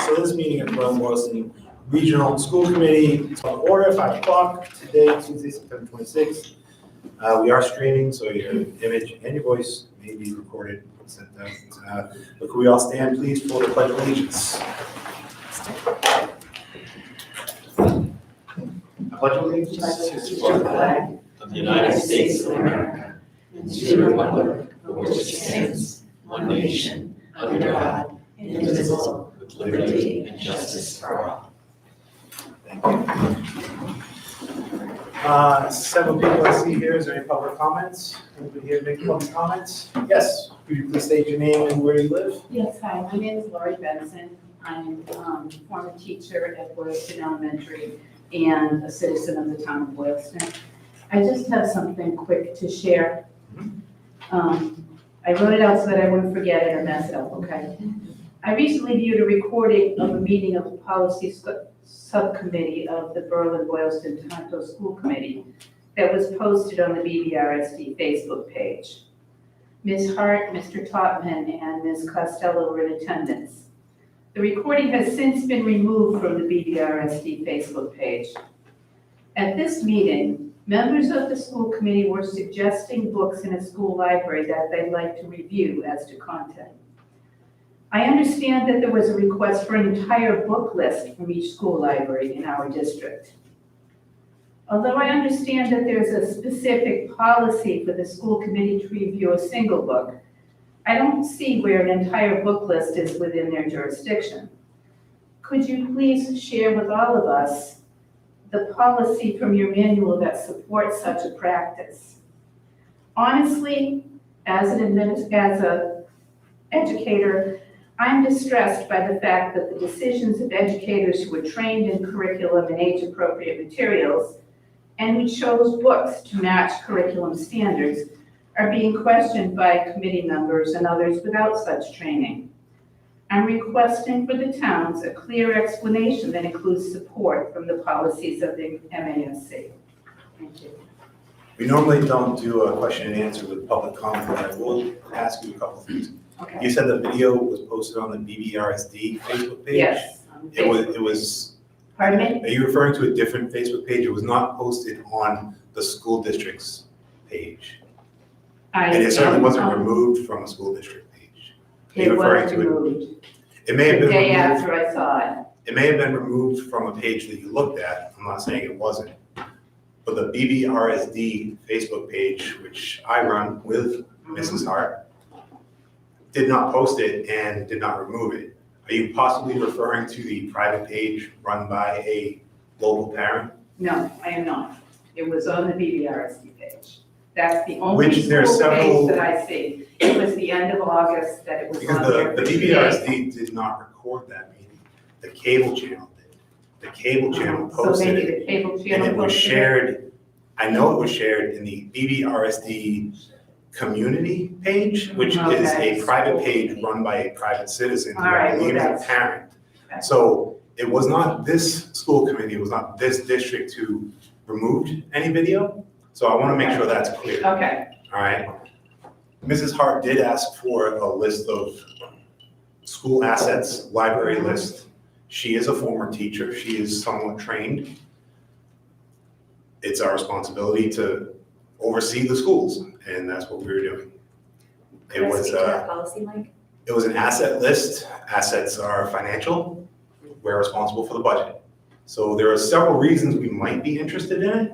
So this meeting of the Boylston Regional School Committee is on order, 5 o'clock today, Tuesday, September 26th. We are streaming, so your image and your voice may be recorded and sent out. But could we all stand, please, for the Pledge of Allegiance? I pledge allegiance to the flag of the United States of America and to the republic for which it stands, one nation, under God, indivisible, with liberty and justice for all. Thank you. Several people I see here. Is there any public comments? Anybody here make public comments? Yes. Could you please state your name and where you live? Yes, hi, my name is Lori Benson. I'm a former teacher at Boylston Elementary and a citizen of the town of Boylston. I just have something quick to share. I wrote it out so that I wouldn't forget it or mess it up, okay? I recently viewed a recording of a meeting of the policy subcommittee of the Berlin-Boylston-Tonto School Committee that was posted on the BBRSD Facebook page. Ms. Hart, Mr. Topman, and Ms. Costello were in attendance. The recording has since been removed from the BBRSD Facebook page. At this meeting, members of the school committee were suggesting books in a school library that they'd like to review as to content. I understand that there was a request for an entire book list from each school library in our district. Although I understand that there's a specific policy for the school committee to review a single book, I don't see where an entire book list is within their jurisdiction. Could you please share with all of us the policy from your manual that supports such a practice? Honestly, as an educator, I'm distressed by the fact that the decisions of educators who were trained in curriculum and age-appropriate materials and who chose books to match curriculum standards are being questioned by committee members and others without such training. I'm requesting for the towns a clear explanation that includes support from the policies of the MASC. Thank you. We normally don't do a question and answer with public comment, but I will ask you a couple things. Okay. You said the video was posted on the BBRSD Facebook page? Yes. It was. Pardon me? Are you referring to a different Facebook page? It was not posted on the school district's page. And it certainly wasn't removed from a school district page. Are you It referring was to removed. It may have The been day removed. after I saw it. It may have been removed from a page that you looked at. I'm not saying it wasn't. But the BBRSD Facebook page, which I run with Mrs. Hart, did not post it and did not remove it. Are you possibly referring to the private page run by a local parent? No, I am not. It was on the BBRSD page. That's the only Which there are school several- page that I see. It was the end of August that it was Because on there. the BBRSD did not record that meeting. The cable channel did. The cable channel So posted maybe it. the cable And channel it was posted it. shared, I know it was shared in the BBRSD community page, which is Okay. a private page run by a private citizen who All right, I believe is well, a that's- parent. okay. So it was not this school committee, it was not this district who removed any video. So I want to make sure that's clear, Okay, all right? Mrs. Hart did ask for a list of school assets, library list. She is a former teacher, she is somewhat trained. It's our responsibility to oversee the schools, and that's what we were doing. It Can I was, speak to that policy, Mike? it was an asset list. Assets are financial. We're responsible for the budget. So there are several reasons we might be interested in it.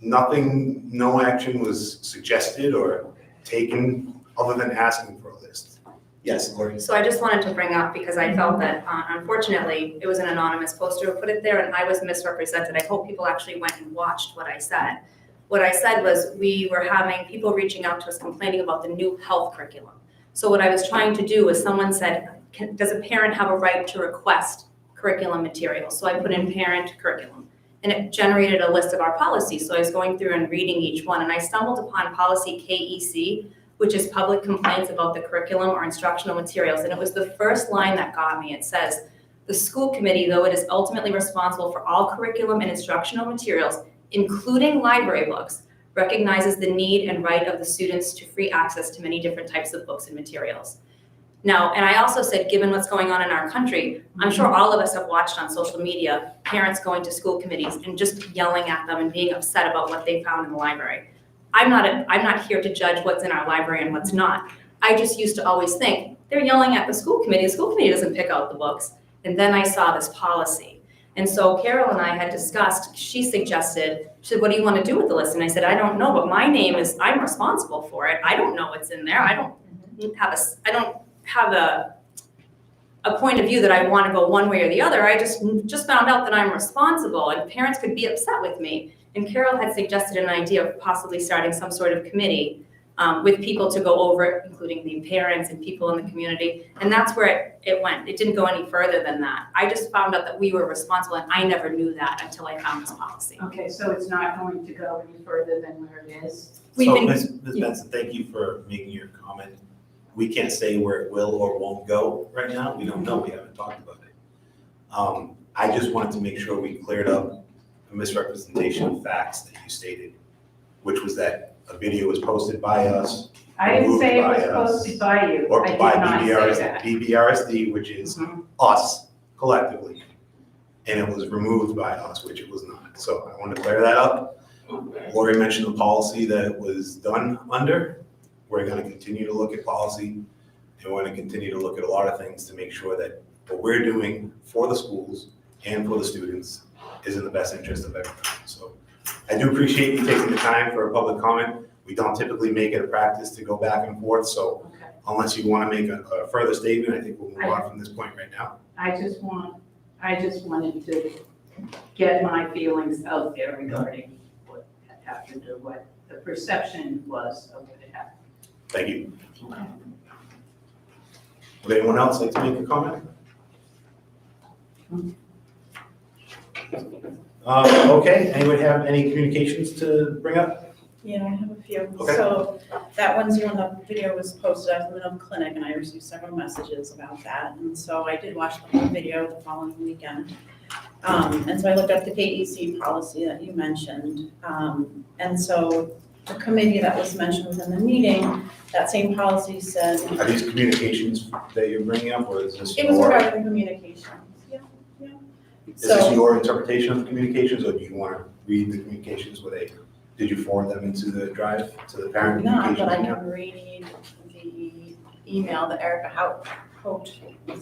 No action was suggested or taken other than asking for a list. Yes, Lori? So I just wanted to bring up, because I felt that unfortunately, it was an anonymous poster who put it there and I was misrepresented. I hope people actually went and watched what I said. What I said was we were having people reaching out to us complaining about the new health curriculum. So what I was trying to do was someone said, does a parent have a right to request curriculum material? So I put in parent curriculum and it generated a list of our policies. So I was going through and reading each one and I stumbled upon policy KEC, which is public complaints about the curriculum or instructional materials. And it was the first line that got me. It says, the school committee, though it is ultimately responsible for all curriculum and instructional materials, including library books, recognizes the need and right of the students to free access to many different types of books and materials. Now, and I also said, given what's going on in our country, I'm sure all of us have watched on social media, parents going to school committees and just yelling at them and being upset about what they found in the library. I'm not here to judge what's in our library and what's not. I just used to always think, they're yelling at the school committee doesn't pick out the books. And then I saw this policy. And so Carol and I had discussed, she said, what do you want to do with the list? And I said, I don't know, but my name I'm responsible for it. I don't know what's in there. I don't have a point of view that I want to go one way or the other. I just found out that I'm responsible and parents could be upset with me. And Carol had suggested an idea of possibly starting some sort of committee with people to go over it, including the parents and people in the community. And that's where it went. It didn't go any further than that. I just found out that we were responsible, and I never knew that until I found this policy. Okay, so it's not going to go any further than where it is? Ms. Benson, thank you for making your comment. We can't say where it will or won't go right now. We don't know. We haven't talked about it. I just wanted to make sure we cleared up a misrepresentation of facts that you stated, which was that a video was posted by us. I didn't say it was Moved by us. posted by you. Or I did by not say that. BBRSD, which is Mhm. us collectively. And it was removed by us, which it was not. So I wanted to clear that up. Lori mentioned the policy that it was done under. We're gonna continue to look at policy, and we're gonna continue to look at a lot of things to make sure that what we're doing for the schools and for the students is in the best interest of everyone. So I do appreciate you taking the time for a public comment. We don't typically make it a practice to go back and forth, so Okay. unless you wanna make a further statement, I think we'll move on from this point right now. I just wanted to get my feelings out there regarding what had happened or what the perception was of what had happened. Thank you. Would anyone else like to make a comment? Okay, anyone have any communications to bring up? Yeah, I have a few. Okay. So that Wednesday when the video was posted, I was in the middle of clinic and I received several messages about that. And so I did watch the whole video the following weekend. And so I looked up the KEC policy that you mentioned. And so the committee that was mentioned within the meeting, that same policy said. Are these communications that you're bringing up, or is this It was your, regarding communications. Yeah. is this your interpretation of the communications, or do you want to read the communications did you forward them into the drive to the parent Not, but I communications? can read the email that Erica Hout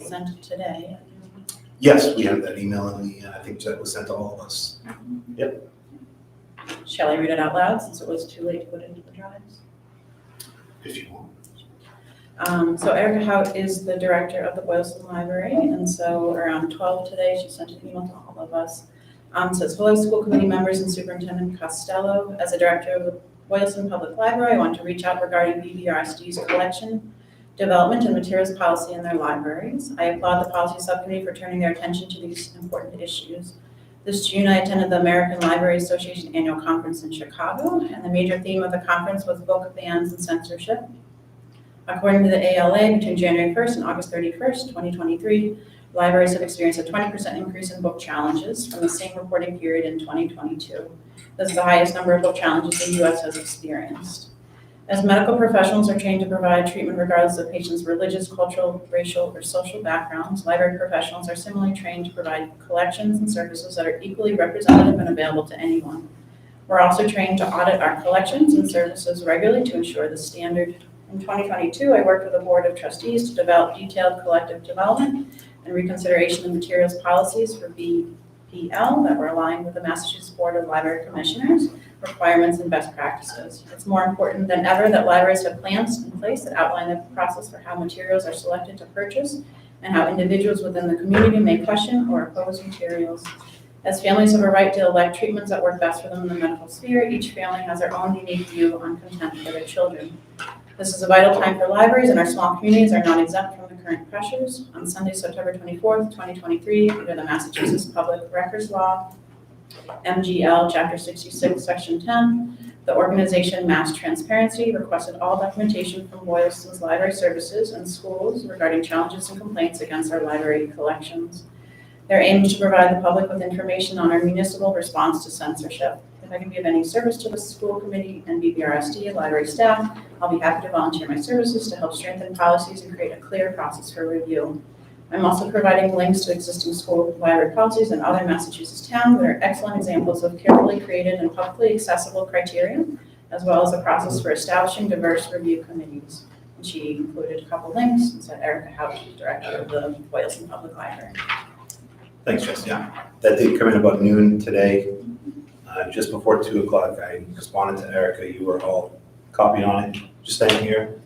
sent today. Yes, we have that email in I think that was sent to all of us. Shall I read it out loud since it was too late to put into the drives? If you want. So Erica Hout is the director of the Boylston Library, and so around 12 today, she sent an email to all of us. It says, hello, school committee members and Superintendent Costello. As a director of the Boylston Public Library, I want to reach out regarding BBRSD's collection, development, and materials policy in their libraries. I applaud the policy subcommittee for turning their attention to these important issues. This June, I attended the American Library Association Annual Conference in Chicago, and the major theme of the conference was book bans and censorship. According to the ALA, between January 1st and August 31st, 2023, libraries have experienced a 20% increase in book challenges from the same reporting period in 2022. This is the highest number of book challenges the U.S. has experienced. As medical professionals are trained to provide treatment regardless of patients' religious, cultural, racial, or social backgrounds, library professionals are similarly trained to provide collections and services that are equally representative and available to anyone. We're also trained to audit our collections and services regularly to ensure the standard. In 2022, I worked with a board of trustees to develop detailed collective development and reconsideration of materials policies for BPL that were aligned with the Massachusetts Board of Library Commissioners requirements and best practices. It's more important than ever that libraries have plans in place that outline the process for how materials are selected to purchase and how individuals within the community may question or oppose materials. As families have a right to elect treatments that work best for them in the medical sphere, each family has their own unique view on content for their children. This is a vital time for libraries, and our small communities are not exempt from the current pressures. On Sunday, September 24th, 2023, under the Massachusetts Public Records Law, MGL Chapter 66, Section 10, the organization Mass Transparency requested all documentation from Boylston's library services and schools regarding challenges and complaints against our library collections. Their aim is to provide the public with information on our municipal response to censorship. If I can be of any service to the school committee and BBRSD and library staff, I'll be happy to volunteer my services to help strengthen policies and create a clear process for review. I'm also providing links to existing school library policies in other Massachusetts towns that are excellent examples of carefully created and publicly accessible criteria, as well as a process for establishing diverse review committees. And she included a couple links and said Erica Houch, director of the Boylston Public Library. Thanks, Jess. Yeah, that did come in about noon today. Just before 2 o'clock, I responded to Erica. You were all copied on it. Just staying here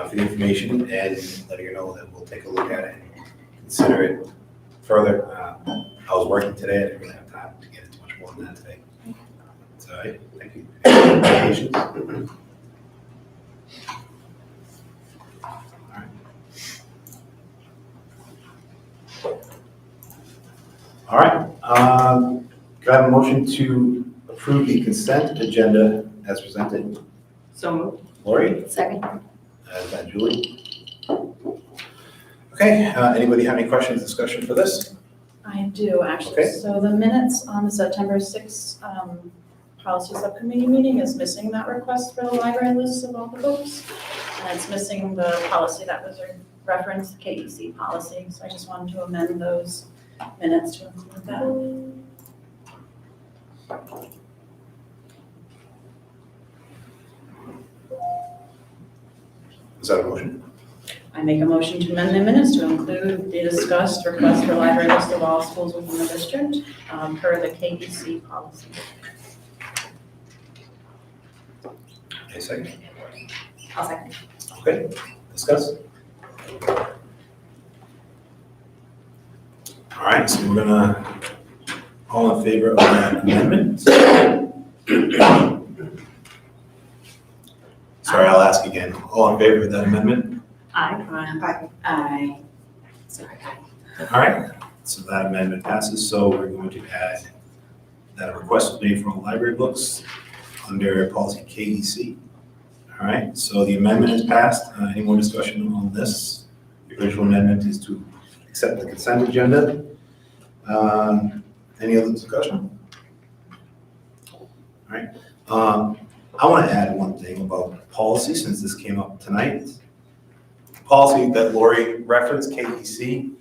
for the information and letting her know that we'll take a look at it and consider it further. I was working today. I didn't really have time to get into much more than that today. So, thank you. Any questions? All right. Can I have a motion to approve the consent agenda as presented? So moved. Lori? Second. Julie? Okay, anybody have any questions, discussion for this? I do, actually. Okay. So the minutes on the September 6th policy subcommittee meeting is missing that request for the library list of all the books. And it's missing the policy that was referenced, KEC policy. So I just wanted to amend those minutes to include that. Is that a motion? I make a motion to amend the minutes to include the discussed request for library list of all schools within the district per the KEC policy. A second. I'll second. Okay, discuss. All right, so we're gonna, all in favor of that amendment? Sorry, I'll ask again. All in favor of that amendment? Aye. Sorry. All right, so that amendment passes, so we're going to add that a request was made for all library books under policy KEC. All right, so the amendment is passed. Any more discussion on this? The original amendment is to accept the consent agenda. Any other discussion? All right, I want to add one thing about policy since this came up tonight. Policy that Lori referenced, KEC,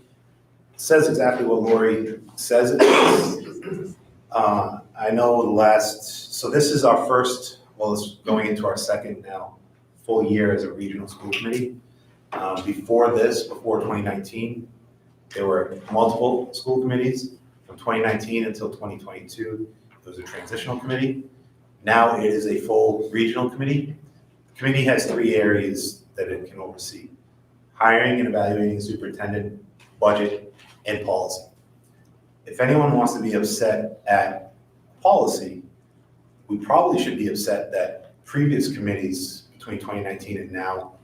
says exactly what Lori says it is. I know so this is our first, well, it's going into our second now, full year as a regional school committee. Before 2019, there were multiple school committees. From 2019 until 2022, it was a transitional committee. Now it is a full regional committee. The committee has 3 areas that it can oversee: hiring and evaluating the superintendent, budget, and policy. If anyone wants to be upset at policy, we probably should be upset that previous committees between 2019 and now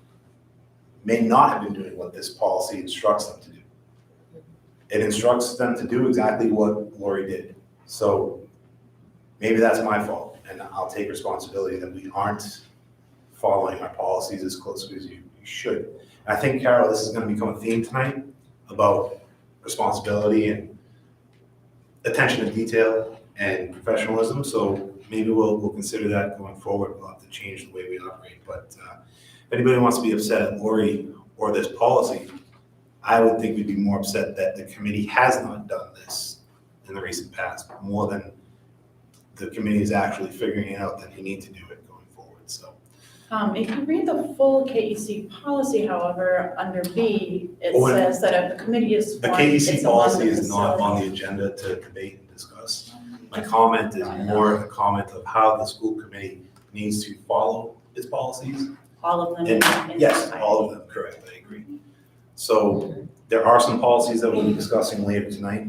may not have been doing what this policy instructs them to do. It instructs them to do exactly what Lori did. So maybe that's my fault, and I'll take responsibility that we aren't following our policies as closely as you should. And I think, Carol, this is going to become a theme tonight about responsibility and attention to detail and professionalism. So maybe we'll consider that going forward. We'll have to change the way we operate. But if anybody wants to be upset at Lori or this policy, I would think we'd be more upset that the committee has not done this in the recent past, more than the committee is actually figuring out that they need to do it going forward. So. If you read the full KEC policy, however, under B, it Oh, says that if the committee is The formed, KEC it's among policy the is not on the agenda to debate and discuss. My comment is more a comment of how the school committee needs to follow its policies. all of them. And yes, all of them, correct, I agree. So there are some policies that we'll be discussing later tonight,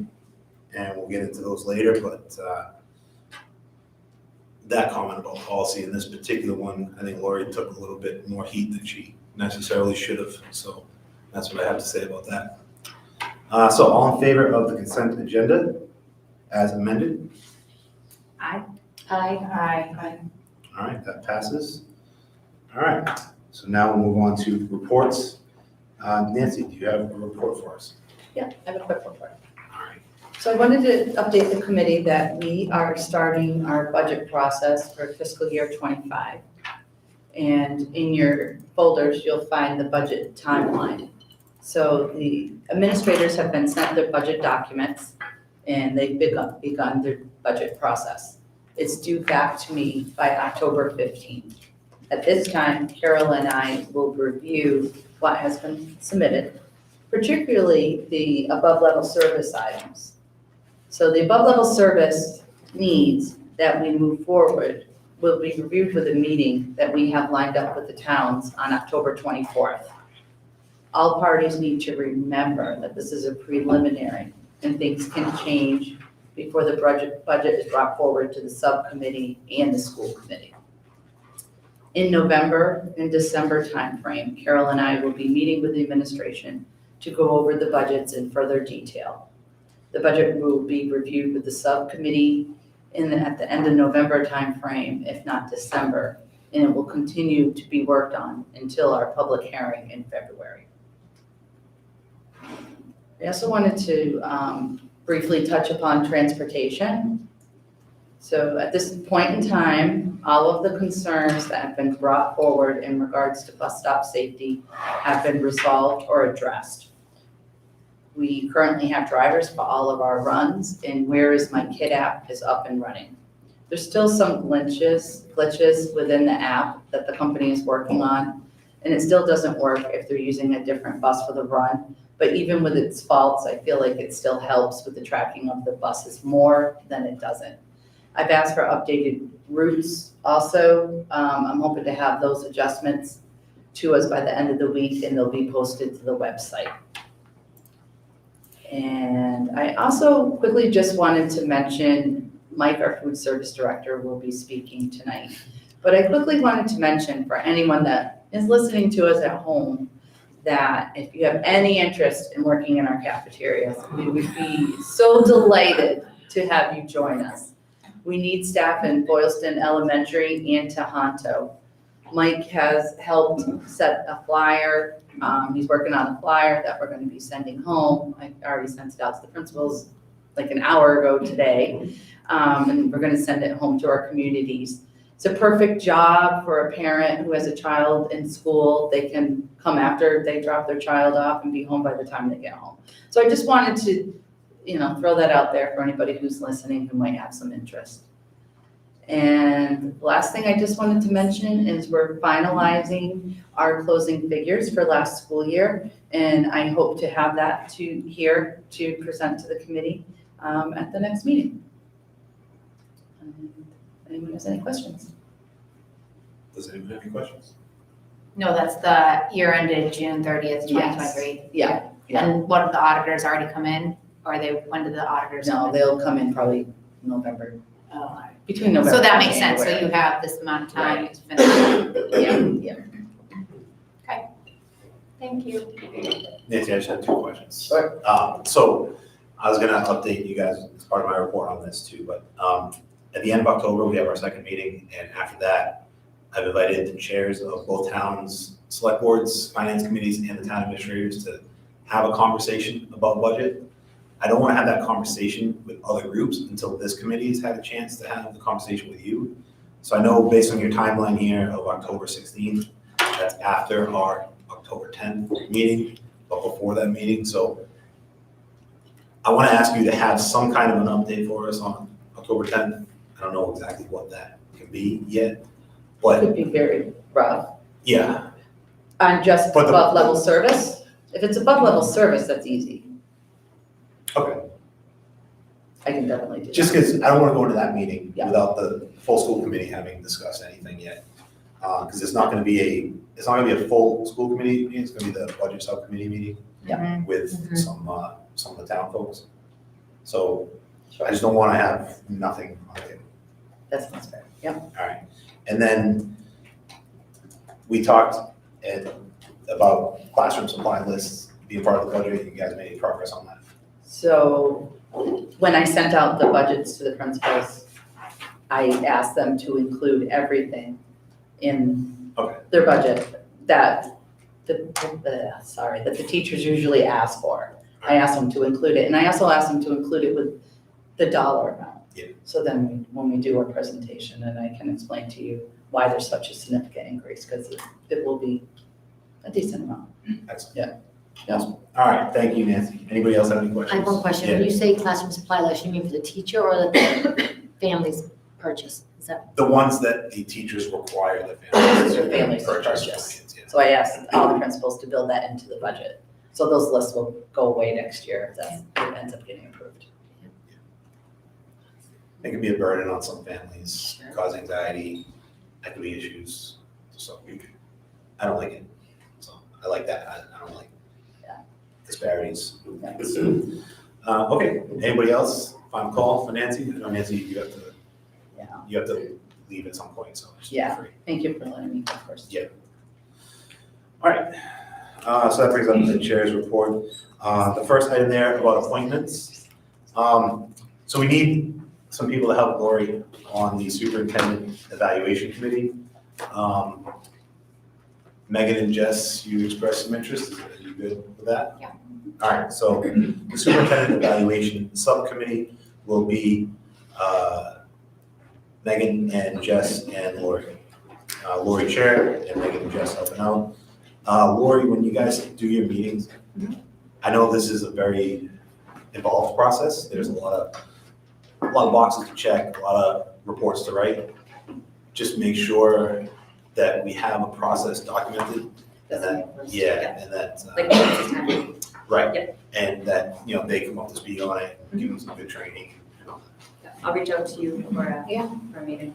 and we'll get into those later, but that comment about policy in this particular one, I think Lori took a little bit more heat than she necessarily should have. So that's what I have to say about that. So all in favor of the consent agenda as amended? Aye. Aye. All right, that passes. All right, so now we'll move on to reports. Nancy, do you have a report for us? Yeah, I have a quick report. All right. So I wanted to update the committee that we are starting our budget process for fiscal year '25. And in your folders, you'll find the budget timeline. So the administrators have been sent their budget documents and they've begun their budget process. It's due back to me by October 15th. At this time, Carol and I will review what has been submitted, particularly the above-level service items. So the above-level service needs that we move forward will be reviewed with a meeting that we have lined up with the towns on October 24th. All parties need to remember that this is a preliminary and things can change before the budget is brought forward to the subcommittee and the school committee. In November and December timeframe, Carol and I will be meeting with the administration to go over the budgets in further detail. The budget will be reviewed with the subcommittee at the end of November timeframe, if not December, and it will continue to be worked on until our public hearing in February. I also wanted to briefly touch upon transportation. So at this point in time, all of the concerns that have been brought forward in regards to bus stop safety have been resolved or addressed. We currently have drivers for all of our runs, and Where Is My Kid app is up and running. There's still some glitches within the app that the company is working on, and it still doesn't work if they're using a different bus for the run. But even with its faults, I feel like it still helps with the tracking of the buses more than it doesn't. I've asked for updated routes also. I'm hoping to have those adjustments to us by the end of the week, and they'll be posted to the website. And I also quickly just wanted to mention Mike, our food service director, will be speaking tonight. But I quickly wanted to mention for anyone that is listening to us at home that if you have any interest in working in our cafeterias, we would be so delighted to have you join us. We need staff in Boylston Elementary and Tohoto. Mike has helped set a flyer. He's working on a flyer that we're going to be sending home. I already sent it out to the principals like an hour ago today. And we're going to send it home to our communities. It's a perfect job for a parent who has a child in school. They can come after they drop their child off and be home by the time they get home. So I just wanted to, throw that out there for anybody who's listening who might have some interest. And the last thing I just wanted to mention is we're finalizing our closing figures for last school year. And I hope to have that here to present to the committee at the next meeting. Anyone has any questions? Does anyone have any questions? No, that's the year ended June 30th, 2023. Yeah. And what if the auditors already come in? Or when did the auditors come No, in? they'll come in probably November, Oh, all right. between November So that and makes sense, so January. you have this amount of time to finish. Yeah. Thank you. Nancy, I just had two questions. Sure. So I was gonna update you guys as part of my report on this too, but at the end of October, we have our second meeting, and after that, I've invited the chairs of both towns, select boards, finance committees, and the town administrators to have a conversation about budget. I don't wanna have that conversation with other groups until this committee has had a chance to have the conversation with you. So I know based on your timeline here of October 16th, that's after our October 10th meeting, but before that meeting. So I want to ask you to have some kind of an update for us on October 10th. I don't know exactly what that can be yet, It but could be very rough. yeah, On just But the- above level service? If it's above level service, that's easy. okay. I can definitely do that. Just because I don't want to go into that meeting Yeah. without the full school committee having discussed anything yet. Because it's not going to be a full school committee meeting. It's going to be the budget subcommittee meeting Yeah. with Mhm. some of the town folks. So Sure. I just don't want to have nothing on it. That sounds fair. Yep. All right. And then we talked about classroom supply lists being part of the budget. You guys made any progress on that? So when I sent out the budgets to the principals, I asked them to include everything in Okay. their budget that the teachers usually ask for. I asked them to include it, and I also asked them to include it with the dollar amount. Yeah. So then when we do our presentation, and I can explain to you why there's such a significant increase, because it will be a decent amount. Excellent. Yeah. All right, thank you, Nancy. Anybody else have any I questions? have one question. When you say classroom supply list, you mean for the teacher or the family's purchase? Is that? The ones that the teachers require the families Their families to purchase. purchase. Yeah. So I asked all the principals to build that into the budget. So those lists will go away next year if that ends up getting approved. It can be a burden on some families, cause anxiety, equity issues, so I don't like it. So I like that, I don't like disparities. Okay, anybody else? Final call for Nancy? I know Nancy, you have to leave at some point, so just Yeah. feel free. Thank you for letting me go first. Yeah. All right, so that brings up the chair's report. The first item there about appointments. So we need some people to help Lori on the superintendent evaluation committee. Megan and Jess, you expressed some interest, are you good with that? Yeah. All right, so the superintendent evaluation subcommittee will be Megan and Jess and Lori. Lori chair and Megan and Jess helping out. Lori, when you guys do your meetings, I know this is a very involved process. There's a lot of boxes to check, a lot of reports to write. Just make sure that we have a process documented and that, and that, Like, this time. right. Yep. And that, they come up to speed on it, give them some good training. I'll reach out to you for a meeting.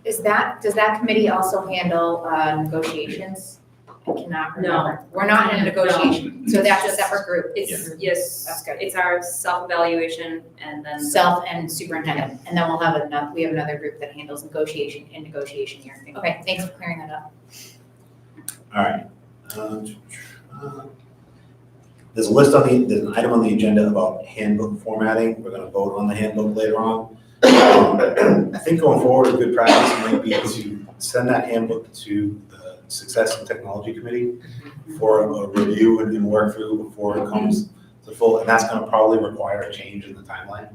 Does that committee also handle negotiations? I cannot remember. We're not in a negotiation, so that's a separate group. It's, yes, That's good. it's our self-evaluation and then. Self and superintendent, and then we have another group that handles negotiation and negotiation here. Okay, thanks for clearing that up. All right. There's an item on the agenda about handbook formatting. We're gonna vote on the handbook later on. I think going forward, a good practice might be to send that handbook to the Success and Technology Committee for a review and work through before it comes to full, and that's gonna probably require a change in the timeline.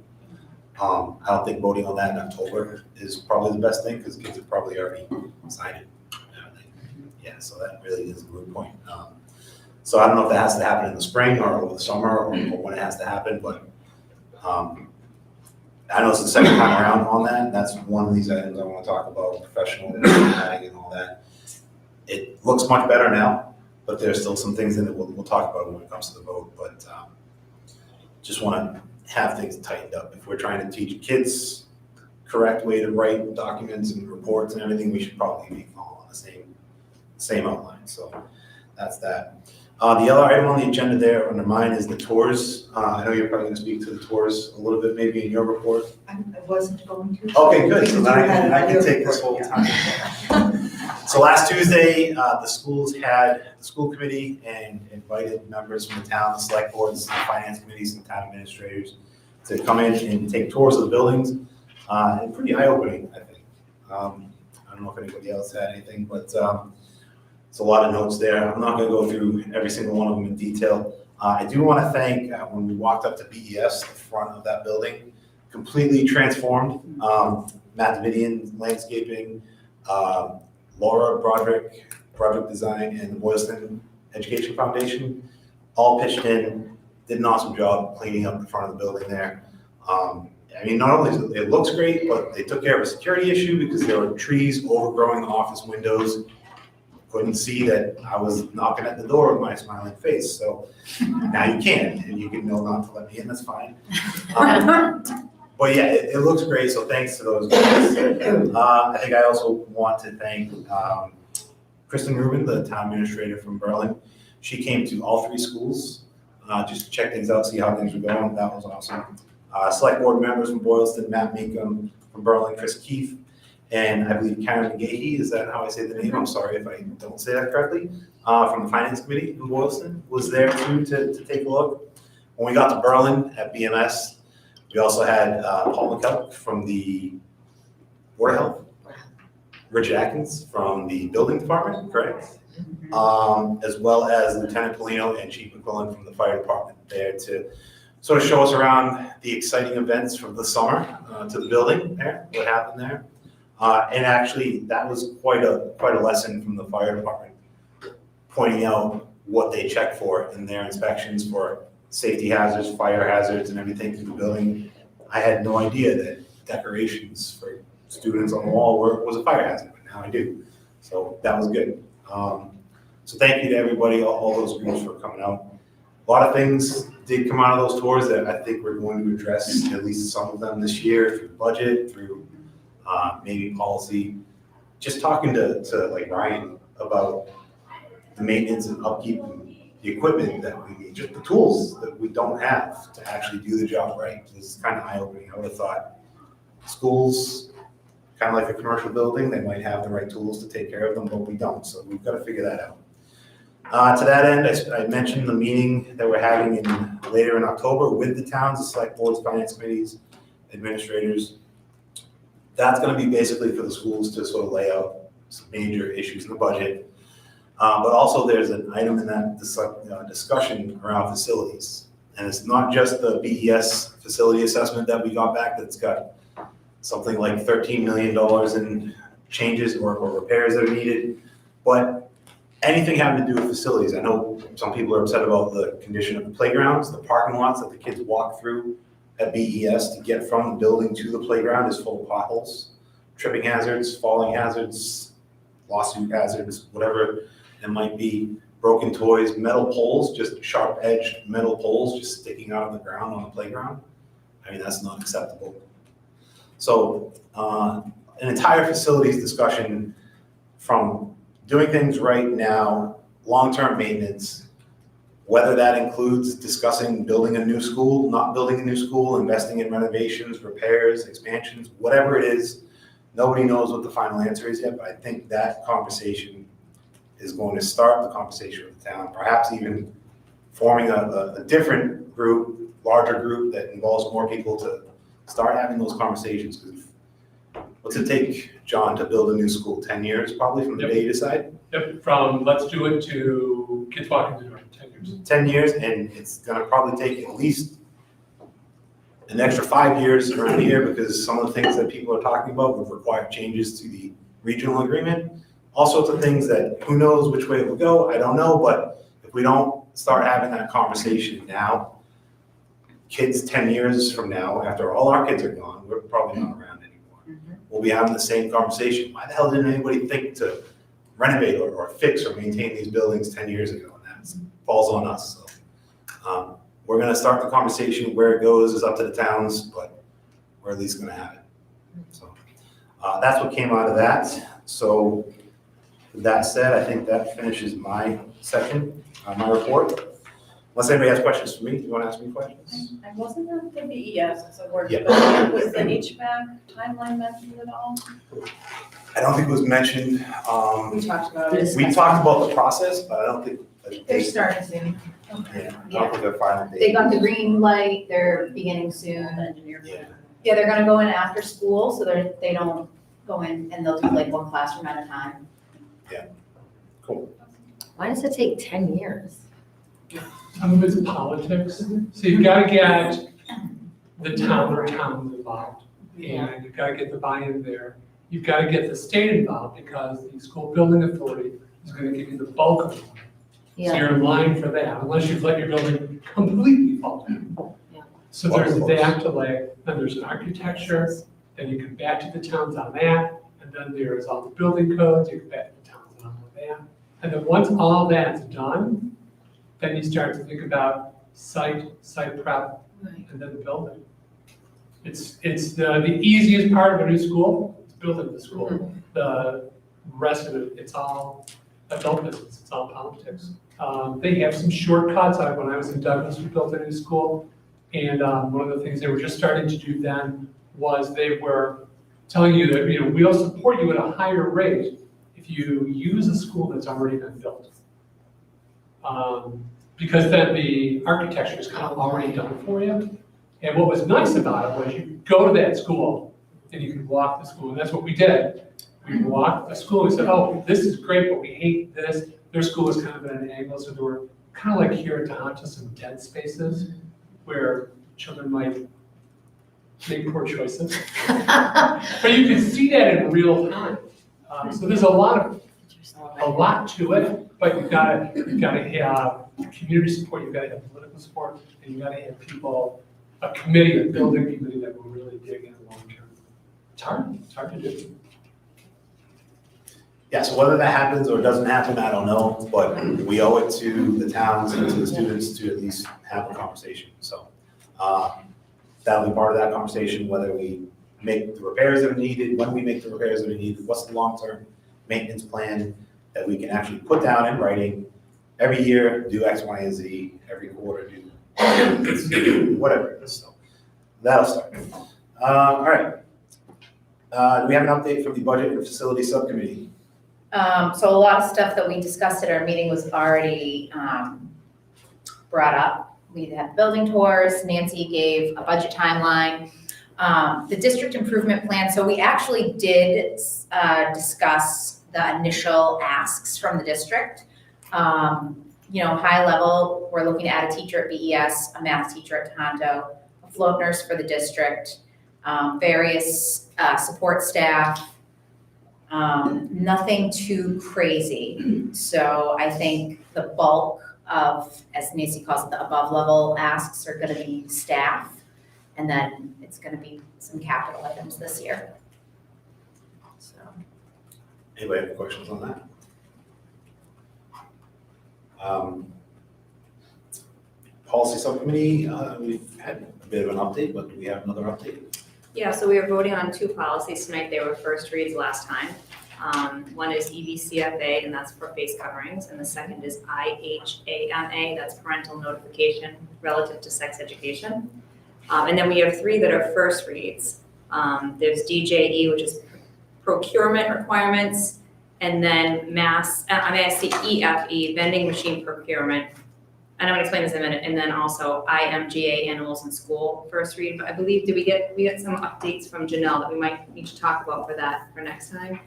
I don't think voting on that in October is probably the best thing, because kids have probably already signed it. Yeah, so that really is a moot point. So I don't know if that has to happen in the spring or over the summer or when it has to happen, but I know it's the second time around on that, and that's one of these items I want to talk about, professional and all that. It looks much better now, but there's still some things in it we'll talk about when it comes to the vote, but just want to have things tightened up. If we're trying to teach kids the correct way to write documents and reports and everything, we should probably be following the same outline, so that's that. The other item on the agenda there under mine is the tours. I know you're probably going to speak to the tours a little bit maybe in your report. I wasn't going to. Okay, good, so then I can take this whole time. So last Tuesday, the school committee and invited members from the town, the select boards, the finance committees, and town administrators to come in and take tours of the buildings. And pretty eye-opening, I think. I don't know if anybody else had anything, but it's a lot of notes there. I'm not going to go through every single one of them in detail. I do want to thank, when we walked up to BES, the front of that building, completely transformed. Matt Davidian, landscaping, Laura Broderick Design, and the Boylston Education Foundation all pitched in, did an awesome job cleaning up the front of the building there. I mean, not only it looks great, but they took care of a security issue because there were trees overgrowing the office windows. Couldn't see that I was knocking at the door with my smiling face. So now you can, and you can know not to let me in, that's fine. But yeah, it looks great, so thanks to those guys. I think I also want to thank Kristen Rubin, the town administrator from Berlin. She came to all three schools just to check things out, see how things were going. That was awesome. Select board members from Boylston, Matt Meekum from Berlin, Chris Keefe, and I believe Karen McGahey, is that how I say the name? I'm sorry if I don't say that correctly, from the finance committee in Boylston was there too to take a look. When we got to Berlin at BMS, we also had Paul McKelk from the Board of Health, Rich Atkins from the building department, correct? as well as Lieutenant Polino and Chief McQuillan from the fire department there to sort of show us around the exciting events from the summer to the building there, what happened there. And actually, that was quite a lesson from the fire department, pointing out what they check for in their inspections for safety hazards, fire hazards, and everything through the building. I had no idea that decorations for students on the wall was a fire hazard, but now I do. So that was good. So thank you to everybody, all those groups for coming out. A lot of things did come out of those tours that I think we're going to address, at least some of them this year, through budget, through maybe policy. Just talking to like Ryan about the maintenance and upkeep and the equipment that we need, just the tools that we don't have to actually do the job right. It's kind of eye-opening. I would have thought schools, kind of like a commercial building, they might have the right tools to take care of them, but we don't. So we've got to figure that out. To that end, I mentioned the meeting that we're having later in October with the towns, the select boards, finance committees, administrators. That's going to be basically for the schools to sort of lay out some major issues in the budget. But also there's an item in that discussion around facilities. And it's not just the BES facility assessment that we got back that's got something like $13 million in changes or repairs that are needed, but anything having to do with facilities. I know some people are upset about the condition of the playgrounds, the parking lots that the kids walk through at BES to get from the building to the playground is full of potholes, tripping hazards, falling hazards, lawsuit hazards, whatever it might be, broken toys, metal poles, just sharp-edged metal poles just sticking out of the ground on the playground. I mean, that's not acceptable. So an entire facilities discussion from doing things right now, long-term maintenance, whether that includes discussing building a new school, not building a new school, investing in renovations, repairs, expansions, whatever it is. Nobody knows what the final answer is yet, but I think that conversation is going to start the conversation with the town, perhaps even forming a different group, larger group that involves more people to start having those conversations. What's it take, John, to build a new school? 10 years probably from the day you decide? Yep, from let's do it to kids walking the door, 10 years. 10 years, and it's gonna probably take at least an extra 5 years around here because some of the things that people are talking about would require changes to the regional agreement. All sorts of things that who knows which way it will go, I don't know, but if we don't start having that conversation now, kids 10 years from now, after all our kids are gone, we're probably not around anymore. We'll be having the same conversation. Why the hell didn't anybody think to renovate or fix or maintain these buildings 10 years ago? And that falls on us. So we're gonna start the conversation. Where it goes is up to the towns, but we're at least gonna have it. So that's what came out of that. So with that said, I think that finishes my section, my report. Unless anybody has questions for me, do you want to ask me questions? I wasn't at the BES as a work, Yeah. but was the HVAC timeline mentioned at all? I don't think it was mentioned. We talked about it. We talked about the process, but I don't think. They're starting soon. Yeah, I don't think they're final They date. got the green light, they're beginning soon. Engineer. Yeah. Yeah, they're gonna go in after school, so they don't go in and they'll do like one classroom at a time. Cool. Why does it take 10 years? Some of it's politics, so you've got to get the town or towns involved, and you've got to get the buy-in there. You've got to get the state involved because the school building authority is going to give you the bulk of it. So Yeah, you're in line for that, unless you've let your building completely fall down. Yeah. So there's that delay, then there's an architecture, then you come back to the towns on that, and then there's all the building codes, you come back to the towns on all of that. And then once all that's done, then you start to think about site prep, and then the building. It's the easiest part of a new school, it's building the school. The rest of it, it's all adult business, it's all politics. They have some shortcuts. When I was in Douglas, we built a new school, and one of the things they were just starting to do then was they were telling you that, we'll support you at a higher rate if you use a school that's already been built. Because then the architecture is kind of already done for you. And what was nice about it was you go to that school and you could walk the school, and that's what we did. We walked the school and said, oh, this is great, but we hate this, their school was kind of at an angle, so there were kind of like here at Tohoto, some dead spaces where children might make poor choices. But you can see that in real time. So there's a lot to it, but you've gotta have community support, you've gotta have political support, and you've gotta have people, a committee, a building committee that will really dig in long term. It's hard to do. Yeah, so whether that happens or doesn't happen, I don't know, but we owe it to the towns and to the students to at least have a conversation, so. That'll be part of that conversation, whether we make the repairs that are needed, when we make the repairs that are needed, what's the long-term maintenance plan that we can actually put down in writing. Every year, do X, Y, and Z, every quarter, do whatever it is, so that'll start. All right. Do we have an update from the Budget and Facility Subcommittee? So a lot of stuff that we discussed at our meeting was already brought up. We had building tours, Nancy gave a budget timeline. The district improvement plan, so we actually did discuss the initial asks from the district. High level, we're looking to add a teacher at BES, a math teacher at Tohoto, a float nurse for the district, various support staff, nothing too crazy. So I think the bulk of, as Nancy calls it, the above level asks are gonna be staff. And then it's gonna be some capital items this year. So. Anybody have any questions on that? Policy Subcommittee, we've had a bit of an update, but do we have another update? Yeah, so we are voting on 2 policies tonight. They were first reads last time. One is EBCFA, and that's for face coverings, and the second is IHAMA, that's parental notification relative to sex education. And then we have 3 that are first reads. There's DJE, which is procurement requirements, and then EFE, vending machine procurement. And I'm gonna explain this in a minute, and then also IMGA, animals in school, first read. But I believe, we get some updates from Janelle that we might need to talk about for next time?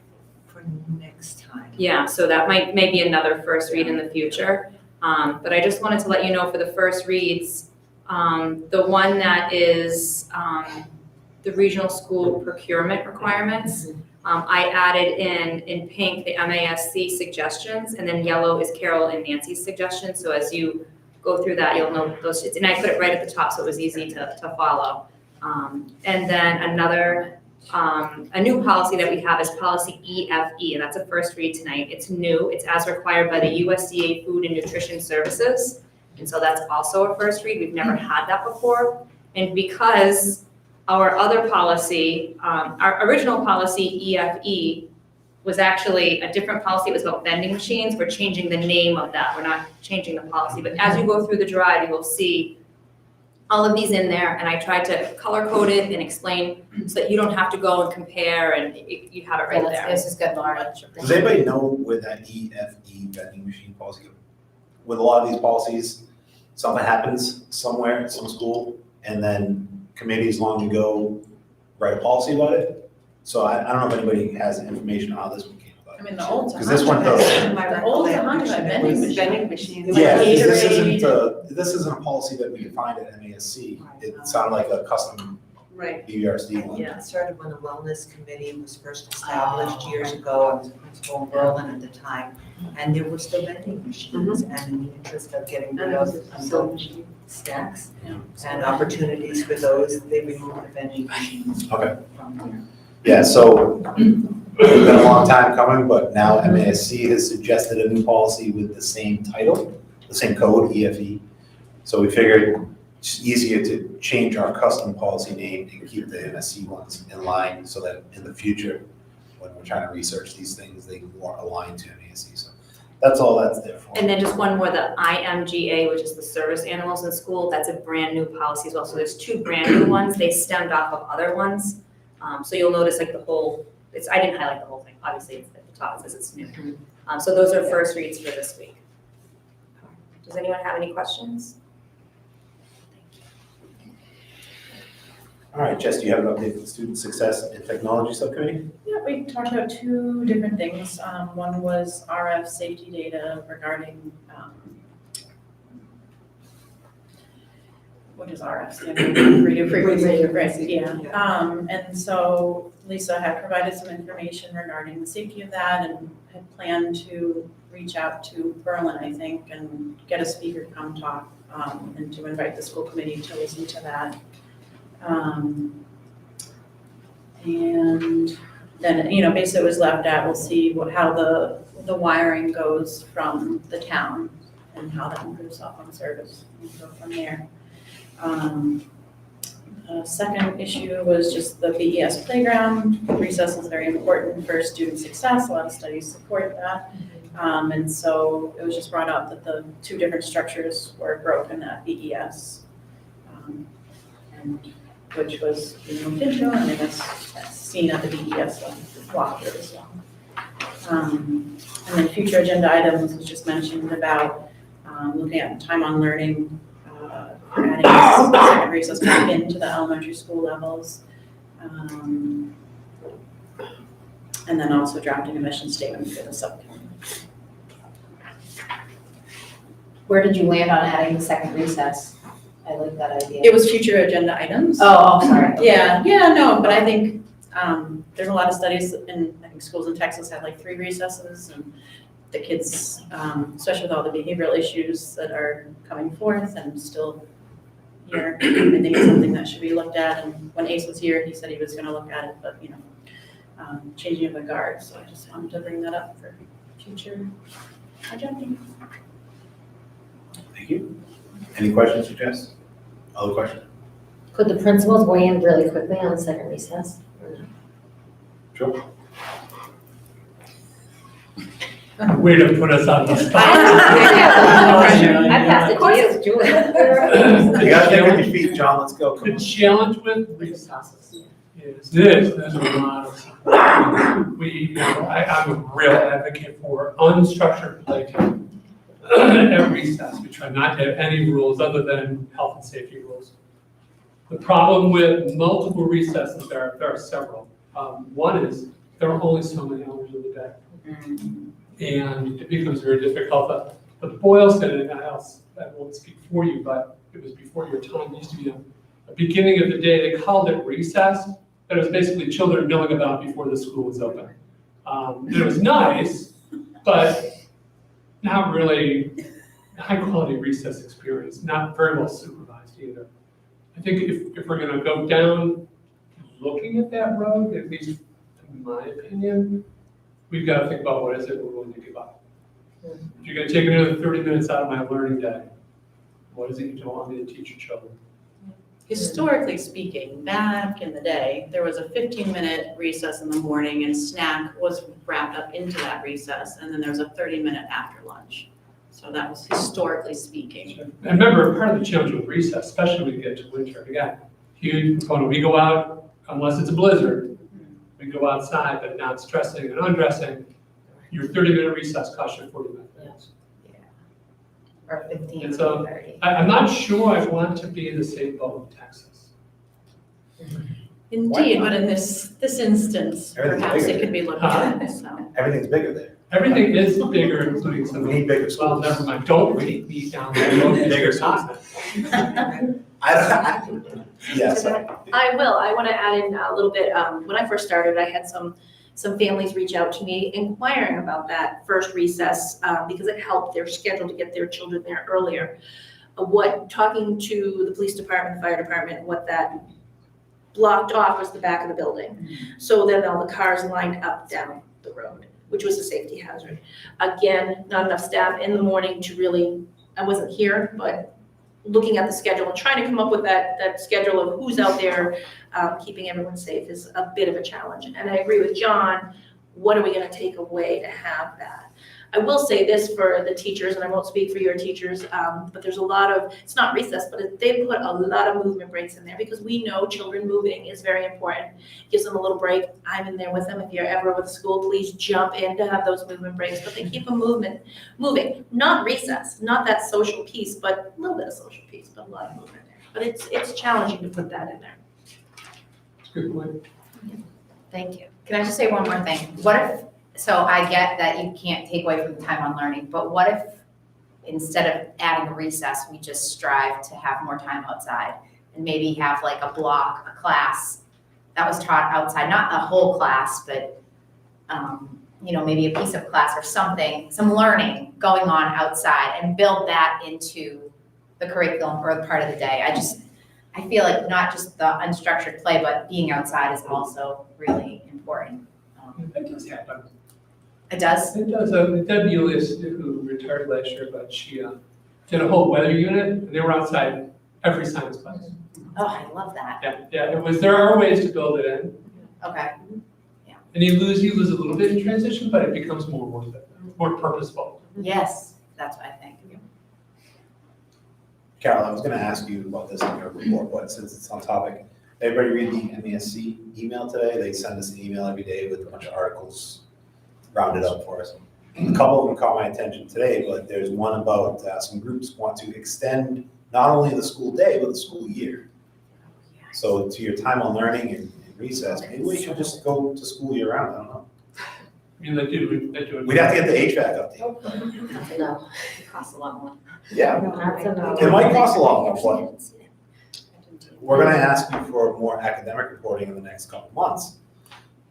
For next time. Yeah, so that may be another first read in the future. But I just wanted to let you know for the first reads, the one that is the regional school procurement requirements, I added in pink the MASC suggestions, and then yellow is Carol and Nancy's suggestions. So as you go through that, you'll know those, and I put it right at the top so it was easy to follow. And then a new policy that we have is policy EFE, and that's a first read tonight. It's new, it's as required by the USDA Food and Nutrition Services. And so that's also a first read. We've never had that before. And because our other policy, our original policy EFE was actually a different policy. It was about vending machines. We're changing the name of that. We're not changing the policy. But as you go through the drive, you will see all of these in there. And I tried to color code it and explain so that you don't have to go and compare and you have it right there. This is good, Laura. Does anybody know where that EFE vending machine policy, with a lot of these policies, something happens somewhere at some school, and then committees long ago write a policy about it? So I don't know if anybody has information on how this one came about. I mean, the old Because this one does. The old Tohoto had vending machines. Yeah, Like this isn't a policy that we can find at MASC. It sounded like a custom Right. BRSD one. It started when the wellness committee was first established years ago. I was a principal in Berlin at the time. And there were still vending machines, and in the interest of getting rid of snacks and opportunities for those, they removed the vending machines Okay. from there. Yeah, so it's been a long time coming, but now MASC has suggested a new policy with the same title, the same code, EFE. So we figured it's easier to change our custom policy name and keep the MSC ones in line so that in the future, when we're trying to research these things, they more align to MASC. So that's all that's there for. And then just one more, the IMGA, which is the service animals in school, that's a brand new policy as well. So there's 2 brand new ones. They stemmed off of other ones. So you'll notice like the whole, I didn't highlight the whole thing. Obviously it's at the top, it says it's new. So those are first reads for this week. Does anyone have any questions? All right, Jess, do you have an update for the Student Success and Technology Subcommittee? Yeah, we talked about two different things. One was RF safety data regarding, what does RF stand for? Radio frequency, right, yeah. And so Lisa had provided some information regarding the safety of that and had planned to reach out to Berlin, I think, and get a speaker to come talk, and to invite the school committee to listen to that. And then, basically it was left at, we'll see how the wiring goes from the town and how that improves cell phone service and go from there. Second issue was just the BES playground. Recess is very important for student success. A lot of studies support that. And so it was just brought up that the two different structures were broken at BES. And which was moved into, and I guess that's seen at the BES walkthrough as well. And then future agenda items was just mentioned about looking at time on learning, adding a second recess back into the elementary school levels. And then also drafting a mission statement for the subcommittee. Where did you land on adding the second recess? I like that idea. It was future agenda items. Oh, sorry. Yeah, no, but I think there's a lot of studies in, I think schools in Texas have like 3 recesses, and the kids, especially with all the behavioral issues that are coming forth and still here, I think it's something that should be looked at. And when Ace was here, he said he was gonna look at it, but changing of the guard, so I just wanted to bring that up for future agenda. Thank you. Any questions or Jess? Other questions? Could the principals weigh in really quickly on the second recess? Sure. Way to put us on the spot. I passed it to you. You gotta think with your feet, John, let's go. The challenge with recesses is there's a lot of support. I'm a real advocate for unstructured playtime at recess. We try not to have any rules other than health and safety rules. The problem with multiple recesses, there are several. One is there are only so many hours of the day. And it becomes very difficult. But Boylston, and I won't speak for you, but it was before your time, it used to be a beginning of the day. They called it recess, but it was basically children milling about before the school was open. And it was nice, but not really high quality recess experience, not very well supervised either. I think if we're gonna go down looking at that road, at least in my opinion, we've got to think about what is it we're willing to give up. If you're going to take another 30 minutes out of my learning day, what is it you don't want me to teach your children? Historically speaking, back in the day, there was a 15-minute recess in the morning and snack was wrapped up into that recess, and then there was a 30-minute after lunch. So that was historically speaking. And remember, part of the challenge with recess, especially when we get to winter, again, when we go out, unless it's a blizzard, we go outside, but not stressing and undressing, your 30-minute recess costs you 40 minutes. Or 15, And so, 30. I'm not sure I want to be in the same boat in Texas. Indeed, but in this instance, Everything's perhaps bigger. it could be looked at, so. Everything's bigger there. Everything is bigger, including some. We need bigger Well, schools. never mind, don't read me down that road. Bigger schools. Yes. I will. I want to add in a little bit. When I first started, I had some families reach out to me inquiring about that first recess because it helped their schedule to get their children there earlier. Talking to the police department, the fire department, what that blocked off was the back of the building. So then all the cars lined up down the road, which was a safety hazard. Again, not enough staff in the morning to really, I wasn't here, but looking at the schedule and trying to come up with that schedule of who's out there, keeping everyone safe is a bit of a challenge. And I agree with John, what are we gonna take away to have that? I will say this for the teachers, and I won't speak for your teachers, but there's a lot of, it's not recess, but they put a lot of movement breaks in there because we know children moving is very important. Gives them a little break. I'm in there with them. If you're ever with school, please jump in to have those movement breaks, but they keep them moving. Not recess, not that social piece, but a little bit of social piece, but a lot of movement there. But it's challenging to put that in there. Good point. Thank you. Can I just say one more thing? What if, so I get that you can't take away from the time on learning, but what if instead of adding a recess, we just strive to have more time outside and maybe have like a block, a class that was taught outside, not a whole class, but maybe a piece of class or something, some learning going on outside and build that into the curriculum or the part of the day. I feel like not just the unstructured play, but being outside is also really important. That does happen. It does? It does. Debbie Ulias, who retired last year, but she did a whole weather unit, and they were outside every science class. Oh, I love that. Yeah, there are ways to build it in. Okay. And you lose a little bit in transition, but it becomes more worth it, more purposeful. Yes, that's what I think. Carol, I was gonna ask you about this in your report, but since it's on topic, everybody read the MESC email today? They send us an email every day with a bunch of articles rounded up for us. A couple of them caught my attention today, but there's one about some groups want to extend not only the school day, but the school year. So to your time on learning and recess, maybe we should just go to school year round, I don't know. I mean, they do it. We'd have to get the HVAC update. That's a no. It costs a lot more. Yeah, That's a no. it might cost a lot more, but we're gonna ask you for more academic reporting in the next couple of months.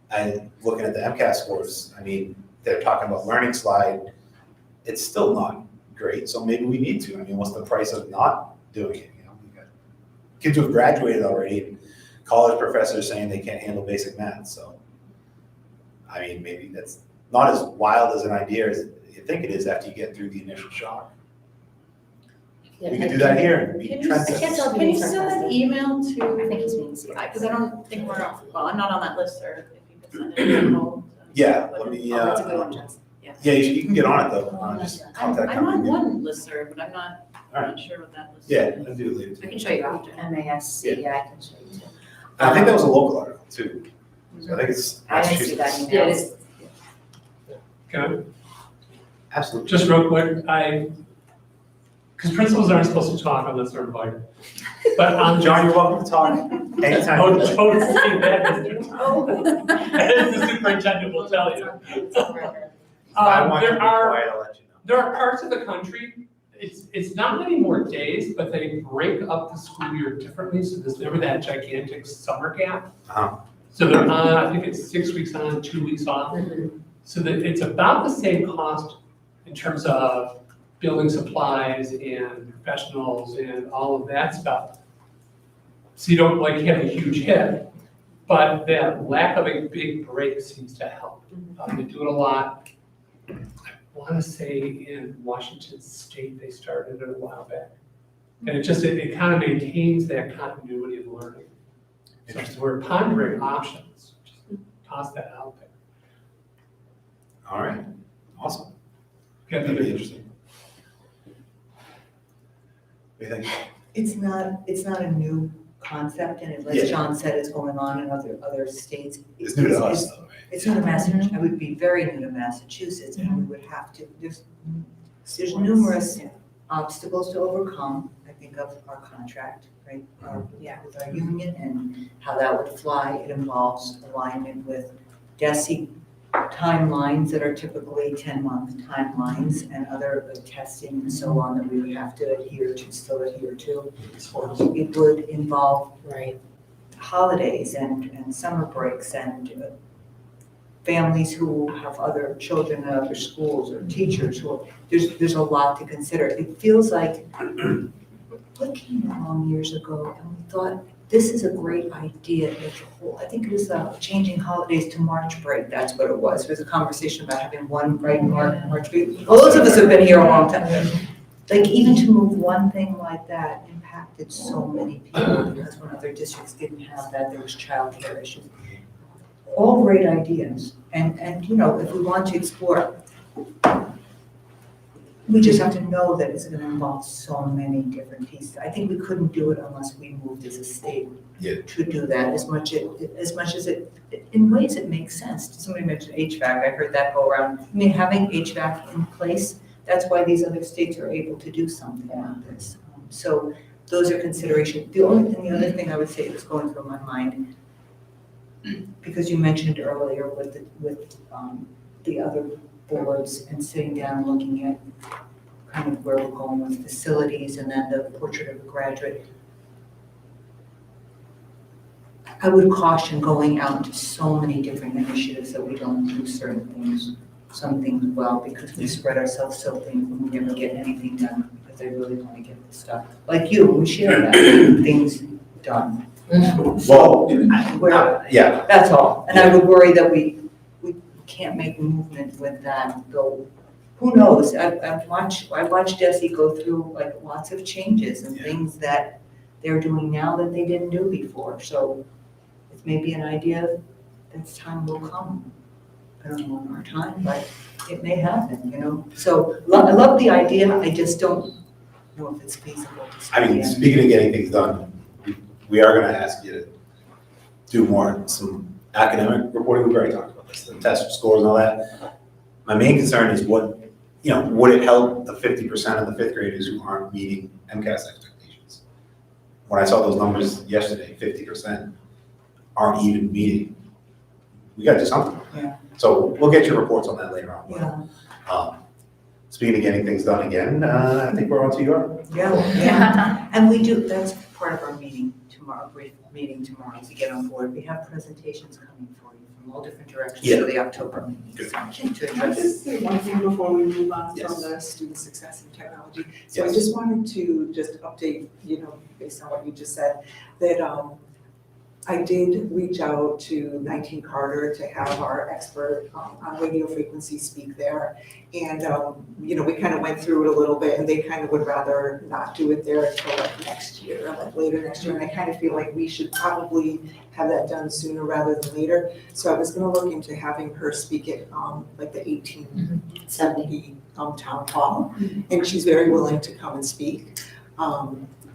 And looking at the MCAS scores, I mean, they're talking about learning slide, it's still not great, so maybe we need to. I mean, what's the price of not doing it, you know? We got kids who have graduated already, and college professors saying they can't handle basic math, so. I mean, maybe that's not as wild as an idea as you think it is after you get through the initial shock. We could do that here and be Can you- tell trendsetters. Can you send an email I to, think he's being serious. because I don't think we're, well, I'm not on that list, or if you could send it to Nicole. Yeah, let me, Oh, that's a good one, Jess. yeah, you can get on it though, just I'm contact on company. one listserv, but I'm not Alright. sure what that list is. Yeah, I'll do it later I too. can show you after. MASC, yeah, I can show you too. And I think that was a local article too. So I think it's I didn't see that Massachusetts. email. Yeah, it is. Okay, Absolutely. just real quick, because principals aren't supposed to talk unless they're invited. But John, you're welcome to talk anytime. Oh, don't say that, Mr. Tom. As the superintendent will tell you. If I want you to be quiet, I'll let you know. There are parts of the country, it's not many more days, but they break up the school year differently, so there's never that gigantic summer gap. Uh-huh. So they're on, I think it's 6 weeks on, 2 weeks off. So that it's about the same cost in terms of building supplies and professionals and all of that stuff. So you don't like have a huge hit, but that lack of a big break seems to help. They do it a lot. I want to say in Washington State, they started it a while back. And it kind of maintains that continuity of learning. So we're pondering options, just toss that out there. All right, awesome. Okay, That'd be interesting. What do you think? It's not a new concept, and Yeah. as John said, it's going on in other states. It's new to us though, right? It's new to Massachusetts, it would be very new to Massachusetts, and we would have to, there's numerous obstacles to overcome, I think, of our contract, right? With our union and how that would fly. It involves alignment with DESI timelines that are typically 10-month timelines and other testing and so on that we would have to still adhere to. It would involve holidays and summer breaks and families who have other children in other schools or teachers who, there's a lot to consider. It feels like what came along years ago and we thought, this is a great idea as a whole. I think it was changing holidays to March break, that's what it was. There was a conversation about having one break, March break. Well, those of us have been here a long time. Like even to move one thing like that impacted so many people because when other districts didn't have that, there was childcare issues. All great ideas, and if we want to explore, we just have to know that it's gonna involve so many different pieces. I think we couldn't do it unless we moved as a state to do that, as much as it, in ways it makes sense. Somebody mentioned HVAC, I heard that go around. I mean, having HVAC in place, that's why these other states are able to do something like this. So those are considerations. The other thing I would say that's going through my mind, because you mentioned earlier with the other boards and sitting down and looking at kind of where we're going with facilities and then the portrait of a graduate. I would caution going out to so many different initiatives that we don't do certain things, some things well, because we spread ourselves so thin and we never get anything done, because I really want to get the stuff, like you, we share that, things done. Well, yeah, That's all, and I would worry that we can't make movement with that, though, who knows, I watched Desi go through like lots of changes and Yeah. things that they're doing now that they didn't do before, so it's maybe an idea that time will come. I don't know in our time, but it may happen, you know, so I love the idea, I just don't know if it's feasible. I mean, speaking of getting things done, we are gonna ask you to do some academic reporting. We've already talked about this, the test scores and all that. My main concern is would it help the 50% of the fifth graders who aren't meeting MCAS expectations? When I saw those numbers yesterday, 50% aren't even meeting. We gotta do something. Yeah. So we'll get your reports on that later on. Yeah, Speaking of getting things done again, I think we're on to Europe. yeah, and we do, that's part of our meeting tomorrow, brief meeting tomorrow, to get on board. We have presentations coming for you from all different directions for the October meeting. Good. To Can I address. just say one thing before we move on Yes. from the student success and technology? So I Yes. just wanted to just update, based on what you just said, that I did reach out to 19 Carter to have our expert on radio frequency speak there. And, we kind of went through it a little bit and they kind of would rather not do it there until like next year, like later next year. And I kind of feel like we should probably have that done sooner rather than later. So I was gonna look into having her speak at like the 1870 town hall. And she's very willing to come and speak.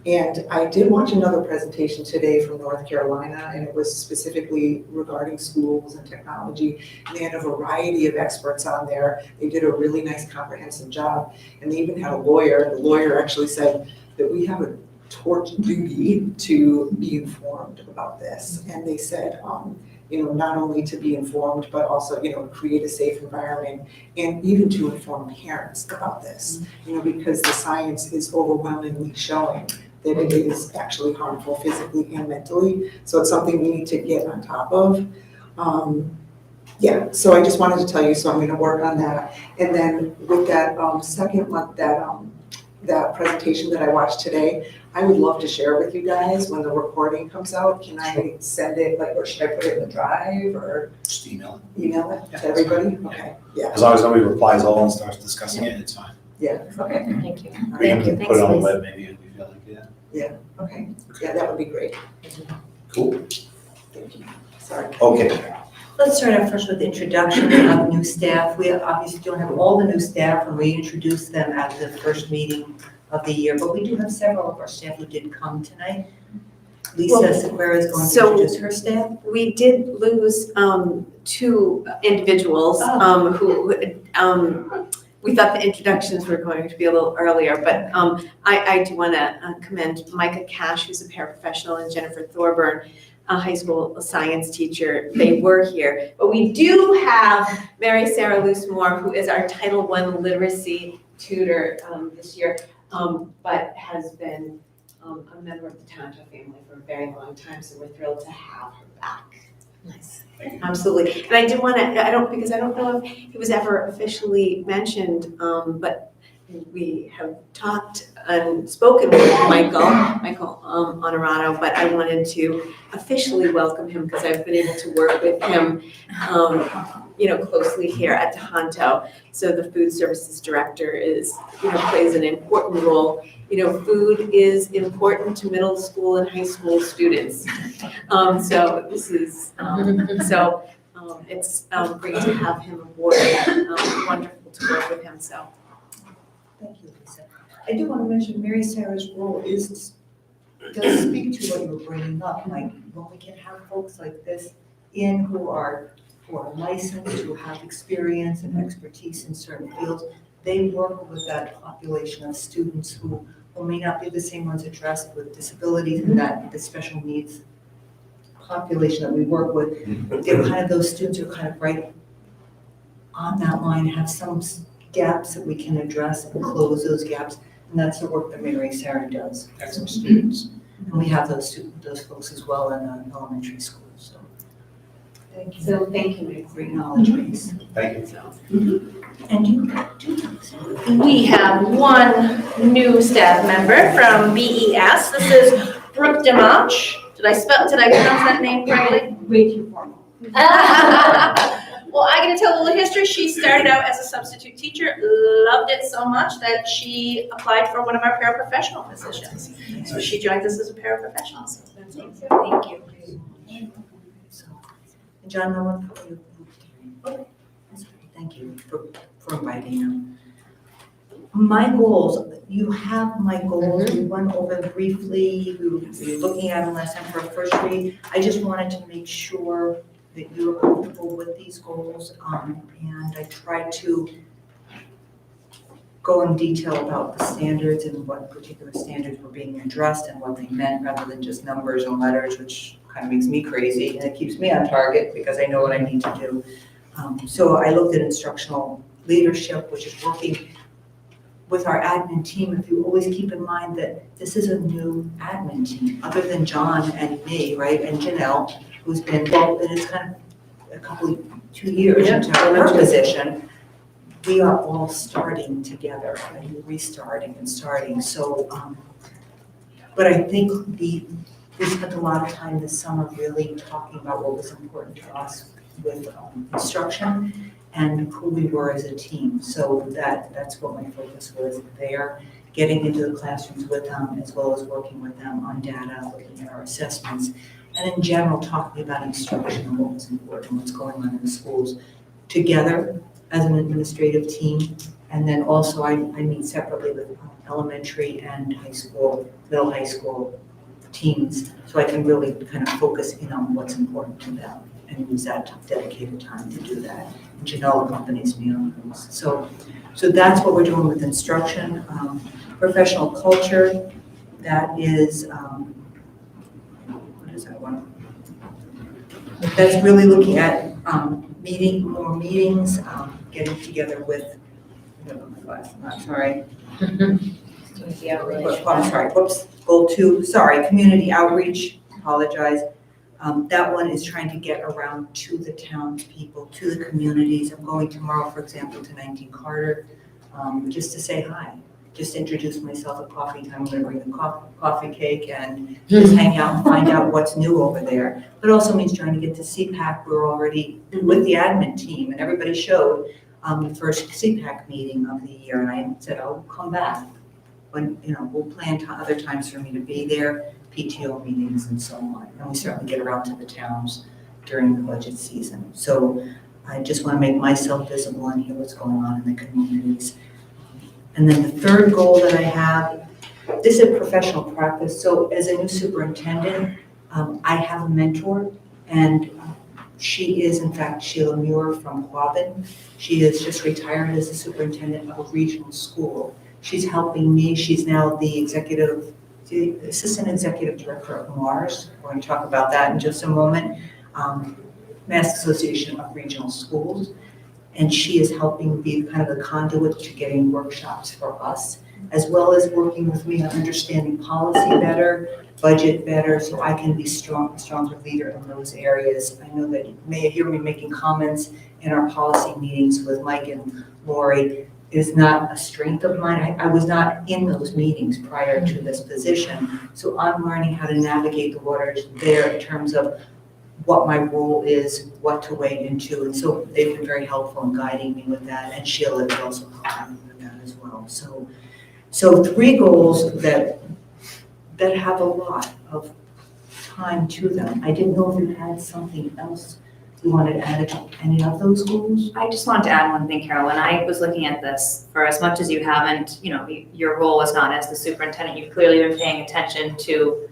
And I did watch another presentation today from North Carolina, and it was specifically regarding schools and technology. And they had a variety of experts on there. They did a really nice comprehensive job. And they even had a lawyer. The lawyer actually said that we have a torch duty to be informed about this. And they said, not only to be informed, but also, create a safe environment and even to inform parents about this, because the science is overwhelmingly showing that it is actually harmful physically and mentally. So it's something we need to get on top of. So I just wanted to tell you, so I'm gonna work on that. And then with that second one, that presentation that I watched today, I would love to share with you guys when the recording comes out. Can I send it, or should I put it in the drive or Just email email it to everybody? Okay, it. As long as nobody replies all and starts discussing it, it's fine. yeah, okay, Thank you. We Thank you. can put it on the Thanks, web maybe if we feel like it. okay. Yeah, that would be great. Cool. Thank you. Sorry. Okay. Let's start out first with introduction of new staff. We obviously don't have all the new staff, and we introduced them at the first meeting of the year, but we do have several of our staff who did come tonight. Lisa Sequeira is going to so- introduce her staff. We did lose two individuals who we thought the introductions were going to be a little earlier, but I do want to commend Micah Cash, who's a paraprofessional, and Jennifer Thorburn, a high school science teacher. They were here, but we do have Mary Sarah Loosemore, who is our Title I literacy tutor this year, but has been a member of the Tanto family for a very long time, so we're thrilled to have her back. Nice. Absolutely. And I did want to, because I don't know if he was ever officially mentioned, but we have talked and spoken with Michael Honorato, but I wanted to officially welcome him because I've been able to work with him, closely here at Tohoto. So the food services director plays an important role. Food is important to middle school and high school students. So this is, it's great to have him aboard. Wonderful to work with him, so. Thank you, Lisa. I do want to mention Mary Sarah's role does speak to what you were bringing up, like when we can have folks like this in who are licensed, who have experience and expertise in certain fields. They work with that population of students who may not be the same ones addressed with disabilities and that the special needs population that we work with, they're kind of, those students are kind of right on that line, have some gaps that we can address and close those gaps. And that's the work that Mary Sarah does with some students. And we have those folks as well in the elementary school, so. Thank you. So thank you, Mary. Great knowledge base. Thank you. And you do. We have one new staff member from BES. This is Brooke Demarche. Did I pronounce that name correctly? Way too formal. Well, I gotta tell a little history. She started out as a substitute teacher, loved it so much that she applied for one of our paraprofessional positions. So she joined us as a paraprofessional. So that's it. Thank you. And John, no one put you. Okay. That's great. Thank you for inviting them. My goals, you have my goals. We went over them briefly. We were looking at them last time for a first read. I just wanted to make sure that you were comfortable with these goals. And I tried to go in detail about the standards and what particular standards were being addressed and what they meant rather than just numbers and letters, which kind of makes me crazy and it keeps me on target because I know what I need to do. So I looked at instructional leadership, which is working with our admin team. If you always keep in mind that this is a new admin team, other than John and me, right, and Janelle, who's been, well, and it's kind of 2 years into her position. We are all starting together and restarting and starting. So, but I think we spent a lot of time this summer really talking about what was important to us with instruction and who we were as a team. So that's what my focus was there, getting into the classrooms with them as well as working with them on data, looking at our assessments, and in general talking about instruction and what was important, what's going on in the schools together as an administrative team. And then also I meet separately with elementary and high school, middle high school teams, so I can really kind of focus in on what's important to them and use that dedicated time to do that. And Janelle accompanies me on those. So that's what we're doing with instruction. Professional culture, that is, what is that one? That's really looking at more meetings, getting together with, I'm sorry. I'm sorry, whoops, goal 2, sorry, community outreach, apologize. That one is trying to get around to the townspeople, to the communities. I'm going tomorrow, for example, to 19 Carter, just to say hi, just introduce myself at coffee time. I'm gonna bring the coffee cake and just hang out and find out what's new over there. But it also means trying to get to CPAC. We're already with the admin team and everybody showed the first CPAC meeting of the year. And I said, I'll come back when, we'll plan other times for me to be there, PTO meetings and so on. And we certainly get around to the towns during the budget season. So I just want to make myself visible and hear what's going on in the communities. And then the third goal that I have, this is professional practice. So as a new superintendent, I have a mentor, and she is, in fact, Sheila Muir from Quabbin. She is just retired as a superintendent of a regional school. She's helping me. She's now the assistant executive director of MARS. We're going to talk about that in just a moment. Mass Association of Regional Schools. And she is helping be kind of the conduit to getting workshops for us, as well as working with me on understanding policy better, budget better, so I can be a stronger leader in those areas. I know that you may hear me making comments in our policy meetings with Mike and Lori. It is not a strength of mine. I was not in those meetings prior to this position, so I'm learning how to navigate the waters there in terms of what my role is, what to wade into, and so they've been very helpful in guiding me with that, and Sheila is also helping me with that as well. So 3 goals that have a lot of time to them. I didn't know if you had something else you wanted to add to any of those goals. I just wanted to add one thing, Carol. When I was looking at this, for as much as you haven't, your role was not as the superintendent, you've clearly been paying attention to,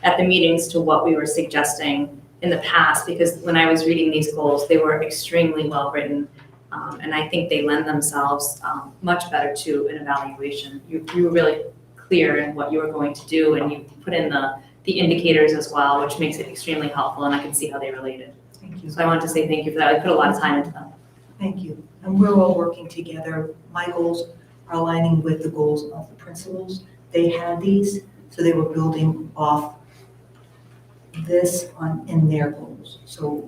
at the meetings, to what we were suggesting in the past, because when I was reading these goals, they were extremely well written, and I think they lend themselves much better to an evaluation. You were really clear in what you were going to do, and you put in the the indicators as well, which makes it extremely helpful, and I can see how they related. Thank you. So I wanted to say thank you for that. I put a lot of time into them. Thank you. And we're all working together. My goals are aligning with the goals of the principals. They had these, so they were building off this in their goals. So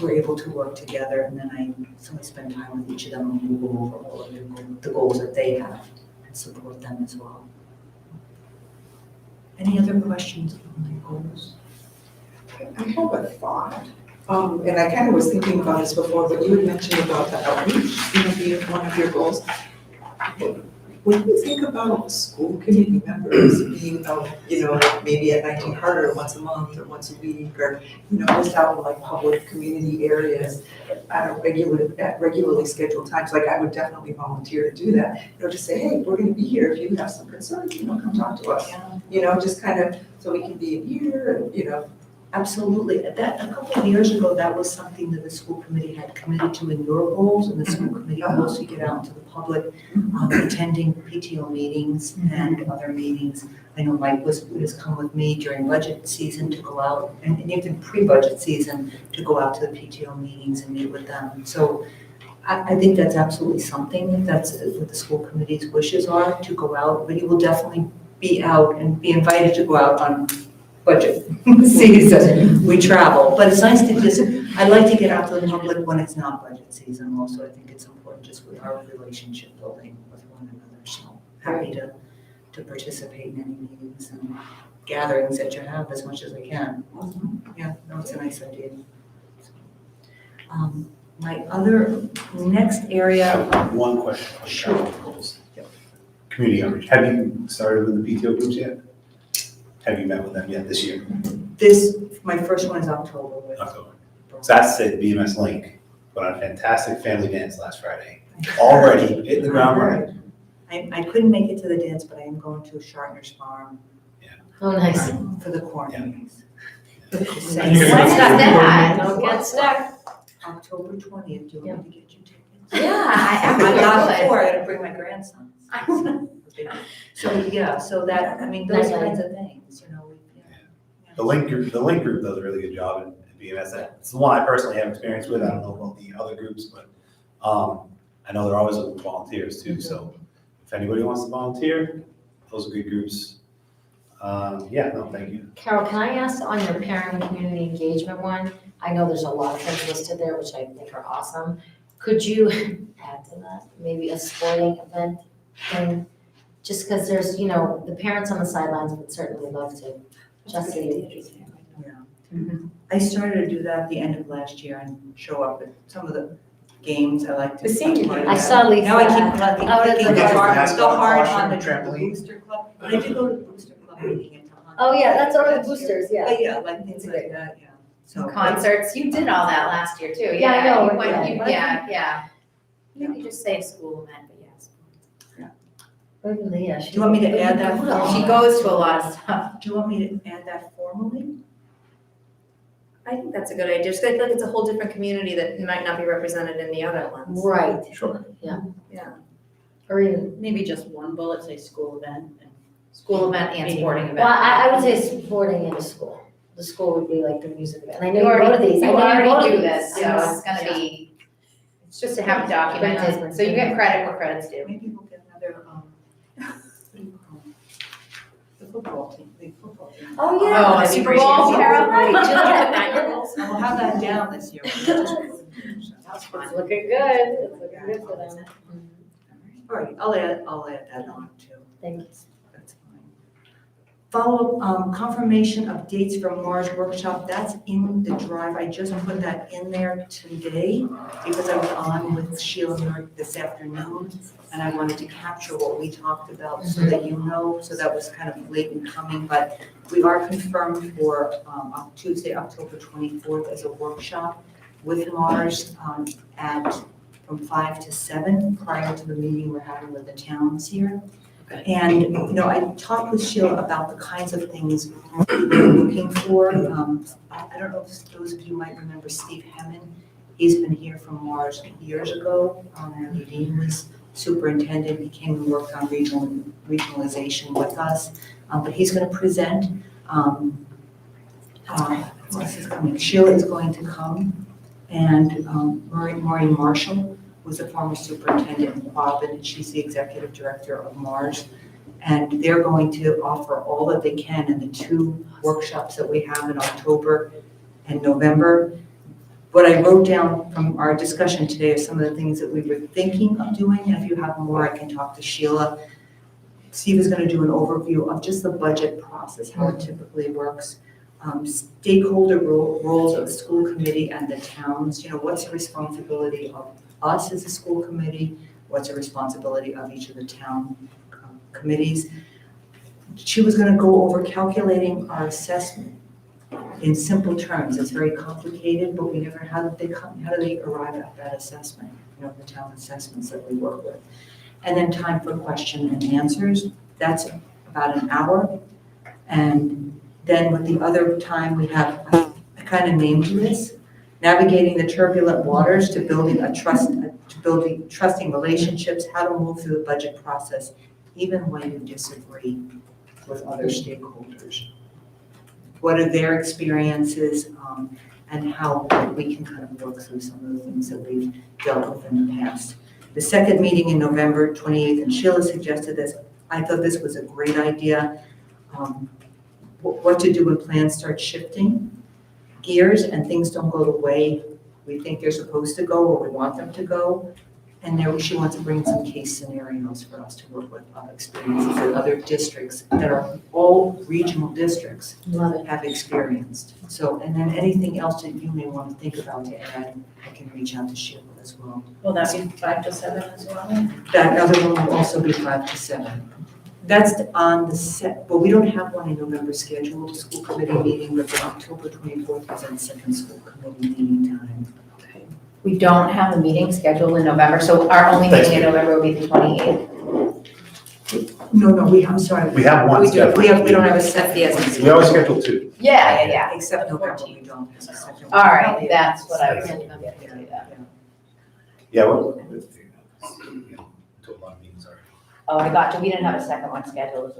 we're able to work together, and then I spend time with each of them and we'll go over all of the goals that they have and support them as well. Any other questions on the goals? I have a thought, and I kind of was thinking about this before, but you had mentioned about the outreach, being one of your goals. When you think about school committee members being out, maybe at 19 Carter once a month or once a week, or, just out in like public community areas at regularly scheduled times, like I would definitely volunteer to do that. Just say, hey, we're gonna be here, if you have some concerns, come talk to us. Just kind of, so we can be in here and, Absolutely. A couple of years ago, that was something that the school committee had committed to in your goals, and the school committee goals to get out into the public, attending PTO meetings and other meetings. I know Mike has come with me during budget season to go out, and even pre-budget season, to go out to the PTO meetings and meet with them. So I think that's absolutely something, that's what the school committee's wishes are, to go out, but you will definitely be out and be invited to go out on budget season. We travel, but it's nice to I like to get out to the public when it's not budget season also. I think it's important just with our relationship building with one another. So happy to participate in any meetings and gatherings that you have as much as I can. Yeah, no, it's a nice idea. My other next I area. have one question. Sure. Community outreach. Have you started with the PTO groups yet? Have you met with them yet this year? My first one is October. October. So that's it, BMS Link, put on a fantastic family dance last Friday. Already hitting the ground running. I couldn't make it to the dance, but I am going to Shartner's Farm Oh, nice. for the corn maze. And you're When's gonna- that? Don't get stuck. October 20th, do you want me to get you tickets? Yeah, I I got actually four, I gotta bring my grandson. So, yeah, so that, those Nice. kinds of things, The link group does a really good job in BMS. It's the one I personally have experience with. I don't know about the other groups, but I know they're always looking for volunteers too. So if anybody wants to volunteer, those are good groups. Thank you. Carol, can I ask on your parent and community engagement one? I know there's a lot of things listed there, which I think are awesome. Could you add to that, maybe a sporting event thing? Just because there's, the parents on the sidelines would certainly love to just see. I started to do that at the end of last year and show up at some of the games I like to. The senior part of I that. saw Lisa. Now I keep Oh, that's thinking okay. hard on the Trampoline. booster club, but I did go to the booster club meeting at Tohoto. Oh, yeah, that's over the boosters, yeah. But yeah, like things like that, yeah. So Concerts, you did all that last year too, Yeah, I know, You went- yeah. yeah. You could just say a school event, but yes. Yeah, Do you want me to add that? She goes to a lot of stuff. Do you want me to add that formally? I think that's a good idea. Just I feel like it's a whole different community that might not be represented in the other ones. Right, Sure. or even, Maybe just one bullet, say school event. School event and sporting event. well, I would say sporting in a school. The school would be like the music event. And I know You you go to these. I You know you go already to do these. this, so I it's gonna know. be, it's just to have it documented, so you get credit where credit's due. Maybe we'll get another, what do you call it? The football team, the football team. Oh, Oh, yeah. the Super Bowl, Carol. We'll have that down this year. That's fun. It's looking good. It's looking good for them. All right, I'll add that on too. Thank you. That's fine. Follow-up, confirmation of dates for Mars workshop, that's in the drive. I just put that in there today because I was on with Sheila Nerd this afternoon and I wanted to capture what we talked about so that you know, so that was kind of late in coming, but we are confirmed for Tuesday, October 24th as a workshop with Mars from 5 to 7 prior to the meeting we're having with the towns here. And, I talked with Sheila about the kinds of things we're looking for. I don't know if those of you might remember Steve Hemman. He's been here from Mars years ago. When Dean was superintendent, he came and worked on regionalization with us. But he's going to present who else is coming? Sheila is going to come, and Maureen Marshall was a former superintendent in Quabbin, and she's the executive director of Mars. And they're going to offer all that they can in the 2 workshops that we have in October and November. What I wrote down from our discussion today are some of the things that we were thinking of doing, and if you have more, I can talk to Sheila. Steve is going to do an overview of just the budget process, how it typically works. Stakeholder roles of the school committee and the towns, what's the responsibility of us as a school committee, what's the responsibility of each of the town committees. She was going to go over calculating our assessment in simple terms. It's very complicated, but how do they arrive at that assessment, the town assessments that we work with. And then time for question and answers. That's about an hour. And then with the other time we have, I kind of named this, navigating the turbulent waters to building trusting relationships, how to move through the budget process, even when you disagree with other stakeholders. What are their experiences, and how we can kind of work through some of the things that we've dealt with in the past. The second meeting in November 28th, and Sheila suggested this, I thought this was a great idea. What to do when plans start shifting gears and things don't go the way we think they're supposed to go or we want them to go. And there she wants to bring some case scenarios for us to work with experiences that other districts that are all regional districts have experienced. So, and then anything else that you may want to think about to add, I can reach out to Sheila as well. Will that be 5 to 7 as well? That other one will also be 5 to 7. That's on the set, but we don't have one in November scheduled, school committee meeting, but for October 24th is our second school committee meeting time. We don't have a meeting scheduled in November, so our only meeting in November will be the 28th. No, I'm sorry. We have one scheduled. We don't have a set. We always schedule 2. Yeah. Except November, we don't have a second. All right, that's what I was thinking. Yeah, well, to a lot of meetings already. Oh, I got you. We didn't have a second one scheduled.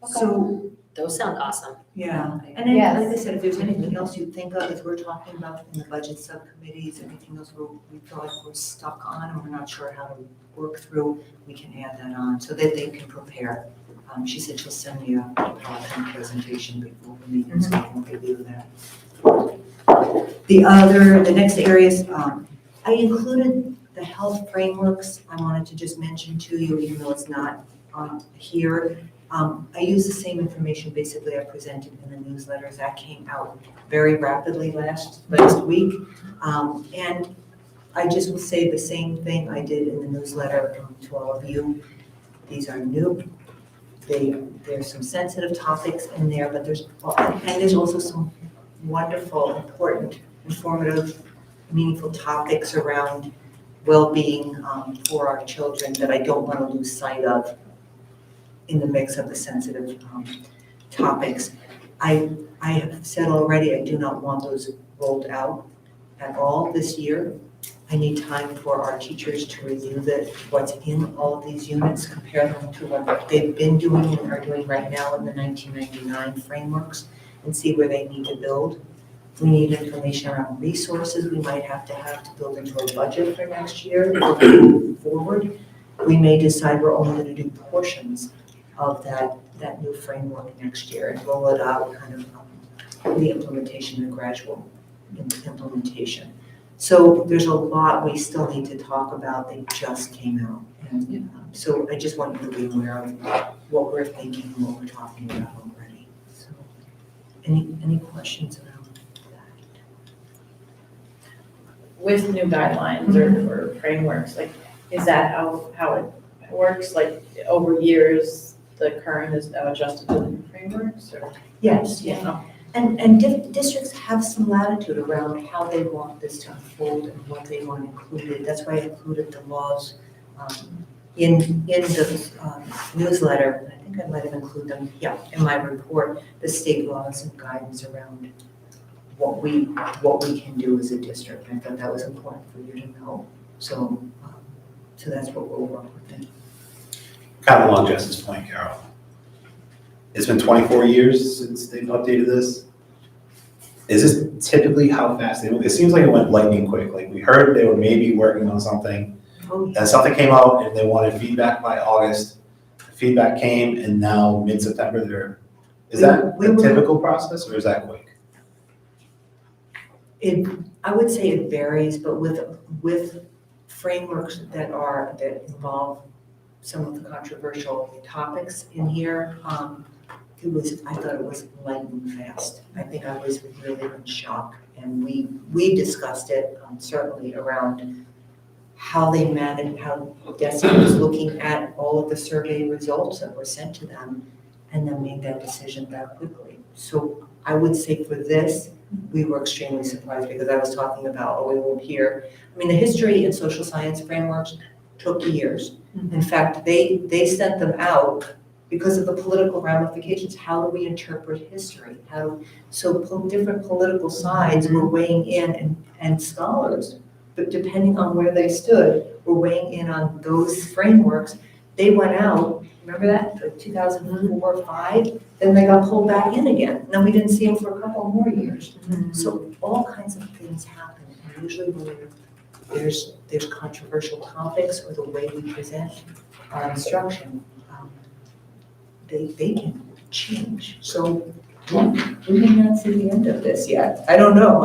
So, Those sound awesome. yeah, and then, Yes. like I said, if there's anything else you think of, as we're talking about in the budget subcommittees, anything else we feel like we're stuck on and we're not sure how to work through, we can add that on so that they can prepare. She said she'll send me a PowerPoint presentation before the meeting, so we can review that. The next areas, I included the health frameworks. I wanted to just mention to you, even though it's not here. I used the same information basically I presented in the newsletters that came out very rapidly last week. And I just will say the same thing I did in the newsletter to all of you. These are new. There's some sensitive topics in there, but there's also some wonderful, important, informative, meaningful topics around well-being for our children that I don't want to lose sight of in the mix of the sensitive topics. I have said already, I do not want those rolled out at all this year. I need time for our teachers to review what's in all of these units, compare them to what they've been doing and are doing right now in the 1999 frameworks, and see where they need to build. We need information around resources we might have to build into a budget for next year. Moving forward, we may decide we're only going to do portions of that new framework next year and roll it out kind of the implementation, the gradual implementation. So there's a lot we still need to talk about. They just came out. And so I just want you to be aware of what we're thinking and what we're talking about already. So any questions around that? With new guidelines or frameworks, like, is that how it works? Like, over years, the current is now adjusted to the new frameworks, or? Yes, Yeah. And districts have some latitude around how they want this to unfold and what they want included. That's why I included the laws in the newsletter. I think I might have included them, in my report, the state laws and guidance around what we can do as a district. I thought that was important for you to know. So that's what we'll work with. Kind of along Jess's point, Carol. It's been 24 years since they've updated this. Is this typically how fast they move? It seems like it went lightning quick. Like we heard they were maybe working on something, Oh, and something came out and they wanted feedback by August. Feedback came and now mid-September is that We a were- typical process or is that quick? I would say it varies, but with frameworks that involve some of the controversial topics in here, I thought it was lightning fast. I think I was really in shock, and we discussed it, certainly around how they managed, how DESI was looking at all of the survey results that were sent to them, and then made that decision that quickly. So I would say for this, we were extremely surprised, because I was talking about, we won't hear. I mean, the history and social science frameworks took years. In fact, they sent them out because of the political ramifications. How do we interpret history? Different political sides were weighing in, and scholars, but depending on where they stood, were weighing in on those frameworks. They went out, remember that, like 2004 or 5? Then they got pulled back in again. And then we didn't see them for a couple more years. So all kinds of things happen. And usually when there's controversial topics, or the way we present our instruction, they can change. So we may not see the end of this yet. I don't know,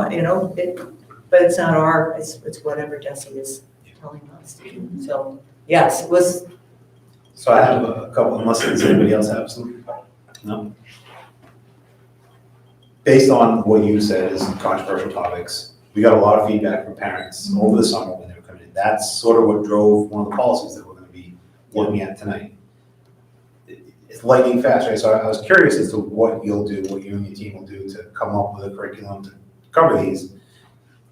but it's not it's whatever DESI is telling us to do. So yes, it was. So I have a couple, unless does anybody else have some? No? Based on what you said is controversial topics, we got a lot of feedback from parents over the summer when they were coming in. That's sort of what drove one of the policies that we're gonna be looking at tonight. It's lightning fast, right? So I was curious as to what you'll do, what you and your team will do to come up with a curriculum to cover these.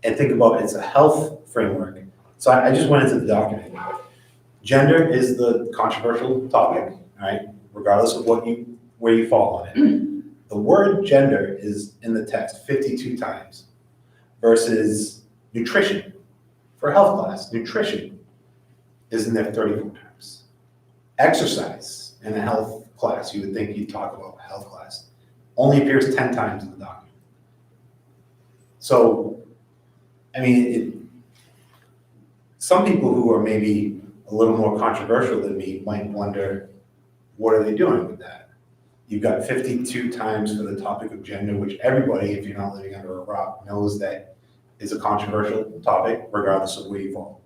And think about it's a health framework. So I just went into the document. Gender is the controversial topic, right? Regardless of where you fall on it. The word gender is in the text 52 times versus nutrition. For a health class, nutrition is in there 34 times. Exercise in a health class, you would think you'd talk about a health class, only appears 10 times in the document. So, I mean, some people who are maybe a little more controversial than me might wonder, what are they doing with that? You've got 52 times for the topic of gender, which everybody, if you're not living under a rock, knows that is a controversial topic, regardless of where you fall.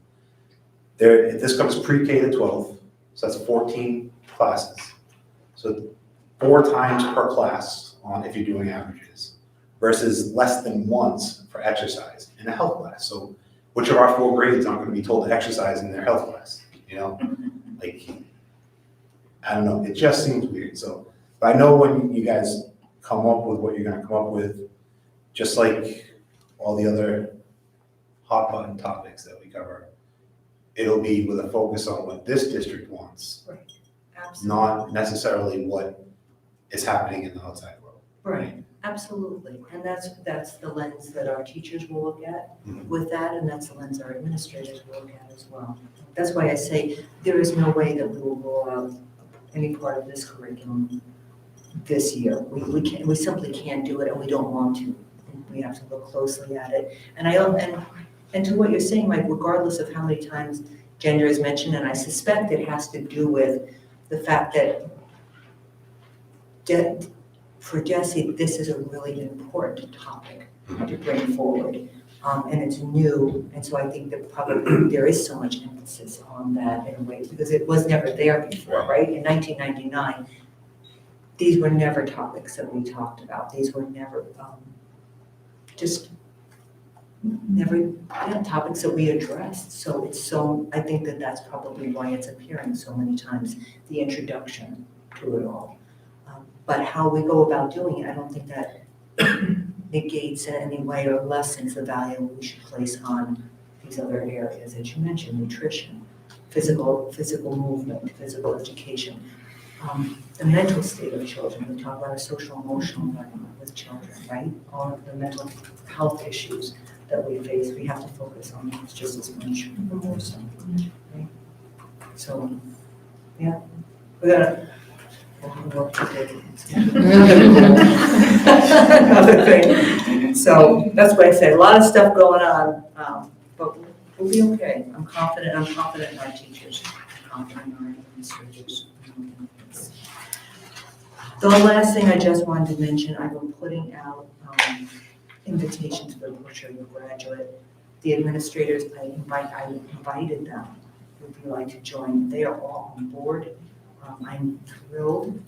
This comes pre-K to 12, so that's 14 classes. So 4 times per class if you're doing averages, versus less than once for exercise in a health class. So which of our 4 grades aren't going to be told to exercise in their health class? Like, I don't know, it just seems weird. So, but I know when you guys come up with what you're going to come up with, just like all the other hot button topics that we cover, it'll be with a focus on what this district wants, Absolutely. not necessarily what is happening in the outside world. Right, absolutely. And that's the lens that our teachers will look at Mhm. with that, and that's the lens our administrators will look at as well. That's why I say there is no way that we will roll out any part of this curriculum this year. We simply can't do it, and we don't want to. We have to look closely at it. And to what you're saying, Mike, regardless of how many times gender is mentioned, and I suspect it has to do with the fact that for DESI, this is a really important topic to bring forward. And it's new, and so I think that probably there is so much emphasis on that in a way, because it was never there before, right? In 1999, these were never topics that we talked about. These were never, topics that we addressed. So I think that that's probably why it's appearing so many times, the introduction to it all. But how we go about doing it, I don't think that negates in any way or lessens the value we should place on these other areas that you mentioned: nutrition, physical movement, physical education, the mental state of children. We talk about a social emotional learning with children, right? All of the mental health issues that we face, we have to focus on those just as much or more so, right? So, yeah, we're gonna Work to do. Another thing. So that's why I said, a lot of stuff going on, but we'll be okay. I'm confident in our teachers, I'm confident in our administrators. The last thing I just wanted to mention, I've been putting out invitations for the Bushel graduate. The administrators, I invited them, would you like to join? They are all on board. I'm thrilled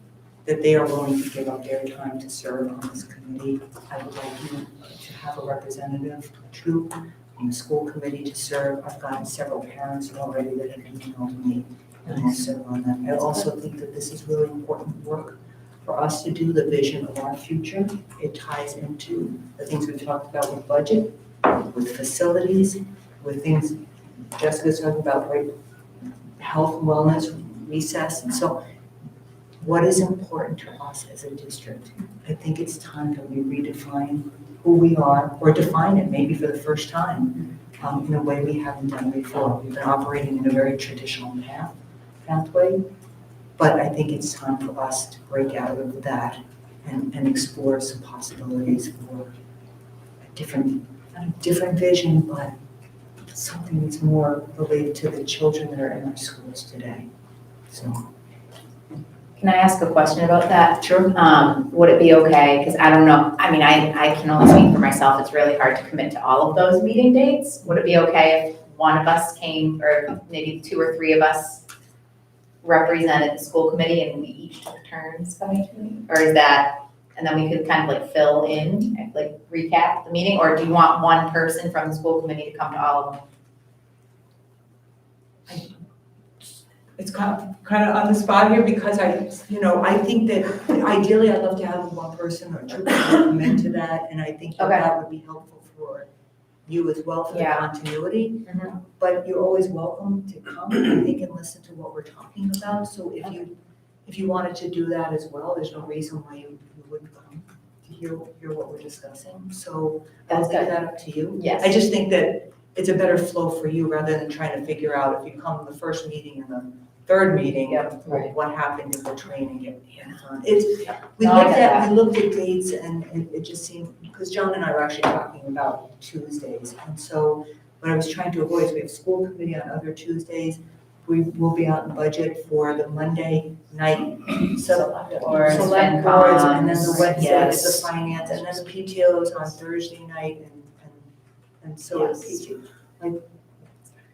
that they are willing to give up their time to serve on this committee. I would like you to have a representative, too, on the school committee to serve. I've gotten several parents already that have emailed me and will serve on that. I also think that this is really important work for us to do, the vision of our future. It ties into the things we talked about with budget, with facilities, with things Jessica's talking about, right? Health, wellness, recess, and so what is important to us as a district? I think it's time that we redefine who we are, or define it maybe for the first time in a way we haven't done before. We've been operating in a very traditional pathway, but I think it's time for us to break out of that and explore some possibilities for a different vision, but something that's more related to the children that are in our schools today. So. Can I ask a question about that? Sure. Would it be okay, because I don't know, I mean, I can only speak for myself, it's really hard to commit to all of those meeting dates. Would it be okay if one of us came, or maybe 2 or 3 of us represented the school committee and we each took turns coming to the meeting? Or is that, and then we could kind of like fill in, like recap the meeting? Or do you want one person from the school committee to come to all of them? It's kind of on the spot here because I think that ideally I'd love to have one person or 2 people come into that, and I think that that would be helpful for you as well for the continuity. Mhm. But you're always welcome to come, I think, and listen to what we're talking about. So if you wanted to do that as well, there's no reason why you wouldn't come to hear what we're discussing. So I'll leave that up to you. Yes. I just think that it's a better flow for you rather than trying to figure out if you come to the first meeting and the third meeting, right. what happened in the training. We No, I looked get at dates and it just seemed, because John and I were actually talking about Tuesdays. And so what I was trying to avoid is we have school committee on other Tuesdays. We will be out in budget for the Monday night select boards, and then the Wednesday is the finance, and then the PTO is on Thursday night, and so it's PTO. Like,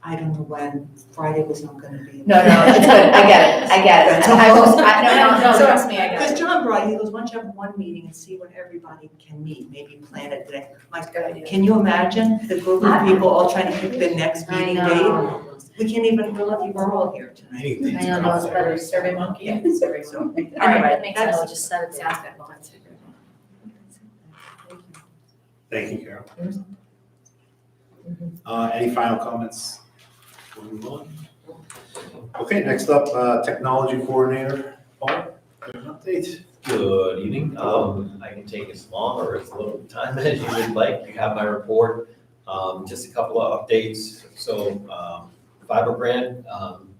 I don't know when, Friday was not gonna be. No, it's good, I get it. No, trust me, I get it. Because John brought, he goes, why don't you have one meeting and see when everybody can meet, maybe plan it today. Like, can you imagine the group of people all trying to pick the next meeting date? We can't even, we're all here tonight. I know, no, it's better. Survey monkey. Survey monkey. All right, that Anyway, makes sense, we'll just set it down. Thank you, Carol. Any final comments? We'll move on. Okay, next up, technology coordinator, Paul, give an update. Good evening. I can take as long or as little time as you would like. You have my report. Just a couple of updates. So fiber grant,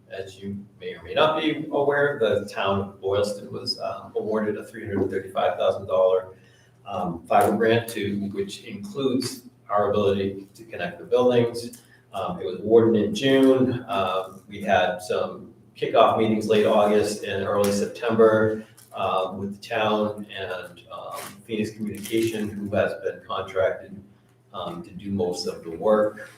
as you may or may not be aware, the town of Boylston was awarded a $335,000 fiber grant which includes our ability to connect the buildings. It was awarded in June. We had some kickoff meetings late August and early September with the town and Phoenix Communication, who has been contracted to do most of the work.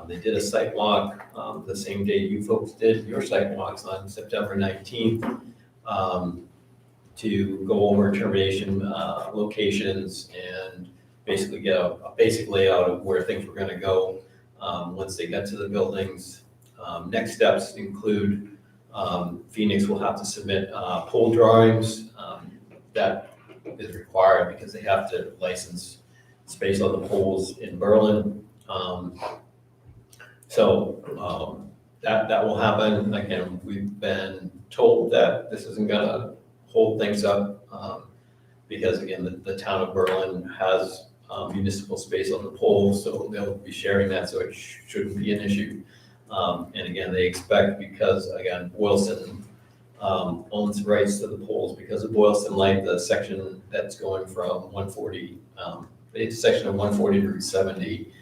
They did a site walk the same day you folks did your site walks on September 19th to go over termination locations and basically get a basic layout of where things were going to go once they get to the buildings. Next steps include Phoenix will have to submit pole drawings. That is required because they have to license space on the poles in Berlin. So that will happen. Again, we've been told that this isn't going to hold things up because, again, the town of Berlin has municipal space on the poles, so they'll be sharing that, so it shouldn't be an issue. And again, they expect, because again, Boylston owns rights to the poles because of Boylston Light, the section that's going from 140, the section of 140 to Route 70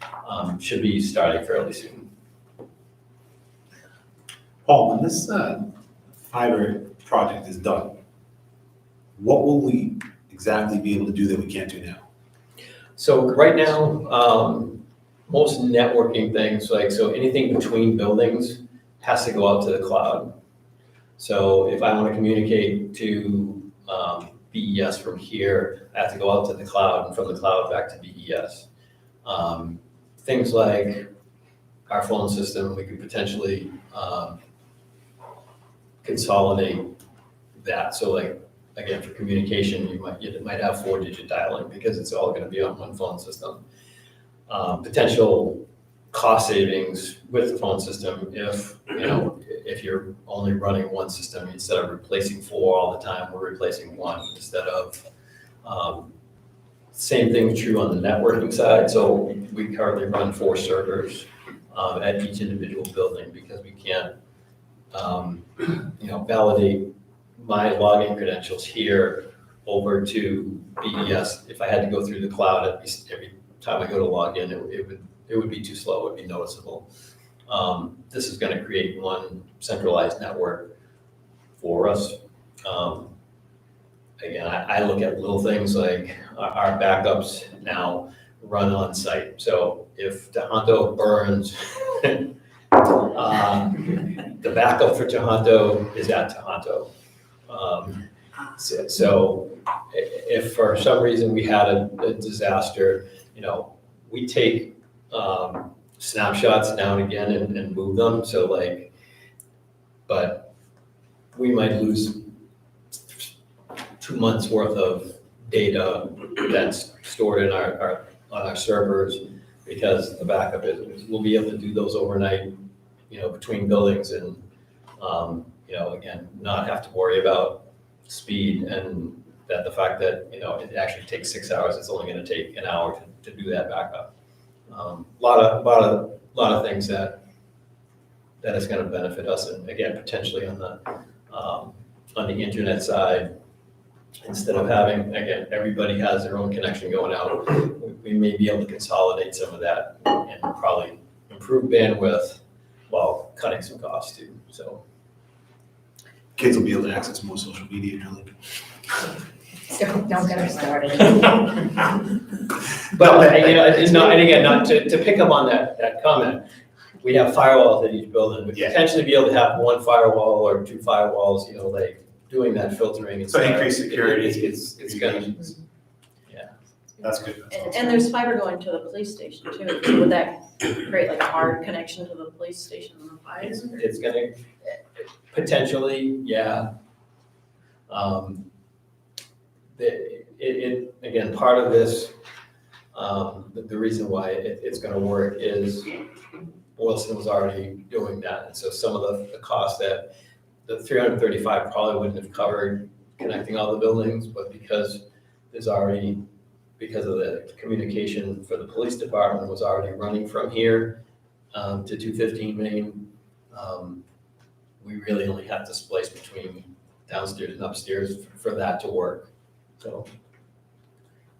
should be starting fairly soon. Paul, when this fiber project is done, what will we exactly be able to do that we can't do now? So right now, most networking things, like, so anything between buildings has to go out to the cloud. So if I want to communicate to BES from here, I have to go out to the cloud and from the cloud back to BES. Things like our phone system, we could potentially consolidate that. So like, again, for communication, you might have 4-digit dialing because it's all going to be on one phone system. Potential cost savings with the phone system if you're only running one system instead of replacing 4 all the time, we're replacing 1 instead of. Same thing true on the networking side. So we currently run 4 servers at each individual building because we can't validate my login credentials here over to BES. If I had to go through the cloud every time I go to log in, it would be too slow, it would be noticeable. This is going to create one centralized network for us. Again, I look at little things like our backups now run on site. So if Tohoto burns, the backup for Tohoto is at Tohoto. So if for some reason we had a disaster, we take snapshots now and again and move them. So but we might lose 2 months worth of data that's stored in on our servers because the backup we'll be able to do those overnight, between buildings and, again, not have to worry about speed and that the fact that, it actually takes 6 hours, it's only going to take an hour to do that backup. Lot of things that is going to benefit us, and again, potentially on the internet side, instead of having, again, everybody has their own connection going out, we may be able to consolidate some of that and probably improve bandwidth while cutting some costs too. So Kids will be able to access more social media, Julie. So don't get her started. But, and again, not to pick up on that comment, we have firewalls at each building. We potentially be able to have 1 firewall or 2 firewalls, doing that filtering. So increased security. It's gonna, That's good. That's awesome. And there's fiber going to the police station too. So would that create like a hard connection to the police station on the fiber? it's gonna, potentially, yeah. Again, part of this, the reason why it's gonna work is Boylston was already doing that. And so some of the costs that the 335 probably wouldn't have covered connecting all the buildings, but because of the communication for the police department was already running from here to 215 Main, we really only have to splice between downstairs and upstairs for that to work. So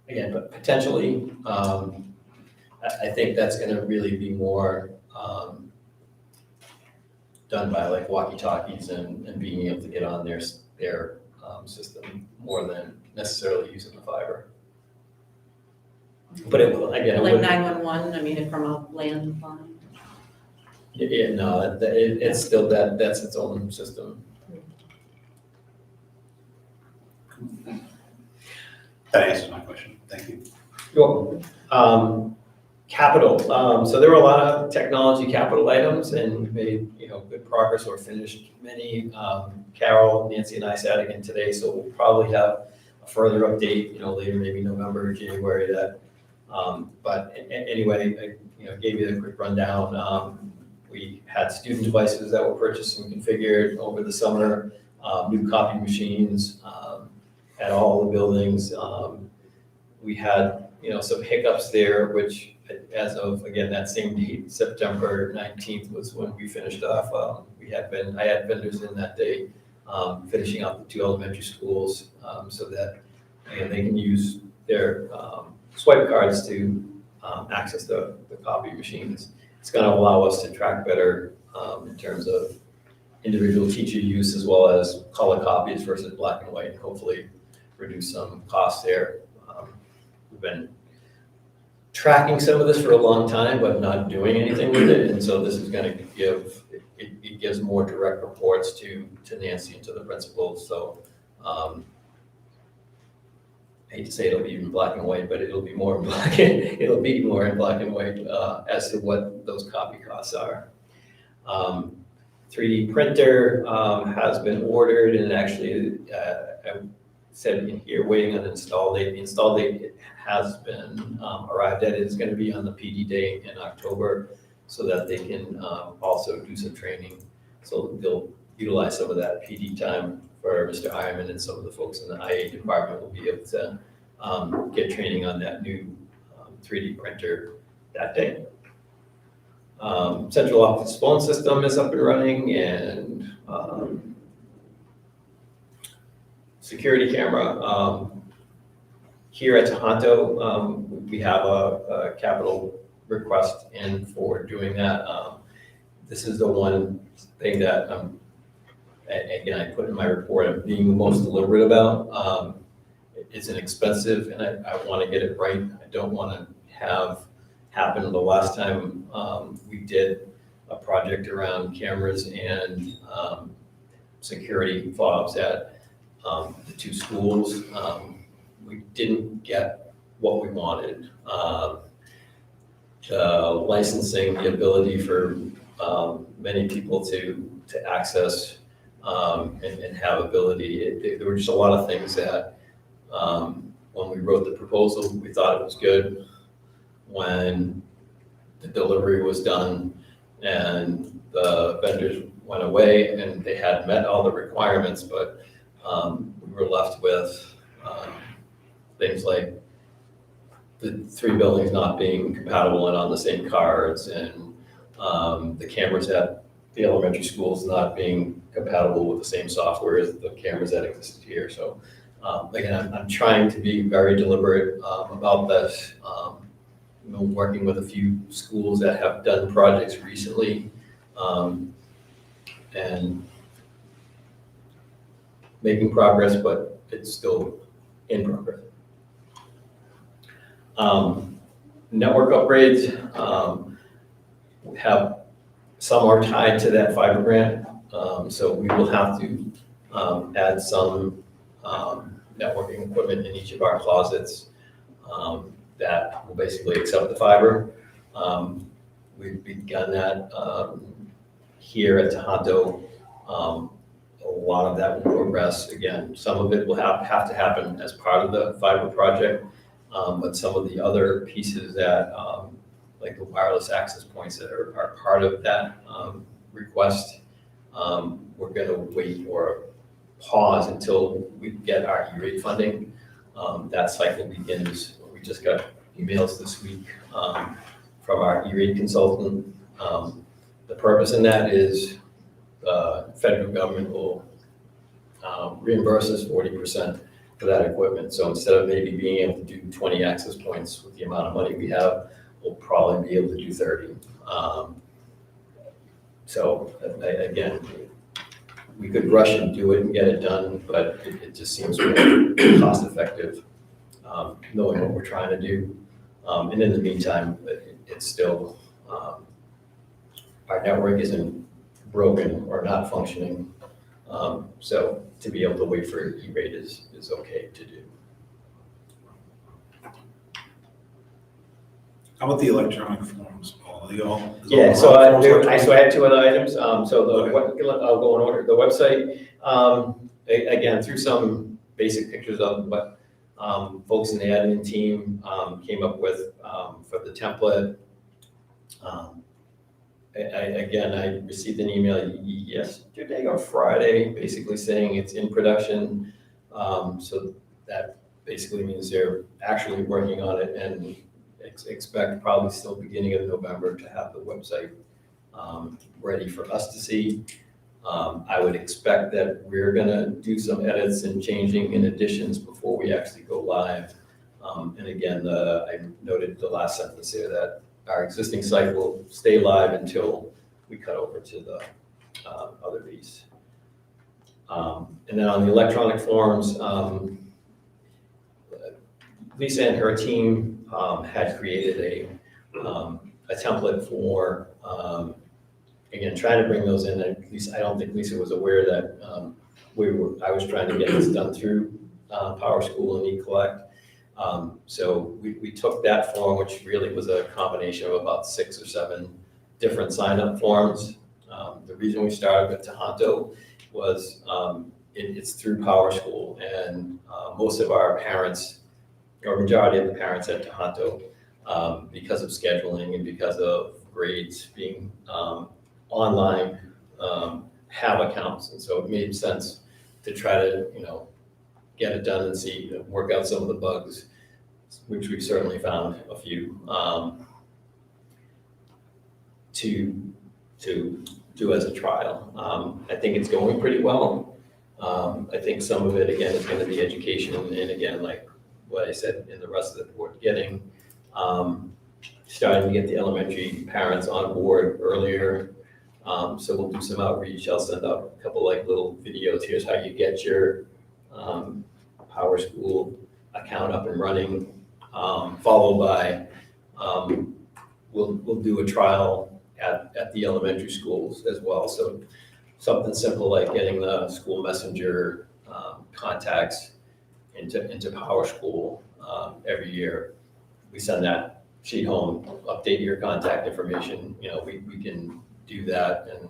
again, but potentially, I think that's going to really be more done by like walkie-talkies and being able to get on their system more than necessarily using the fiber. But it will, again, Like 911, I mean, from a landline. No, it's still that's its own system. That answers my question. Thank you. You're welcome. Capital. So there were a lot of technology capital items, and we made good progress or finished many. Carol, Nancy, and I sat again today, so we'll probably have a further update, later, maybe November or January. But anyway, I gave you a quick rundown. We had student devices that were purchased and configured over the summer, new copy machines at all the buildings. We had some hiccups there, which as of, again, that same date, September 19th was when we finished off. I had vendors in that day finishing up the 2 elementary schools, so that, again, they can use their swipe cards to access the copy machines. It's gonna allow us to track better in terms of individual teacher use as well as color copies versus black and white, and hopefully reduce some costs there. We've been tracking some of this for a long time, but not doing anything with it, and so this is gonna give, it gives more direct reports to Nancy and to the principals, so I hate to say it'll be even black and white, but it'll be more in black, it'll be more in black and white as to what those copy costs are. 3D printer has been ordered, and actually, I said in here, waiting on the install date. The install date has been arrived at. It's going to be on the PD day in October, so that they can also do some training. So they'll utilize some of that PD time for Mr. Ironman, and some of the folks in the IA department will be able to get training on that new 3D printer that day. Central office phone system is up and running, and security camera. Here at Tohoto, we have a capital request in for doing that. This is the one thing that, again, I put in my report, I'm being the most deliberate about. It's inexpensive, and I want to get it right. I don't want to have happen the last time we did a project around cameras and security fobs at the 2 schools. We didn't get what we wanted. Licensing, the ability for many people to access and have ability. There were just a lot of things that when we wrote the proposal, we thought it was good. When the delivery was done and the vendors went away and they had met all the requirements, but we were left with things like the 3 buildings not being compatible and on the same cards, and the cameras at the elementary schools not being compatible with the same software as the cameras that existed here. So again, I'm trying to be very deliberate about this. Working with a few schools that have done projects recently, and making progress, but it's still in progress. Network upgrades, have some are tied to that fiber grant, so we will have to add some networking equipment in each of our closets that will basically accept the fiber. We've begun that here at Tohoto. A lot of that will progress. Again, some of it will have to happen as part of the fiber project, but some of the other pieces that, like the wireless access points that are part of that request, we're going to wait or pause until we get our E-rate funding. That cycle begins. We just got emails this week from our E-rate consultant. The purpose in that is the federal government will reimburse us 40% for that equipment. So instead of maybe being able to do 20 access points with the amount of money we have, we'll probably be able to do 30. So again, we could rush and do it and get it done, but it just seems more cost effective, knowing what we're trying to do. And in the meantime, it's still, our network isn't broken or not functioning. So to be able to wait for E-rate is okay to do. How about the electronic forms, Paul? Are they all? is all Yeah, the so I forms electronic? had 2 other items. I'll go in order. The website, again, through some basic pictures of what folks in the admin team came up with for the template. I received an email yesterday or Friday, basically saying it's in production. So that basically means they're actually working on it, and expect probably still beginning of November to have the website ready for us to see. I would expect that we're gonna do some edits and changing and additions before we actually go live. And again, I noted the last sentence here that our existing site will stay live until we cut over to the other piece. And then on the electronic forms, Lisa and her team had created a template for, again, trying to bring those in. At least I don't think Lisa was aware that I was trying to get this done through Power School and eCollect. So we took that form, which really was a combination of about 6 or 7 different sign-up forms. The reason we started with Tohoto was it's through Power School, and most of our parents, or majority of the parents at Tohoto, because of scheduling and because of grades being online, have accounts. And so it made sense to try to, get it done and see, work out some of the bugs, which we certainly found a few, to do as a trial. I think it's going pretty well. I think some of it, again, is going to be education, and again, like what I said in the rest of the board, starting to get the elementary parents on board earlier. So we'll do some outreach. I'll send out a couple like little videos. Here's how you get your Power School account up and running, followed by we'll do a trial at the elementary schools as well. So something simple like getting the school messenger contacts into Power School every year. We send that sheet home, update your contact information. We can do that, and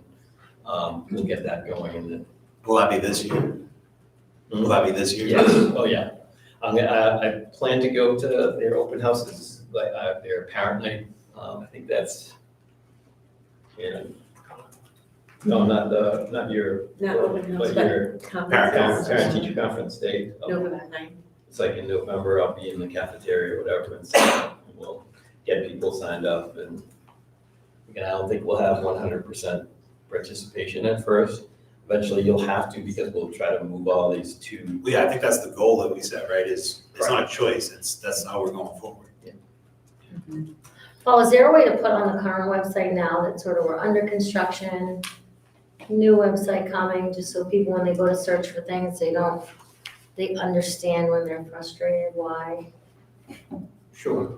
we'll get that going. And then Will that be this year? Will that be this year? yes, oh yeah. I plan to go to their open houses, like their parent night. I think that's, no, not your, Not open house, but your conference. parent teacher conference day. November 9th. It's like in November, I'll be in the cafeteria or whatever, and we'll get people signed up. And again, I don't think we'll have 100% participation at first. Eventually you'll have to, because we'll try to move all these to. Yeah, I think that's the goal that we set, right? It's not a choice, that's how we're going forward. Paul, is there a way to put on the current website now that sort of we're under construction, new website coming, just so people, when they go to search for things, they understand when they're frustrated, why? Sure.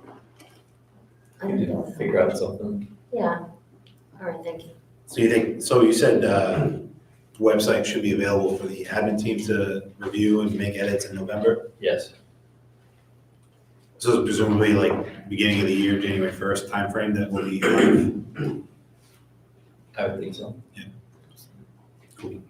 I don't know. Figure out something. Yeah, all right, thank you. So you said website should be available for the admin team to review and make edits in November? Yes. So presumably like beginning of the year, January 1st timeframe, that will be live? I would think so. Yeah. Cool.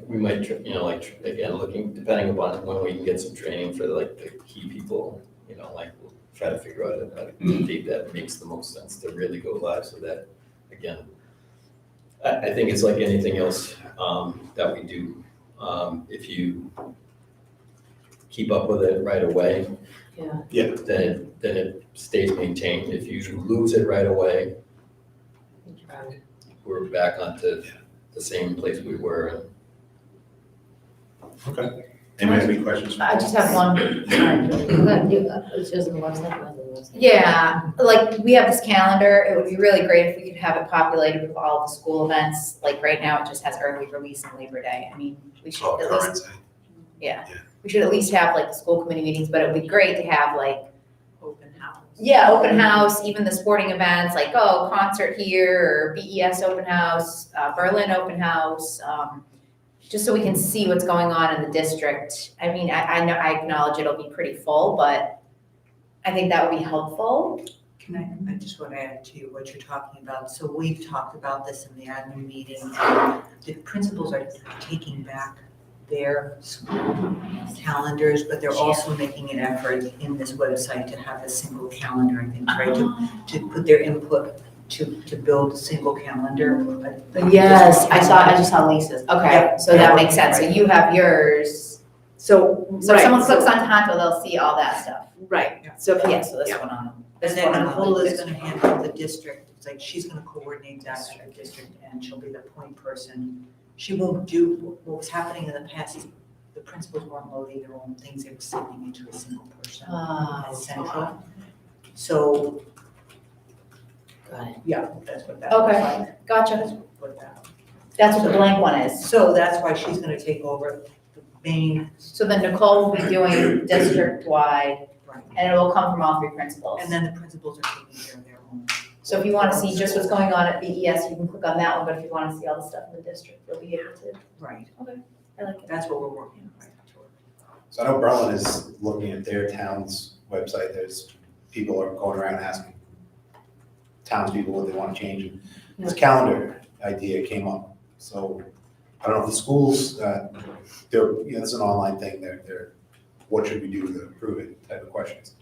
We might, again, looking, depending upon when we can get some training for like the key people, we'll try to figure out a date that makes the most sense to really go live, so that, again, I think it's like anything else that we do. If you keep up with it right away, Yeah. then it stays maintained. If you lose it right away, we're back onto the same place we were. Okay. Anybody have any questions? I just have one. It's just the website. Yeah, like we have this calendar, it would be really great if we could have it populated with all the school events. Like right now, it just has early release and Labor Day. I mean, we should Oh, at current least, site. yeah, Yeah. we should at least have like the school committee meetings, but it would be great to have like, Open house. yeah, open house, even the sporting events, like, oh, concert here, or BES open house, Berlin open house, just so we can see what's going on in the district. I mean, I know, I acknowledge it'll be pretty full, but I think that would be helpful. I just want to add to what you're talking about. So we've talked about this in the admin meeting. The principals are taking back their school calendars, but they're also making an effort in this website to have a single calendar, I think, right? To put their input to build a single calendar. Yes, I just saw Lisa's. Okay, Yeah. so that makes sense. So you have yours. So if Right, someone so- clicks on Tonto, they'll see all that stuff. Right, so, Yeah, so this one on. And then Nicole is gonna handle the district, like, she's gonna coordinate that at the district, and she'll be the point person. She will do, what was happening in the past is the principals weren't loading their own things, they were sending it to a single person at central. So, Got it. yeah, that's what that looks Okay. like. Gotcha. That's what that. That's what the blank one is. So that's why she's gonna take over the main, So then Nicole will be doing district-wide, right, and it will come from all three principals. and then the principals are taking care of their own. So if you want to see just what's going on at BES, you can click on that one, but if you want to see all the stuff in the district, you'll be able to. Right, I like it. that's what we're working on right now. So I know Berlin is looking at their town's website, there's, people are going around asking townspeople what they want to change. And this calendar idea came up, so I don't know if the schools, they're, it's an online thing, they're, what should we do to improve it type of questions.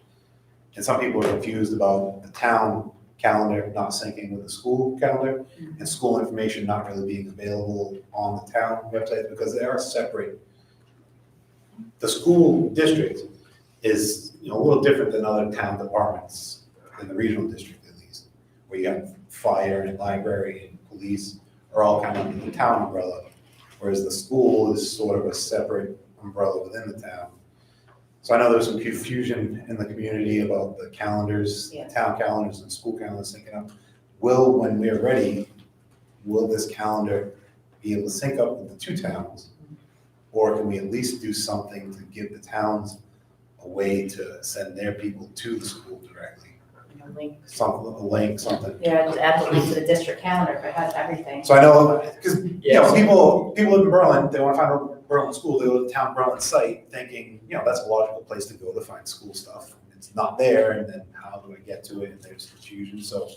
And some people are confused about the town calendar not syncing with the school calendar, and school information not really being available on the town website, because they are separate. The school district is, a little different than other town departments, in the regional district at least, where you have fire and library and police are all kind of under the town umbrella, whereas the school is sort of a separate umbrella within the town. So I know there's some confusion in the community about the calendars, Yeah. town calendars and school calendars syncing up. When we're ready, will this calendar be able to sync up with the two towns? Or can we at least do something to give the towns a way to send their people to the school directly? A link, something. Yeah, just add the link to the district calendar if it has everything. So I know, because, people live in Berlin, they want to find a Berlin school, they go to the town Berlin site thinking, that's a logical place to go to find school stuff. It's not there, and then how do I get to it? And there's confusion. So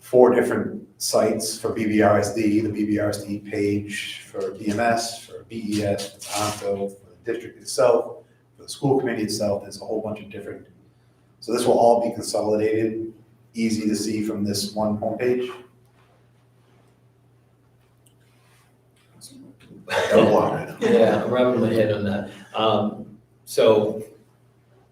4 different sites for BBRSD, the BBRSD page for BMS, for BES, for Toronto, for the district itself, for the school committee itself. There's a whole bunch of different. So this will all be consolidated, easy to see from this one homepage. Yeah, I'm rubbing my head on that. So,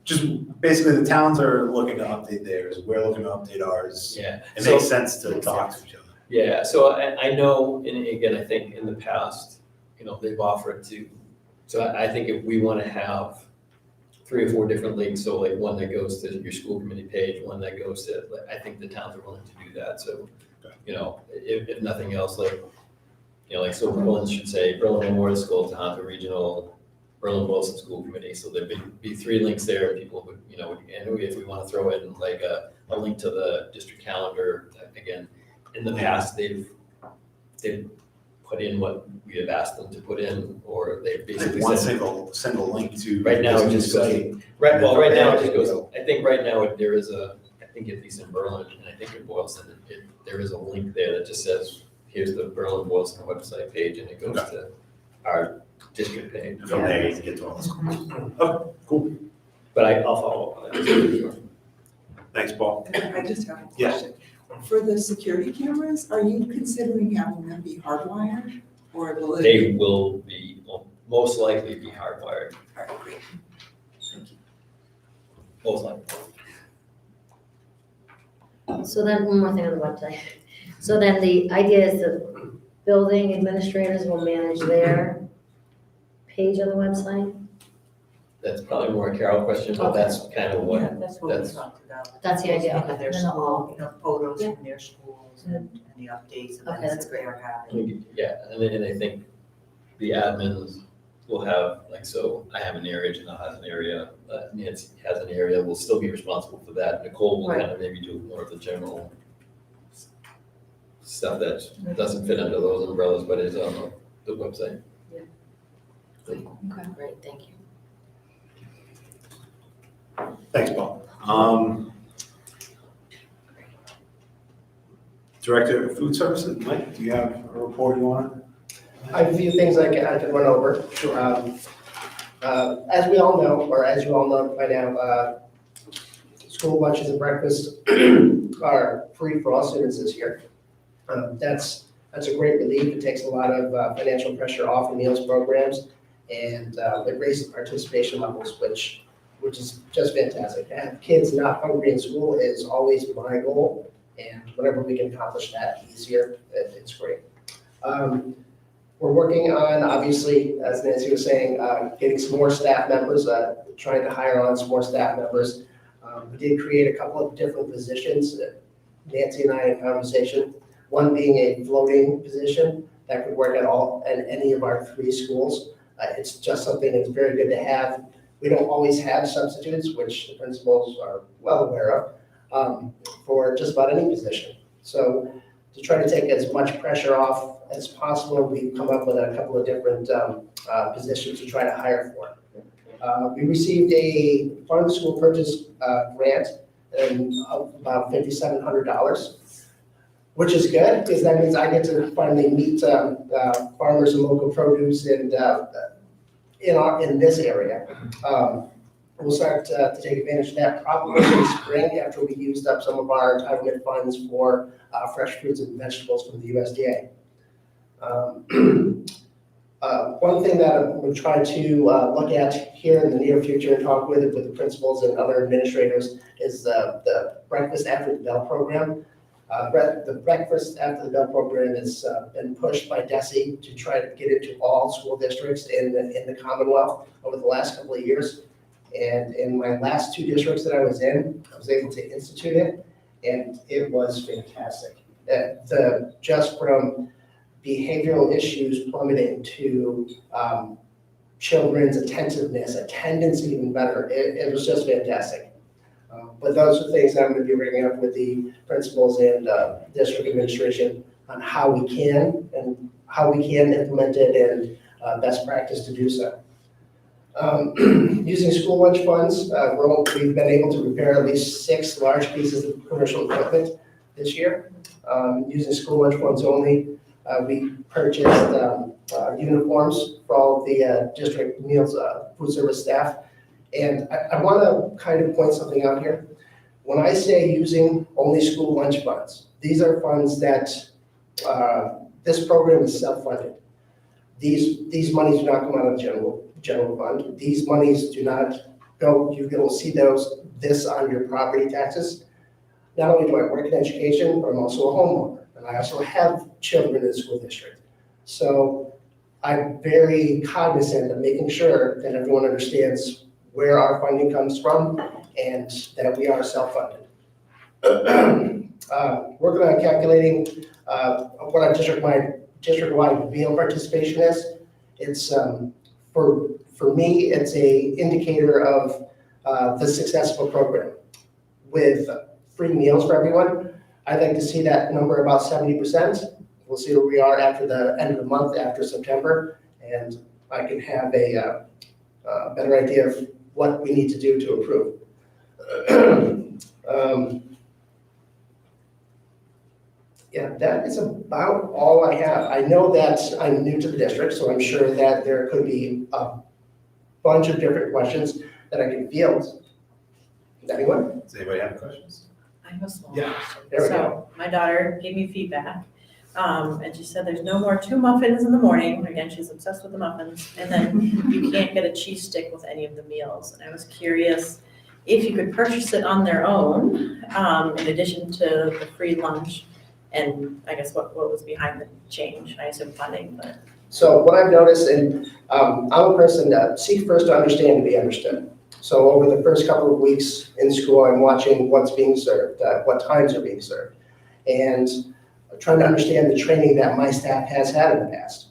Just basically, the towns are looking to update theirs, we're looking to update ours. yeah. It So- makes sense to talk to each other. Yeah, so I know, and again, I think in the past, they've offered to, so I think if we want to have 3 or 4 different links, so like one that goes to your school committee page, one that goes to, I think the towns are willing to do that, so, if nothing else, like Berlin should say Berlin Memorial School, Tohoto Regional, Berlin Boylston School Committee, so there'd be 3 links there, and people would, and if we want to throw in like a link to the district calendar, again, in the past, they've put in what we have asked them to put in, or they basically One said. single link to. Right now, it this just site. goes, right now, it just Yeah. goes, I think right now, there is I think at least in Berlin, and I think in Boylston, there is a link there that just says, here's the Berlin Boylston website page, and it goes to our district page. From there, you can get to all this. Okay, cool. But I'll follow up on that. Thanks, Paul. I just have a Yeah. question. For the security cameras, are you considering having them be hardwired? Or will it? They will most likely be hardwired, All right, great. most likely. So then, one more thing on the website. So then the idea is that building administrators will manage their page on the website? That's probably more a Carol question, but that's kind of what, Yeah, that's what we that's- talked about. That's the idea, Looking okay. at their Then they'll school, all- photos Yeah. from their schools and the updates and Okay, things that's that they're having. yeah, and I think the admins will have, so I have an area, Janelle has an area, Nancy has an area, we'll still be responsible for that. Nicole will kind of maybe do more of the general stuff that doesn't fit under those umbrellas, but is on the website. Okay, great, thank you. Thanks, Paul. Director of Food Services, Mike, do you have a report you want? I have a few things I could run over. As we all know, or as you all know by now, school lunches and breakfast are free for all students this year. That's a great relief. It takes a lot of financial pressure off the meals programs, and it raises participation levels, which is just fantastic. To have kids not hungry in school is always my goal, And whenever we can accomplish that easier, it's great. We're working on, obviously, as Nancy was saying, getting some more staff members, trying to hire on some more staff members. We did create a couple of different positions, Nancy and I in conversation, one being a floating position that could work at any of our 3 schools. It's just something that's very good to have. We don't always have substitutes, which the principals are well aware of, for just about any position. So to try to take as much pressure off as possible, we've come up with a couple of different positions to try to hire for. We received a farm school purchase grant of about $5,700, which is good because that means I get to finally meet farmers and local produce and in this area. We'll start to take advantage of that probably in the spring after we used up some of our entitlement funds for fresh fruits and vegetables from the USDA. One thing that we're trying to look at here in the near future and talk with the principals and other administrators is the Breakfast After the Bell program. The Breakfast After the Bell program has been pushed by DESE to try to get into all school districts in the Commonwealth over the last couple of years. And in my last 2 districts that I was in, I was able to institute it, and it was fantastic. Just from behavioral issues plummeting to children's attentiveness, attendance even better. It was just fantastic. But those are things that I'm going to be bringing up with the principals and district administration on how we can implement it and best practice to do so. Using school lunch funds, we've been able to repair at least 6 large pieces of commercial equipment this year. Using school lunch funds only, we purchased uniforms for all of the district meals, food service staff. And I want to kind of point something out here. When I say using only school lunch funds, these are funds that this program is self-funded. These monies do not come out of the general fund. These monies do not go, you will see this on your property taxes. Not only do I work in education, but I'm also a homeowner, and I also have children in the school district. So I'm very cognizant of making sure that everyone understands where our funding comes from and that we are self-funded. Working on calculating what our district-wide meal participation is. It's for me, it's a indicator of the success of a program. With free meals for everyone, I'd like to see that number about 70%. We'll see where we are after the end of the month, after September, and I can have a better idea of what we need to do to improve. Yeah, that is about all I have. I know that I'm new to the district, so I'm sure that there could be a bunch of different questions that I can field. Anyone? Does anybody have questions? I have a small Yeah, question. there we So my daughter gave me feedback, and she said there's no more 2 muffins in the morning. Again, she's obsessed with the muffins. And then you can't get a cheese stick with any of the meals. And I was curious if you could purchase it on their own, in addition to the free lunch. And I guess what was behind the change? I assume funding, but. So what I've noticed, and I'm a person that seek first to understand to be understood. So over the first couple of weeks in school, I'm watching what's being served, what times are being served, and trying to understand the training that my staff has had in the past.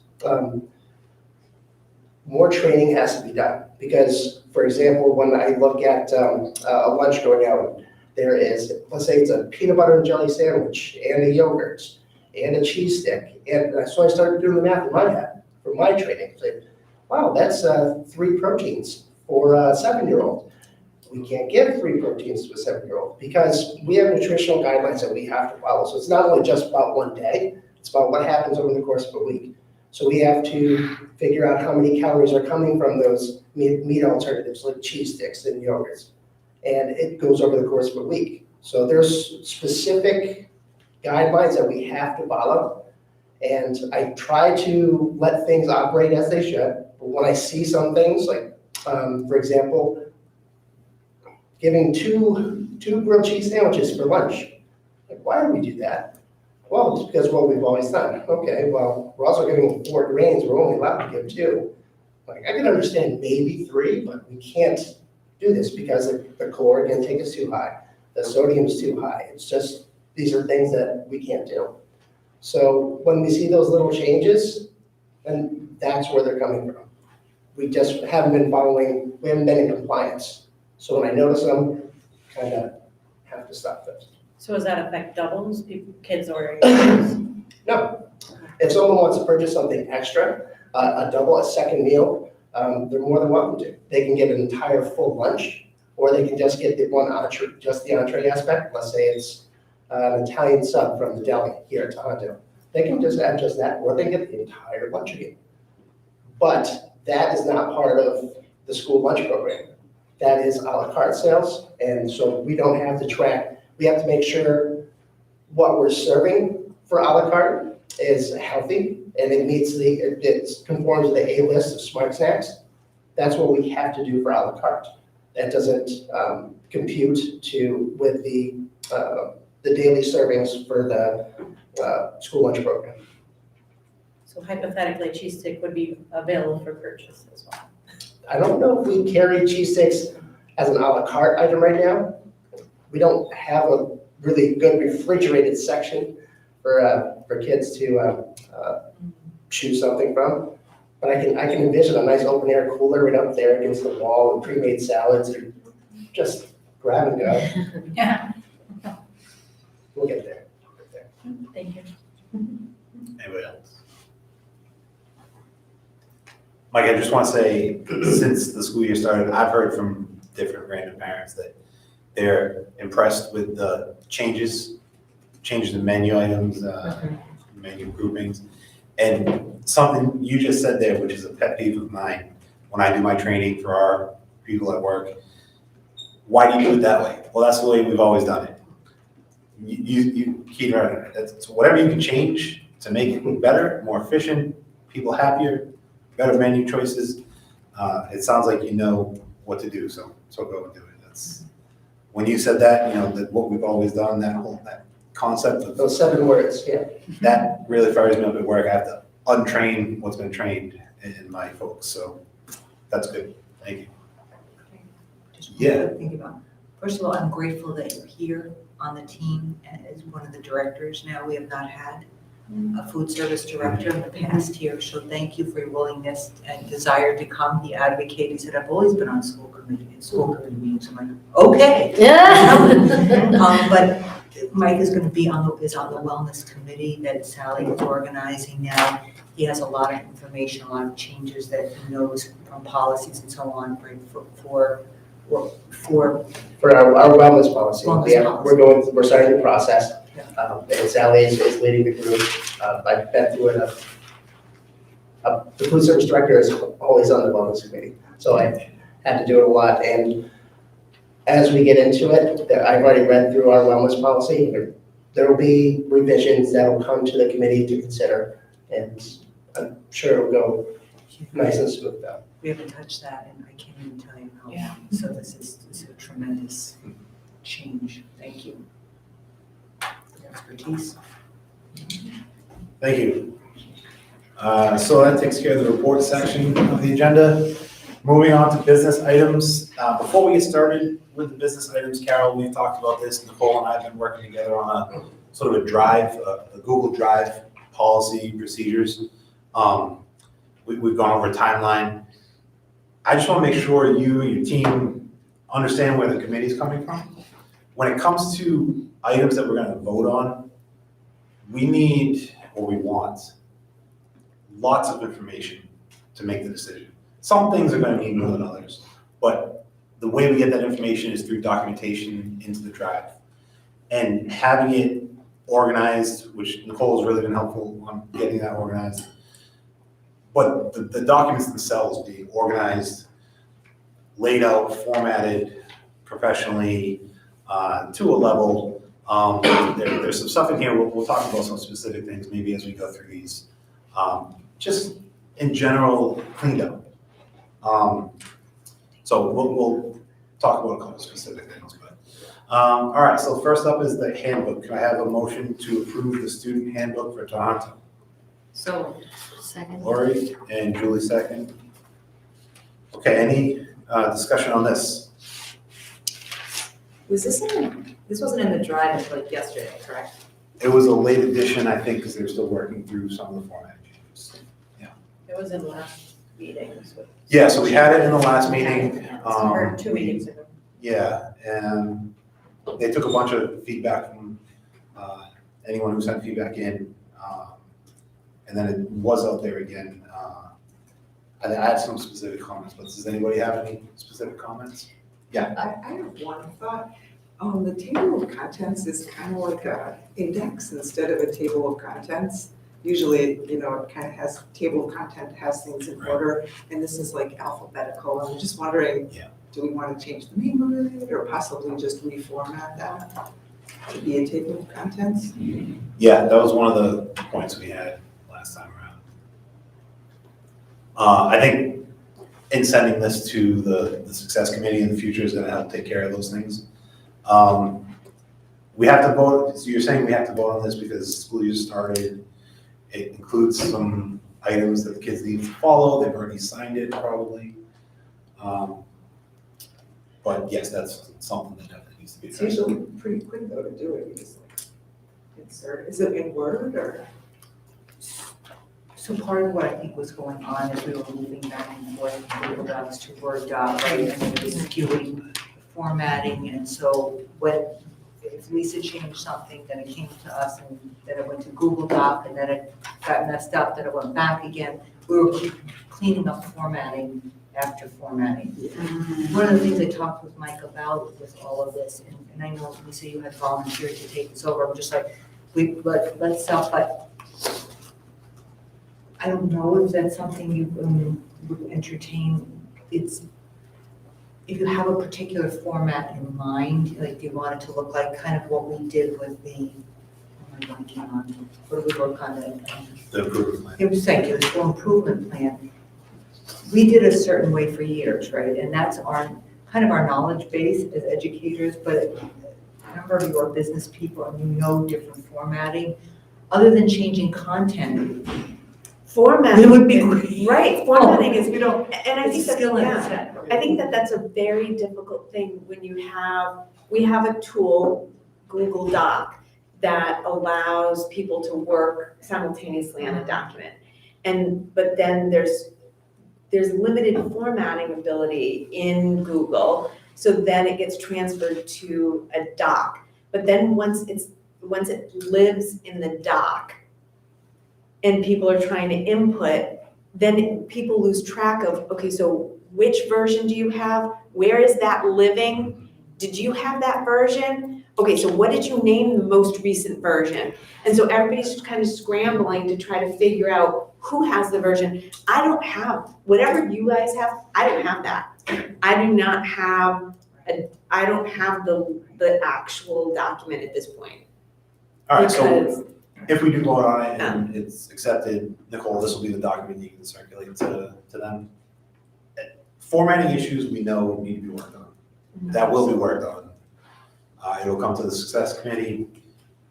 More training has to be done because, for example, when I look at a lunch going out, there is, let's say it's a peanut butter and jelly sandwich and a yogurt and a cheese stick. And so I started doing the math in my head for my training. Like, wow, that's 3 proteins for a 7-year-old. We can't give 3 proteins to a 7-year-old because we have nutritional guidelines that we have to follow. So it's not only just about one day, it's about what happens over the course of a week. So we have to figure out how many calories are coming from those meat alternatives like cheese sticks and yogurts. And it goes over the course of a week. So there's specific guidelines that we have to follow. And I try to let things operate as they should. But when I see some things, like, for example, giving two grilled cheese sandwiches for lunch. Like, why do we do that? Well, it's because what we've always done. Okay, well, we're also giving 4 grains, we're only allowed to give 2. Like, I can understand maybe 3, but we can't do this because the caloric intake is too high, the sodium is too high. It's just, these are things that we can't do. So when we see those little changes, then that's where they're coming from. We just haven't been following, we haven't been in compliance. So when I notice them, kind of have to stop this. So does that affect doubles, kids ordering? No, if someone wants to purchase something extra, a double, a second meal, they're more than welcome to. They can get an entire full lunch, or they can just get the one entree, just the entree aspect. Let's say it's an Italian sub from the deli here at Tohoto. They can just add just that, or they can get the entire lunch again. But that is not part of the school lunch program. That is a la carte sales, and so we don't have to track. We have to make sure what we're serving for a la carte is healthy and it meets it conforms to the A list of smart snacks. That's what we have to do for a la carte. That doesn't compute with the daily servings for the school lunch program. So hypothetically, cheese stick would be available for purchase as well. I don't know if we carry cheese sticks as an a la carte item right now. We don't have a really good refrigerated section for kids to choose something from. But I can envision a nice open air cooler right up there against the wall with pre-made salads or just grab and go. Yeah. We'll get there. Thank you. Anybody else? Mike, I just want to say, since the school year started, I've heard from different random parents that they're impressed with the changes in menu items, menu groupings. And something you just said there, which is a pet peeve of mine, when I do my training for our people at work, why do you do it that way? Well, that's the way we've always done it. You keep learning. So whatever you can change to make it better, more efficient, people happier, better menu choices. It sounds like you know what to do, so go and do it. That's when you said that, that what we've always done, that concept of Those 7 words, yeah. that really fires me up at work. I have to untrain what's been trained in my folks, so that's good. Thank you. Just one Yeah. quick thing about, first of all, I'm grateful that you're here on the team as one of the directors now. We have not had a food service director in the past here, so thank you for your willingness and desire to come. He advocated, he said, I've always been on school committee meetings. I'm like, okay. Yeah. But Mike is gonna be on the wellness committee that Sally is organizing now. He has a lot of information, a lot of changes that he knows from policies and so on for our wellness policy. Wellness Yeah, policy. we're starting the process. Yeah. And Sally is leading the group. I've been through it. The food service director is always on the wellness committee, so I had to do it a lot. And as we get into it, I've already read through our wellness policy. There will be revisions that will come to the committee to consider, and I'm sure it'll go nice and smooth though. We haven't touched that, and I can't even tell you how. Yeah. So this is a tremendous change. Thank you. Expertise. Thank you. So that takes care of the report section of the agenda. Moving on to business items. Before we get started with the business items, Carol, we've talked about this. Nicole and I have been working together on a sort of a drive, a Google Drive policy procedures. We've gone over a timeline. I just want to make sure you and your team understand where the committee is coming from. When it comes to items that we're going to vote on, we need, or we want, lots of information to make the decision. Some things are going to need more than others, but the way we get that information is through documentation into the drive. And having it organized, which Nicole has really been helpful on getting that organized, but the documents themselves being organized, laid out, formatted professionally, to a level. There's some stuff in here, we'll talk about some specific things maybe as we go through these. Just in general, cleaned up. So talk about a couple specific things, but, all right, so first up is the handbook. Can I have a motion to approve the student handbook for Tohoto? So, second. Lori and Julie second. Okay, any discussion on this? Was this this wasn't in the drive until like yesterday, correct? It was a late addition, I think, because they're still working through some of the formatting issues. It was in last meetings. Yeah, so we had it in the last meeting. Or 2 meetings ago. Yeah, and they took a bunch of feedback from anyone who sent feedback in. And then it was out there again. I had some specific comments, but does anybody have any specific comments? Yeah. I have one thought. The table of contents is kind of like a index instead of a table of contents. Usually, you know, it kind of has, table of content has things in order, and this is like alphabetical. I'm just wondering, do we want to change the name of it or possibly just reformat that to be a table of contents? Yeah, that was one of the points we had last time around. I think in sending this to the success committee in the future is gonna help take care of those things. We have to vote, so you're saying we have to vote on this because school year started. It includes some items that the kids need to follow. They've already signed it probably. But yes, that's something that definitely needs to be It's addressed. usually pretty quick though to do it. You just like insert, is it in Word or? So part of what I think was going on is we were moving back and forth from Google Docs to Word doc, right? And it was skewing the formatting, and so if Lisa changed something, then it came to us, and then it went to Google Doc, and then it got messed up, then it went back again. We were cleaning up formatting after formatting. One of the things I talked with Mike about with all of this, and I know Lisa, you had volunteered to take this over, I'm just like, let's self, but I don't know if that's something you would entertain. It's, if you have a particular format in mind, like you want it to look like kind of what we did with the, what did we work on? The improvement plan. It was like the school improvement plan. We did a certain way for years, right? And that's our, kind of our knowledge base as educators, but a number of you are business people and you know different formatting. Other than changing content, Formatting. it would be great. Right, formatting is, you know, and I It's think a that's, skill in yeah. itself. I think that that's a very difficult thing when we have a tool, Google Doc, that allows people to work simultaneously on a document. But then there's limited formatting ability in Google, so then it gets transferred to a doc. But then once it lives in the doc and people are trying to input, then people lose track of, okay, so which version do you have? Where is that living? Did you have that version? Okay, so what did you name the most recent version? And so everybody's just kind of scrambling to try to figure out who has the version. I don't have, whatever you guys have, I don't have that. I do not have, I don't have the actual document at this point. All right, Because- so if we do vote on it and it's accepted, Nicole, this will be the document you can circulate to them. Formatting issues we know need to be worked on. That will be worked on. It'll come to the success committee.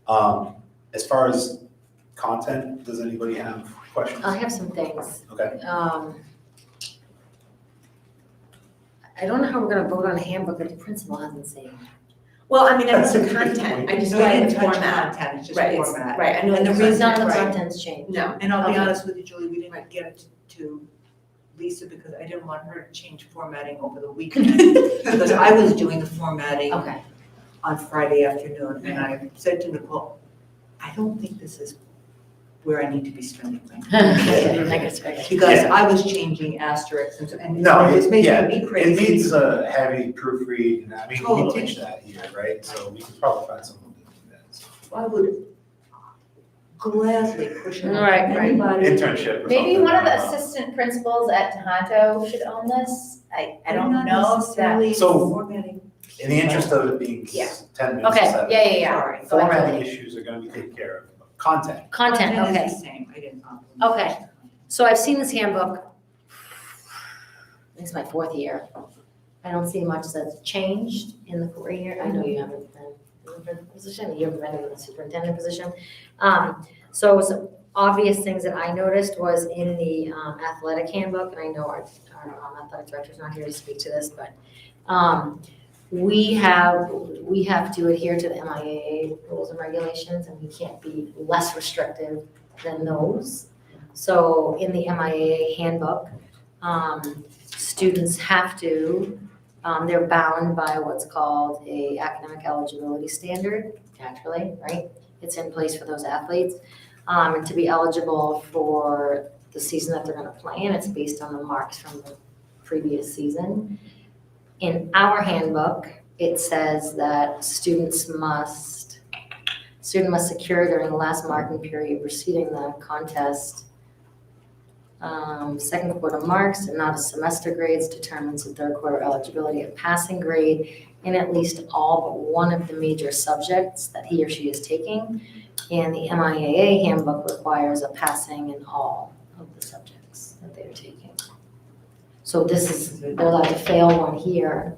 As far as content, does anybody have questions? I have some things. Okay. I don't know how we're gonna vote on a handbook that the principal hasn't seen. Well, I mean, I That's think a the good content, point. I just No, you like didn't the touch format. content, it's just Right, format. right, I know And the the reason- None of the right. content's changed. No. And I'll be Okay. honest with you, Julie, we didn't get it to Lisa because I didn't want her to change formatting over the weekend. Because I was doing the formatting Okay. on Friday afternoon, and I said to Nicole, I don't think this is where I need to be spending my time. I guess, okay. Because Yeah. I was changing asterisks and No, it was making yeah, me it crazy. needs a heavy proofread, and I mean, we Totally. teach that here, right? So we could probably find someone to do that. So. I would gladly push it on Right, right. anybody. Internship or something. Maybe one of the I don't know. assistant principals at Tohoto should own this. I don't Not know if that. necessarily So- formatting. In the interest of it being Yeah. 10 minutes Okay, to 7. yeah. Sorry. Go ahead, Formatting Julie. issues are gonna be taken care of. Content. Content, Content okay. is the same, I didn't. Okay. So I've seen this handbook. This is my 4th year. I don't see much that's changed in the career. I know you haven't been in the principal position, you haven't been in the superintendent position. So some obvious things that I noticed was in the athletic handbook, and I know our athletic director's not here to speak to this, but we have to adhere to the MIAA rules and regulations, and we can't be less restrictive than those. So in the MIAA handbook, students have to, they're bound by what's called a academic eligibility standard, naturally, right? It's in place for those athletes. And to be eligible for the season that they're gonna play in, it's based on the marks from the previous season. In our handbook, it says that student must secure during the last marking period preceding the contest second quarter marks and not a semester grades determines the third quarter eligibility of passing grade in at least all but one of the major subjects that he or she is taking. And the MIAA handbook requires a passing in all of the subjects that they're taking. So they're allowed to fail one here.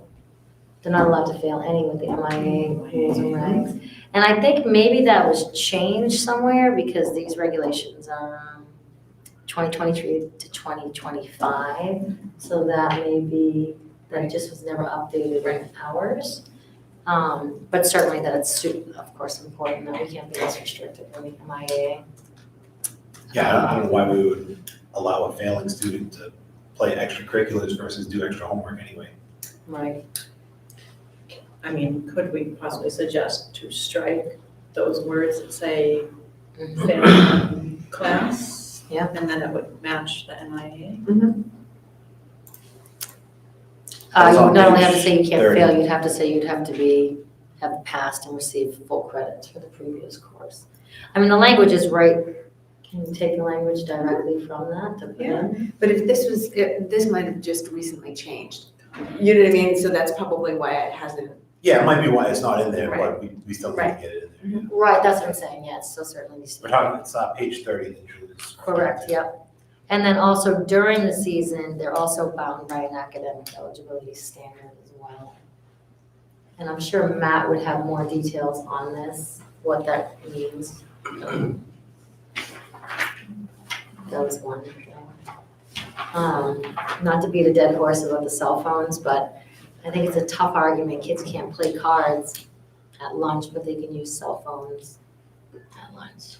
They're not allowed to fail any with the MIAA rules and regs. And I think maybe that was changed somewhere because these regulations are 2023 to 2025. So that that just was never updated in ours. But certainly that it's, of course, important that we can't be less restrictive than the MIAA. Yeah, I don't know why we would allow a failing student to play extracurriculars versus do extra homework anyway. Right. I mean, could we possibly suggest to strike those words that say failing class? Yeah. And then it would match the MIA? That's You on not only have to page say you can't 30. fail, you'd have to say you'd have to have passed and received full credits for the previous course. I mean, the language is right. Can you take the language directly from that to put in? But if this might have just recently changed. You know what I mean? So that's probably why it hasn't. Yeah, it might be why it's not in there, Right. but we still need to get it in there. Right, that's what I'm saying, yeah, it still certainly needs to We're be. talking, it's page 30 that includes. Correct, yep. And then also during the season, they're also bound by an academic eligibility standard as well. And I'm sure Matt would have more details on this, what that means. That was one thing. Not to beat a dead horse about the cell phones, but I think it's a tough argument. Kids can't play cards at lunch, but they can use cell phones at lunch.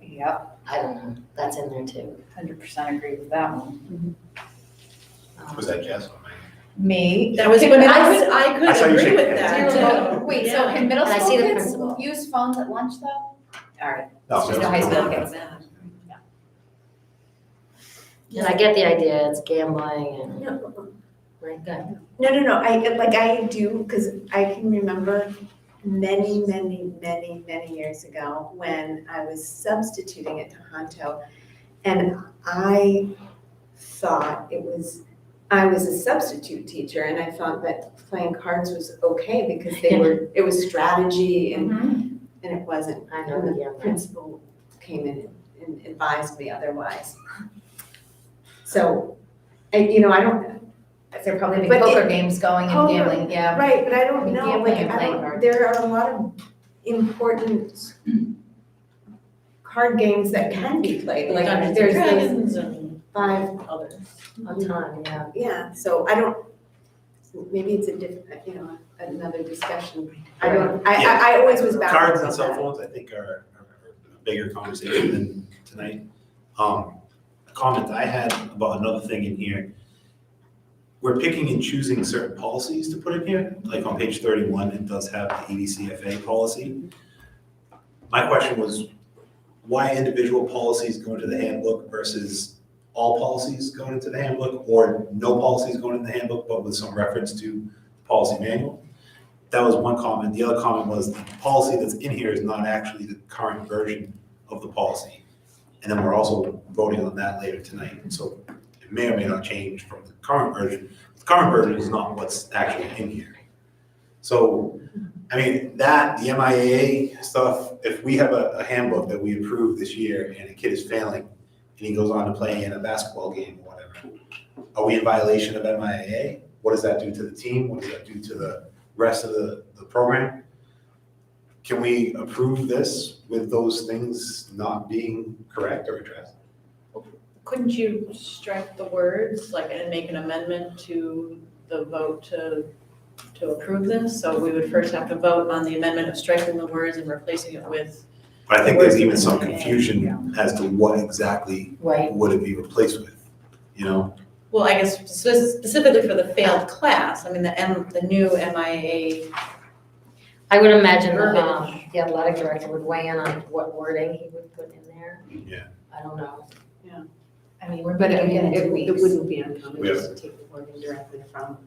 Yep, I don't know, that's in there too. 100% agree with that one. Was that Jess? Me? That was, but I I saw could you agree shake with your that head. too. Wait, so can middle And I see school the kids principal. use phones at lunch though? All right, No, it's just the high school kids. And I get the idea, it's gambling and, right, good. No, I do, because I can remember many years ago when I was substituting at Tohoto, and I thought I was a substitute teacher, and I thought that playing cards was okay because it was strategy and it wasn't. I know, And the yeah. principal came in and advised me otherwise. So, I don't, There probably be But poker games going and Poker, gambling, yeah. right, but I don't know, Gambling like, and I playing don't, cards. there are a lot of important card games that can be played, like, Dungeons and there's those Dragons and 5, others. A ton, yeah. yeah, so I don't, maybe it's a different, another discussion. I don't, I always was baffled Cards and about cell that. phones, I think, are a bigger conversation than tonight. A comment I had about another thing in here. We're picking and choosing certain policies to put in here, like on page 31, it does have the EDCFA policy. My question was, why individual policies go into the handbook versus all policies going into the handbook, or no policies going in the handbook, but with some reference to the policy manual? That was one comment. The other comment was the policy that's in here is not actually the current version of the policy. And then we're also voting on that later tonight. So it may or may not change from the current version. The current version is not what's actually in here. So, I mean, the MIAA stuff, if we have a handbook that we approved this year and a kid is failing and he goes on to play in a basketball game or whatever, are we in violation of MIAA? What does that do to the team? What does that do to the rest of the program? Can we approve this with those things not being correct or addressed? Couldn't you strike the words, like, and make an amendment to the vote to approve this? So we would first have to vote on the amendment of striking the words and replacing it with. But I think there's even some confusion as to what exactly Right. would it be replaced with, you know? Well, I guess specifically for the failed class, I mean, the new MIA. I would imagine Verbiage. the athletic director would weigh in on what wording he would put in there. Yeah. I don't know. I mean, we're But gonna get in 2 it weeks. wouldn't be uncommon Yeah. just to take the wording directly from.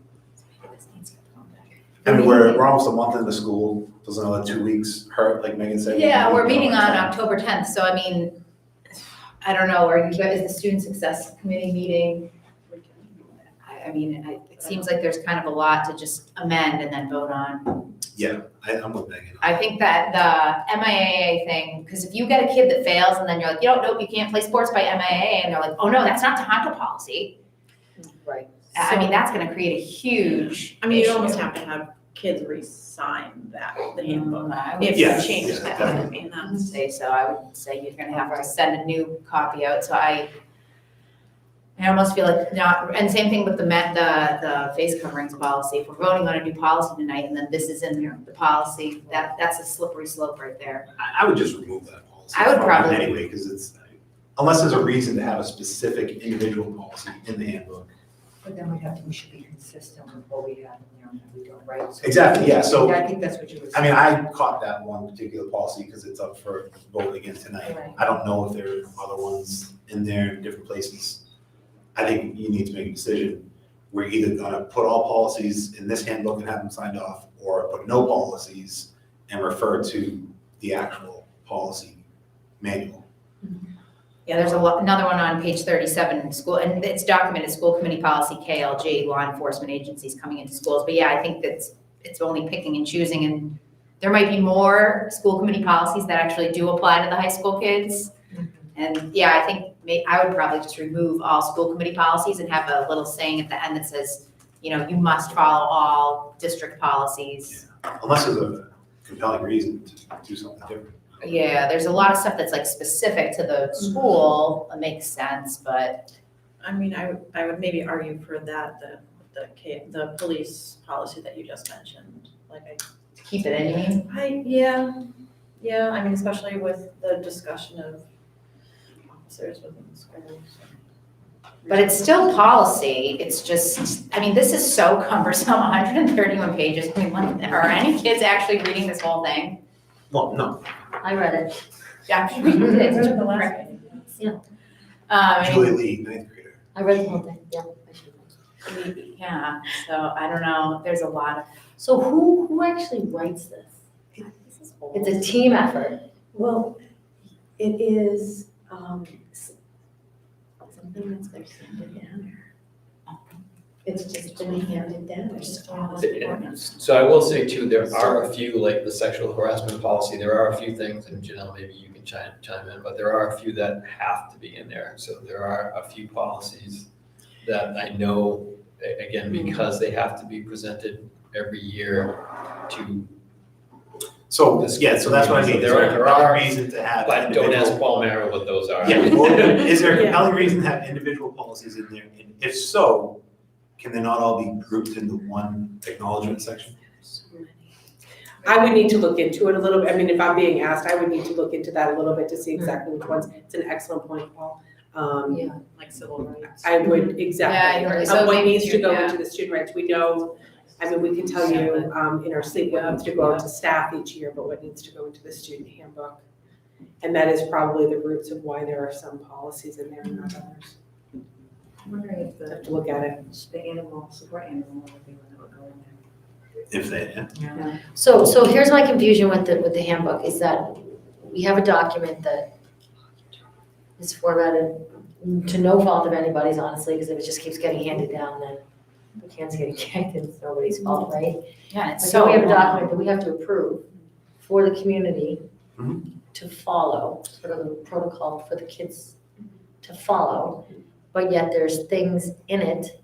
I mean, we're almost a month into school, does another 2 weeks hurt, like Megan said? Yeah, we're meeting on October 10th, so I mean, I don't know, is the Student Success Committee meeting? I mean, it seems like there's kind of a lot to just amend and then vote on. Yeah, I'm with Megan. I think that the MIAA thing, because if you get a kid that fails and then you're like, nope, you can't play sports by MIAA, and they're like, oh no, that's not Tohoto policy. Right. I mean, that's gonna create a huge I mean, you issue. almost have to have kids re-sign that, the handbook. I would If you Yes, change yes, that, definitely. I mean, I would that's. say so, I would say you're gonna have to send a new copy out, so I almost feel like not, and same thing with the face coverings policy, if we're voting on a new policy tonight and then this is in the policy, that's a slippery slope right there. I would just remove that policy. I would from it probably- Anyway, because it's, unless there's a reason to have a specific individual policy in the handbook. But then we should be consistent with what we have in there and what we don't, right? So- Exactly, yeah, so- I think that's what you were I saying. mean, I caught that one particular policy because it's up for vote again tonight. Right. I don't know if there are other ones in there in different places. I think you need to make a decision. We're either gonna put all policies in this handbook and have them signed off, or put no policies and refer to the actual policy manual. Yeah, there's another one on page 37, school, and it's documented, school committee policy, KLG, law enforcement agencies coming into schools. But yeah, I think it's only picking and choosing, and there might be more school committee policies that actually do apply to the high school kids. And yeah, I think I would probably just remove all school committee policies and have a little saying at the end that says, you must follow all district policies. Unless there's a compelling reason to do something different. Yeah, there's a lot of stuff that's like specific to the school, it makes sense, but. I mean, I would maybe argue for that, the police policy that you just mentioned, like Keep it in, you mean? yeah, I mean, especially with the discussion of officers within the schools. But it's still policy, it's just, I mean, this is so cumbersome, 131 pages. I mean, are any kids actually reading this whole thing? Well, no. I read it. Yeah, I'm sure you did. The last meeting. Julie Lee, ninth grader. I read the whole thing, yeah. I should. Yeah, so I don't know, there's a lot of. So who actually writes this? It's a team effort. Well, it is, something that's been handed down. It's just been handed down. So I will say too, there are a few, like the sexual harassment policy, there are a few things, and Janelle, maybe you can chime in, but there are a few that have to be in there. So there are a few policies that I know, again, because they have to be presented every year to. So, yeah, so that's what I mean, There there are- are reason to have. But don't ask individual- Paul Mara what those are. Yeah, well, is there a compelling reason to have individual policies in there? And if so, can they not all be grouped into one acknowledgement section? I would need to look into it a little bit. I mean, if I'm being asked, I would need to look into that a little bit to see exactly which ones. It's an excellent point, Paul. Yeah. Like civil rights. I would, exactly. Yeah, so What maybe needs to go yeah. into the student rights, we know, I mean, we can tell you, in our sleep, what needs to go out to staff each year, but what needs to go into the student handbook. And that is probably the roots of why there are some policies in there and not others. I'm wondering if Have to look at it. the animal, support animal, would be one that would go in there. If they, yeah. So here's my confusion with the handbook, is that we have a document that is formatted to no fault of anybody's, honestly, because if it just keeps getting handed down, then the can's getting kicked and it's nobody's fault, right? Yeah, it's But so. then we have a document that we have to approve for the community Mhm. to follow, sort of the protocol for the kids to follow, but yet there's things in it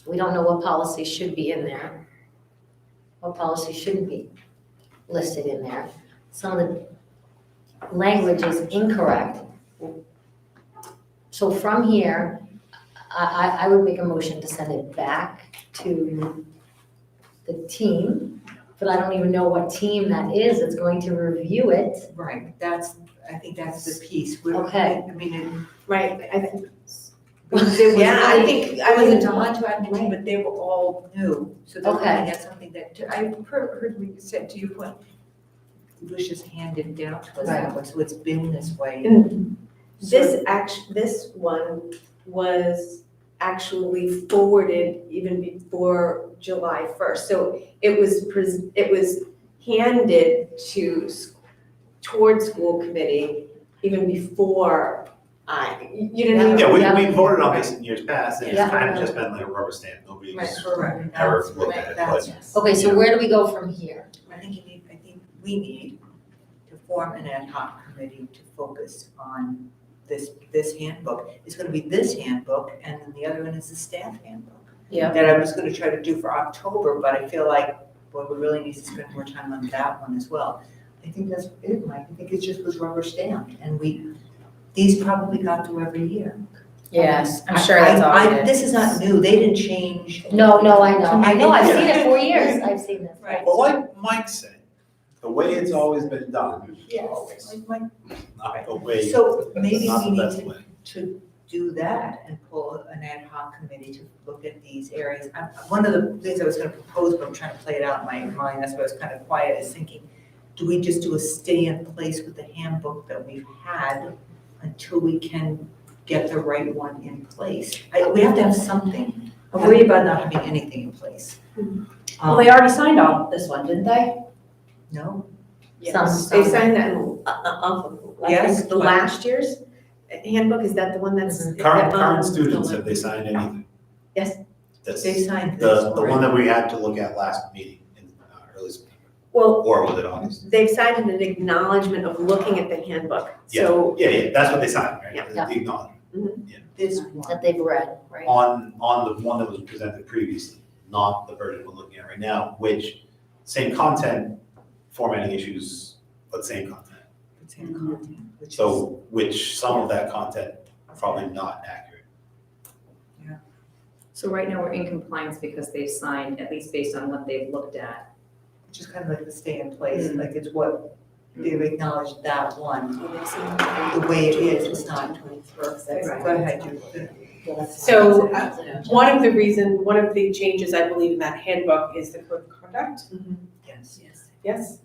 we don't know what policy should be in there, what policy shouldn't be listed in there. Some of the language is incorrect. So from here, I would make a motion to send it back to the team, but I don't even know what team that is that's going to review it. Right, I think that's the piece. Okay. I mean, Right, I think. yeah, I think, I was a Tohoto admin, but they were all new, so they were Okay. looking at something that, I heard what you said, to your point, it was just handed down to us that way, so it's been this way. This one was actually forwarded even before July 1st. So it was handed towards school committee even before you know what I mean? Yeah, we voted on this in years past, and it's Yeah. kind of just been like a rubber stamp, nobody's Correct. ever looked at it, but. Okay, so where do we go from here? I think we need to form an ad hoc committee to focus on this handbook. It's gonna be this handbook, and then the other one is the staff handbook. Yeah. That I was gonna try to do for October, but I feel like, well, we really need to spend more time on that one as well. I think that's it, Mike, I think it just was rubber stamped, and these probably got through every year. Yes, I'm sure that's all it is. This is not new, they didn't change. No, I know, I've seen it for years, I've seen this. Right. Well, like Mike said, the way it's always been done, Yes. not the way, So maybe not we the need best to way. to do that and pull an ad hoc committee to look at these areas. One of the things I was gonna propose, but I'm trying to play it out in my mind, that's why I was kind of quiet, is thinking, do we just do a stay in place with the handbook that we've had until we can get the right one in place? We have to have something. I worry about not having anything in place. Well, they already signed off this one, didn't they? No? Yes, they signed that off of, I Yes, think, the but- last year's handbook, is that the one that's? Current students, have they signed anything? Yes. This, They signed this the one that we had to look at last meeting in early September, Well, or was it August? they've signed an acknowledgement of looking at the handbook, so. Yeah, that's what they signed, right? Yeah. The acknowledgement. This one. That they've read, right? On the one that was presented previously, not the version we're looking at right now, which, same content, formatting issues, but same content. Same content, which is. So, which some of that content probably not accurate. So right now, we're in compliance because they've signed, at least based on what they've looked at. Which is kind of like the stay in place, like it's what, they've acknowledged that one, the way it is, it's not. Go ahead, Julie. So one of the changes I believe in that handbook is the code of conduct. Yes. Yes.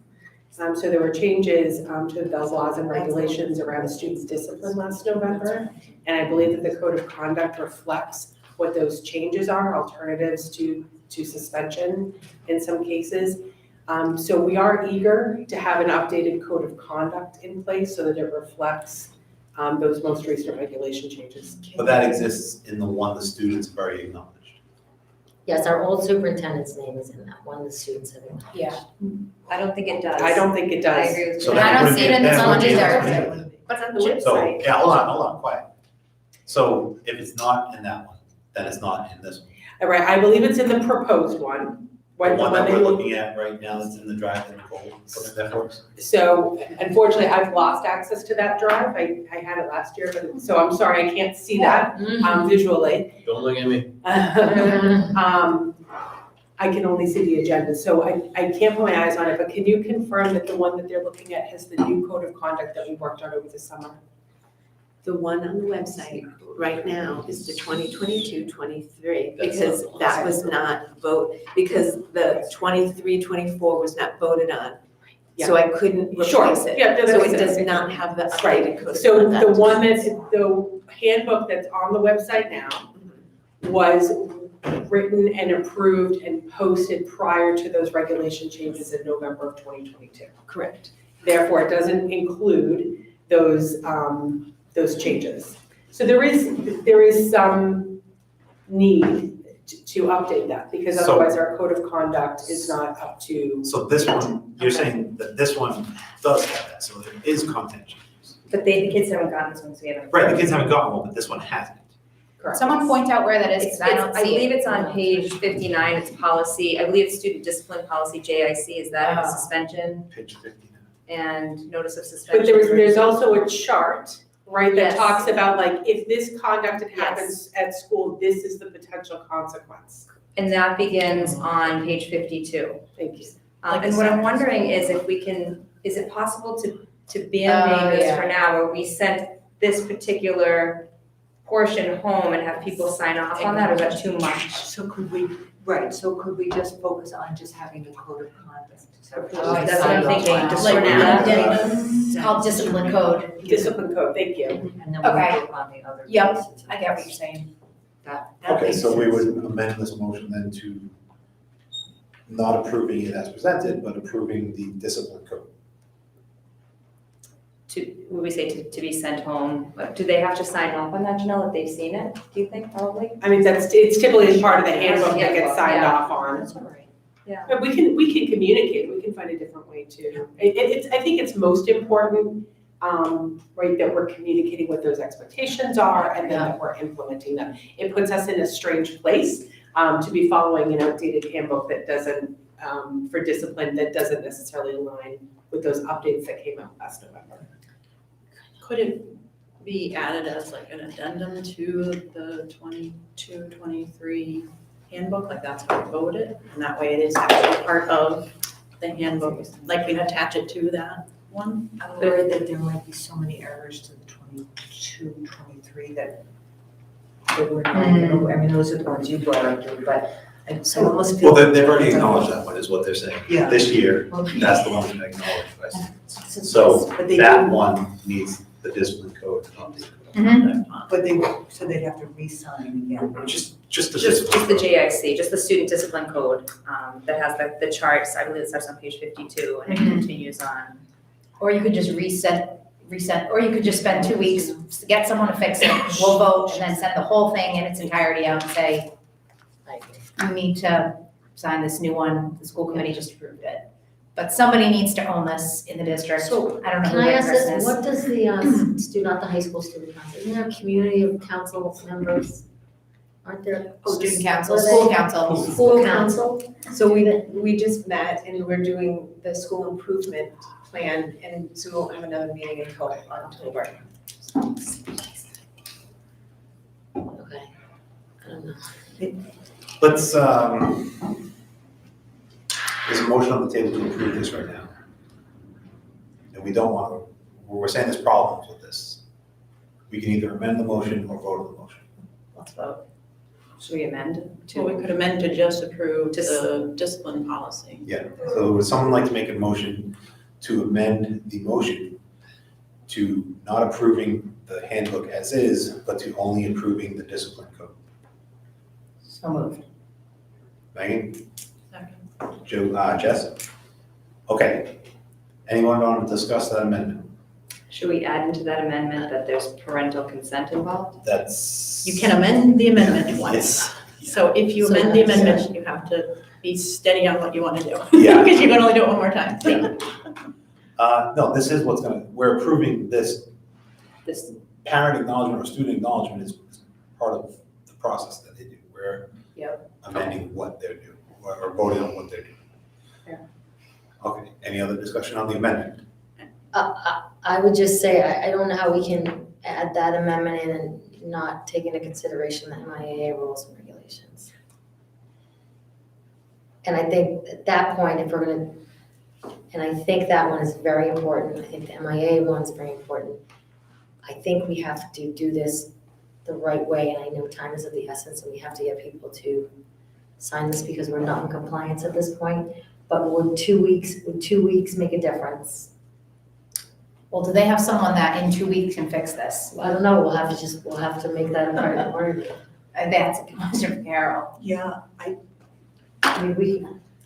So there were changes to the laws and regulations around students' discipline last November. And I believe that the code of conduct reflects what those changes are, alternatives to suspension in some cases. So we are eager to have an updated code of conduct in place so that it reflects those most recent regulation changes. But that exists in the one the students have already acknowledged. Yes, our old superintendent's name is in that one, the students have acknowledged. Yeah. I don't think it does. I don't think it does. I agree with So you. that I don't wouldn't see it be- in this that one wouldn't be either. enough. What's on the So, website? yeah, hold on, quiet. So if it's not in that one, then it's not in this one. All right, I believe it's in the proposed one. The one that we're looking at right now that's in the drive that Nicole put in there for us. So unfortunately, I've lost access to that drive. I had it last year, but, so I'm sorry, I can't see that visually. Don't look at me. I can only see the agenda, so I can't put my eyes on it, but can you confirm that the one that they're looking at has the new code of conduct that we worked on over the summer? The one on the website right now is the 2022-23, That's because not- that was not because the 23-24 was not voted on. So I couldn't Sure. replace it. Yeah, no, that So makes it does sense. not have the updated Right, code of so conduct. the one that's, the handbook that's on the website now was written and approved and posted prior to those regulation changes in November of 2022. Correct. Therefore, it doesn't include those changes. So there is some need to update that, because So- otherwise our code of conduct is not up to. So this one, you're saying that this one does have that, so there is content changes. But the kids haven't gotten this one, so we haven't. Right, the kids haven't gotten one, but this one hasn't. Someone point out where that is, because I don't I see believe it. it's on page 59, it's policy, I believe it's student discipline policy, JIC, is that a suspension Page 59. and notice of suspension? But there's also a chart, right, that Yes. talks about like, if this conduct happens at school, this is the potential consequence. And that begins on page 52. Thank you. And what I'm wondering is if we can, is it possible to band-aid this for now, where we sent this particular portion home and have people sign off on that, or is that too much? So could we just focus on just having a code of conduct? That's what I'm thinking, just Like for now. It's called discipline code. Discipline code, thank you. And then we'll Okay. work on the other. Yep, pieces. I get what you're saying. That Okay, makes so we sense. would amend this motion then to not approving it as presented, but approving the discipline code. Would we say to be sent home? Do they have to sign off on that, Janelle, if they've seen it, do you think, probably? I mean, it's typically part of the handbook that Handbook, gets signed yeah. off on. That's all right. Yeah. But we can communicate, we can find a different way too. I think it's most important, right, that we're communicating what those expectations are and then that we're implementing them. It puts us in a strange place, to be following an outdated handbook that doesn't, for discipline, that doesn't necessarily align with those updates that came out last November. Could it be added as like an addendum to the 22-23 handbook, like that's how we voted? And that way it is actually part of the handbook, like we attach it to that one? I'm worried that there might be so many errors to the 22, 23 that we're not gonna, I mean, those are the ones you brought up, but I almost feel. Well, they've already acknowledged that one, is what they're saying. Yeah. This year, Okay. that's the one that acknowledged. So But they that didn't- one needs the discipline code updated. But so they'd have to re-sign again. Just the Just discipline the code. JIC, just the student discipline code, that has the charts, I believe it starts on page 52 and it continues on. Or you could just reset, or you could just spend 2 weeks, get someone to fix it, we'll vote, and then send the whole thing in its entirety out and say, you need to sign this new one, the school committee just approved it. But somebody needs to own this in the district. So, I don't know Can who I that ask person this, is. what does the, not the high school student council, isn't there a community of council members? Aren't there? Student council, What are school they? council. School council? So we just met and we're doing the school improvement plan, and so we won't have another meeting until October. Okay. I don't know. Let's, there's a motion on the table to approve this right now. And we don't want to, we're saying there's problems with this. We can either amend the motion or vote on the motion. Let's vote. Should we amend Well, we to? could amend to just approve the discipline policy. Yeah, so would someone like to make a motion to amend the motion to not approving the handbook as is, but to only approving the discipline code? So moved. Megan? Second. Jess? Okay. Anyone want to discuss that amendment? Should we add into that amendment that there's parental consent involved? That's. You can amend the amendment once. Yes. So if you So amend the that's- amendment, you have to be steady on what you want to do. Yeah. Because you can only do it one more time. No, this is what's gonna, we're approving this. This, Parent acknowledgement or student acknowledgement is part of the process that they do. We're amending what they're doing, or voting on what they're doing. Yeah. Okay, any other discussion on the amendment? I would just say, I don't know how we can add that amendment in and not take into consideration the MIAA rules and regulations. And I think at that point, if we're gonna, and I think that one is very important, I think the MIA one's very important. I think we have to do this the right way, and I know time is of the essence, and we have to get people to sign this because we're not in compliance at this point. But would 2 weeks make a difference? Well, do they have someone that in 2 weeks can fix this? I don't know, we'll have to make that a priority. That's a Mr. Carroll. Yeah, I mean, we,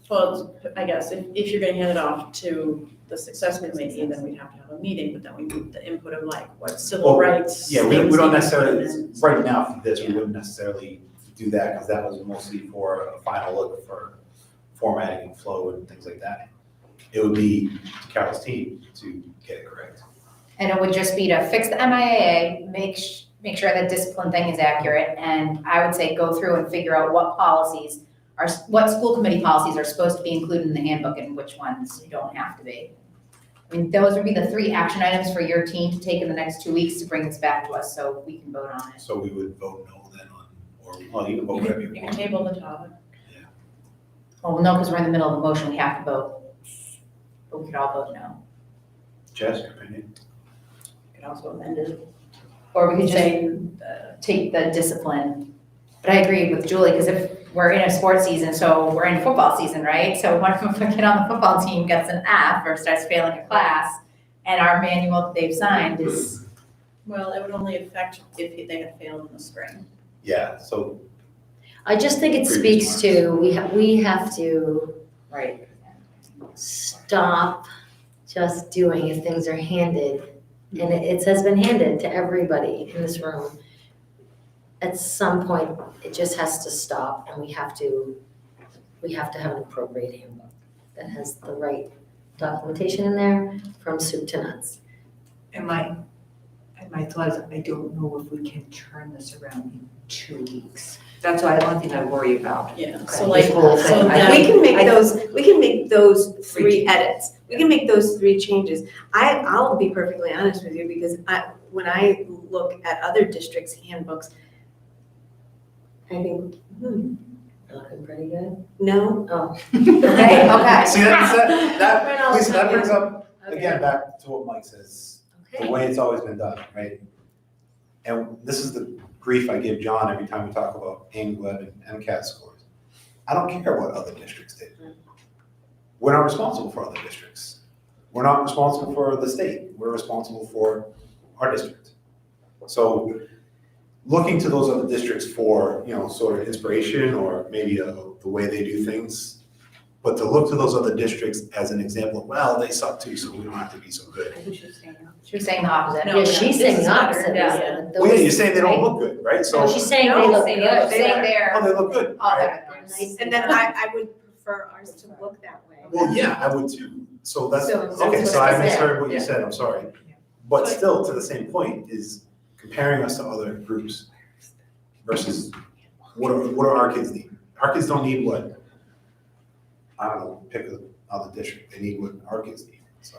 Well, I guess if you're going to hand it off to the success committee, then we'd have to have a meeting, but then we need the input of like what civil Well, rights. Yeah, we things don't need to necessarily, put in. right now for this, we wouldn't necessarily do that, because that was mostly for a final look for formatting and flow and things like that. It would be Carol's team to get it correct. And it would just be to fix the MIAA, make make sure that discipline thing is accurate, and I would say go through and figure out what what school committee policies are supposed to be included in the handbook and which ones don't have to be. I mean, those would be the 3 action items for your team to take in the next 2 weeks to bring this back to us so we can vote on it. So we would vote no then on, or, well, you can vote whatever you You can want. table the topic. Oh, no, because we're in the middle of the motion, we have to vote. But we could all vote no. Jess, your opinion? You can also amend it. Or we could say, take the discipline. But I agree with Julie, because if we're in a sports season, so we're in football season, right? So what if a kid on the football team gets an F or starts failing a class, and our manual that they've signed is, Well, it would only affect if they had failed in the spring. Yeah, so I just think it Previous speaks to, we have to right, stop just doing if things are handed, and it has been handed to everybody in this room. At some point, it just has to stop, and we have to have an appropriate handbook that has the right documentation in there from soup to nuts. And my thought is, I don't know if we can turn this around in 2 weeks. That's the only thing I worry about. Yeah, Okay. so like, This whole so thing. then- We can make those 3 edits. We can make those 3 changes. I'll be perfectly honest with you, because when I look at other districts' handbooks, I think, Looking pretty good? no. Oh. okay, okay. See, that, Right on. Lisa, that brings up, Okay. again, back to what Mike says, the Okay. way it's always been done, right? And this is the grief I give John every time we talk about AIMGLEB and MCAT scores. I don't care what other districts did. We're not responsible for other districts. We're not responsible for the state. We're responsible for our district. So looking to those other districts for, sort of inspiration or maybe the way they do things, but to look to those other districts as an example, well, they suck too, so we don't have to be so good. She was saying the opposite. No, Yeah, she's saying this is the better, opposite. yeah. Well, yeah, you're saying they don't look good, right? So, No, she's saying they No, look saying good. Saying they're, oh, they look good. oh, right? they're Nice. And then I would prefer ours to look that way. Well, yeah, I would too. So that's, So- okay, so I misheard what you Yeah. said, I'm sorry. But still, to the same point, is comparing us to other groups versus what do our kids need? Our kids don't need what, I don't know, pick another district, they need what our kids need, so.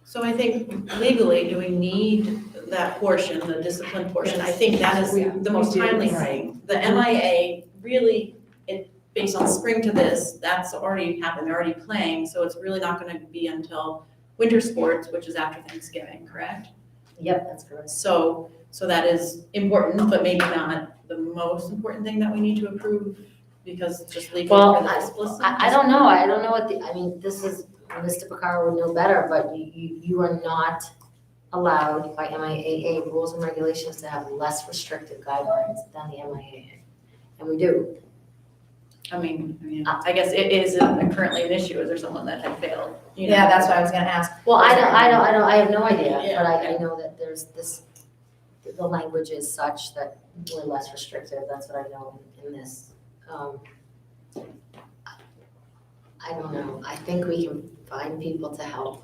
So I think legally, do we need that portion, the discipline portion? I think that is the most timely thing. The MIA really, based on spring to this, that's already happened, they're already playing, so it's really not gonna be until winter sports, which is after Thanksgiving, correct? Yep, that's correct. So that is important, but maybe not the most important thing that we need to approve, because just legally Well, for the explicit. I don't know, I don't know this is, Mr. Picaro would know better, but you are not allowed by MIAA rules and regulations to have less restrictive guidelines than the MIAA, and we do. I mean, I guess it is currently an issue, is there someone that had failed? You know? yeah, that's what I was gonna ask. Well, I have no idea, Yeah, but I know that there's this, the language is such that we're less restrictive, that's what I know in this. I don't know, I think we can find people to help.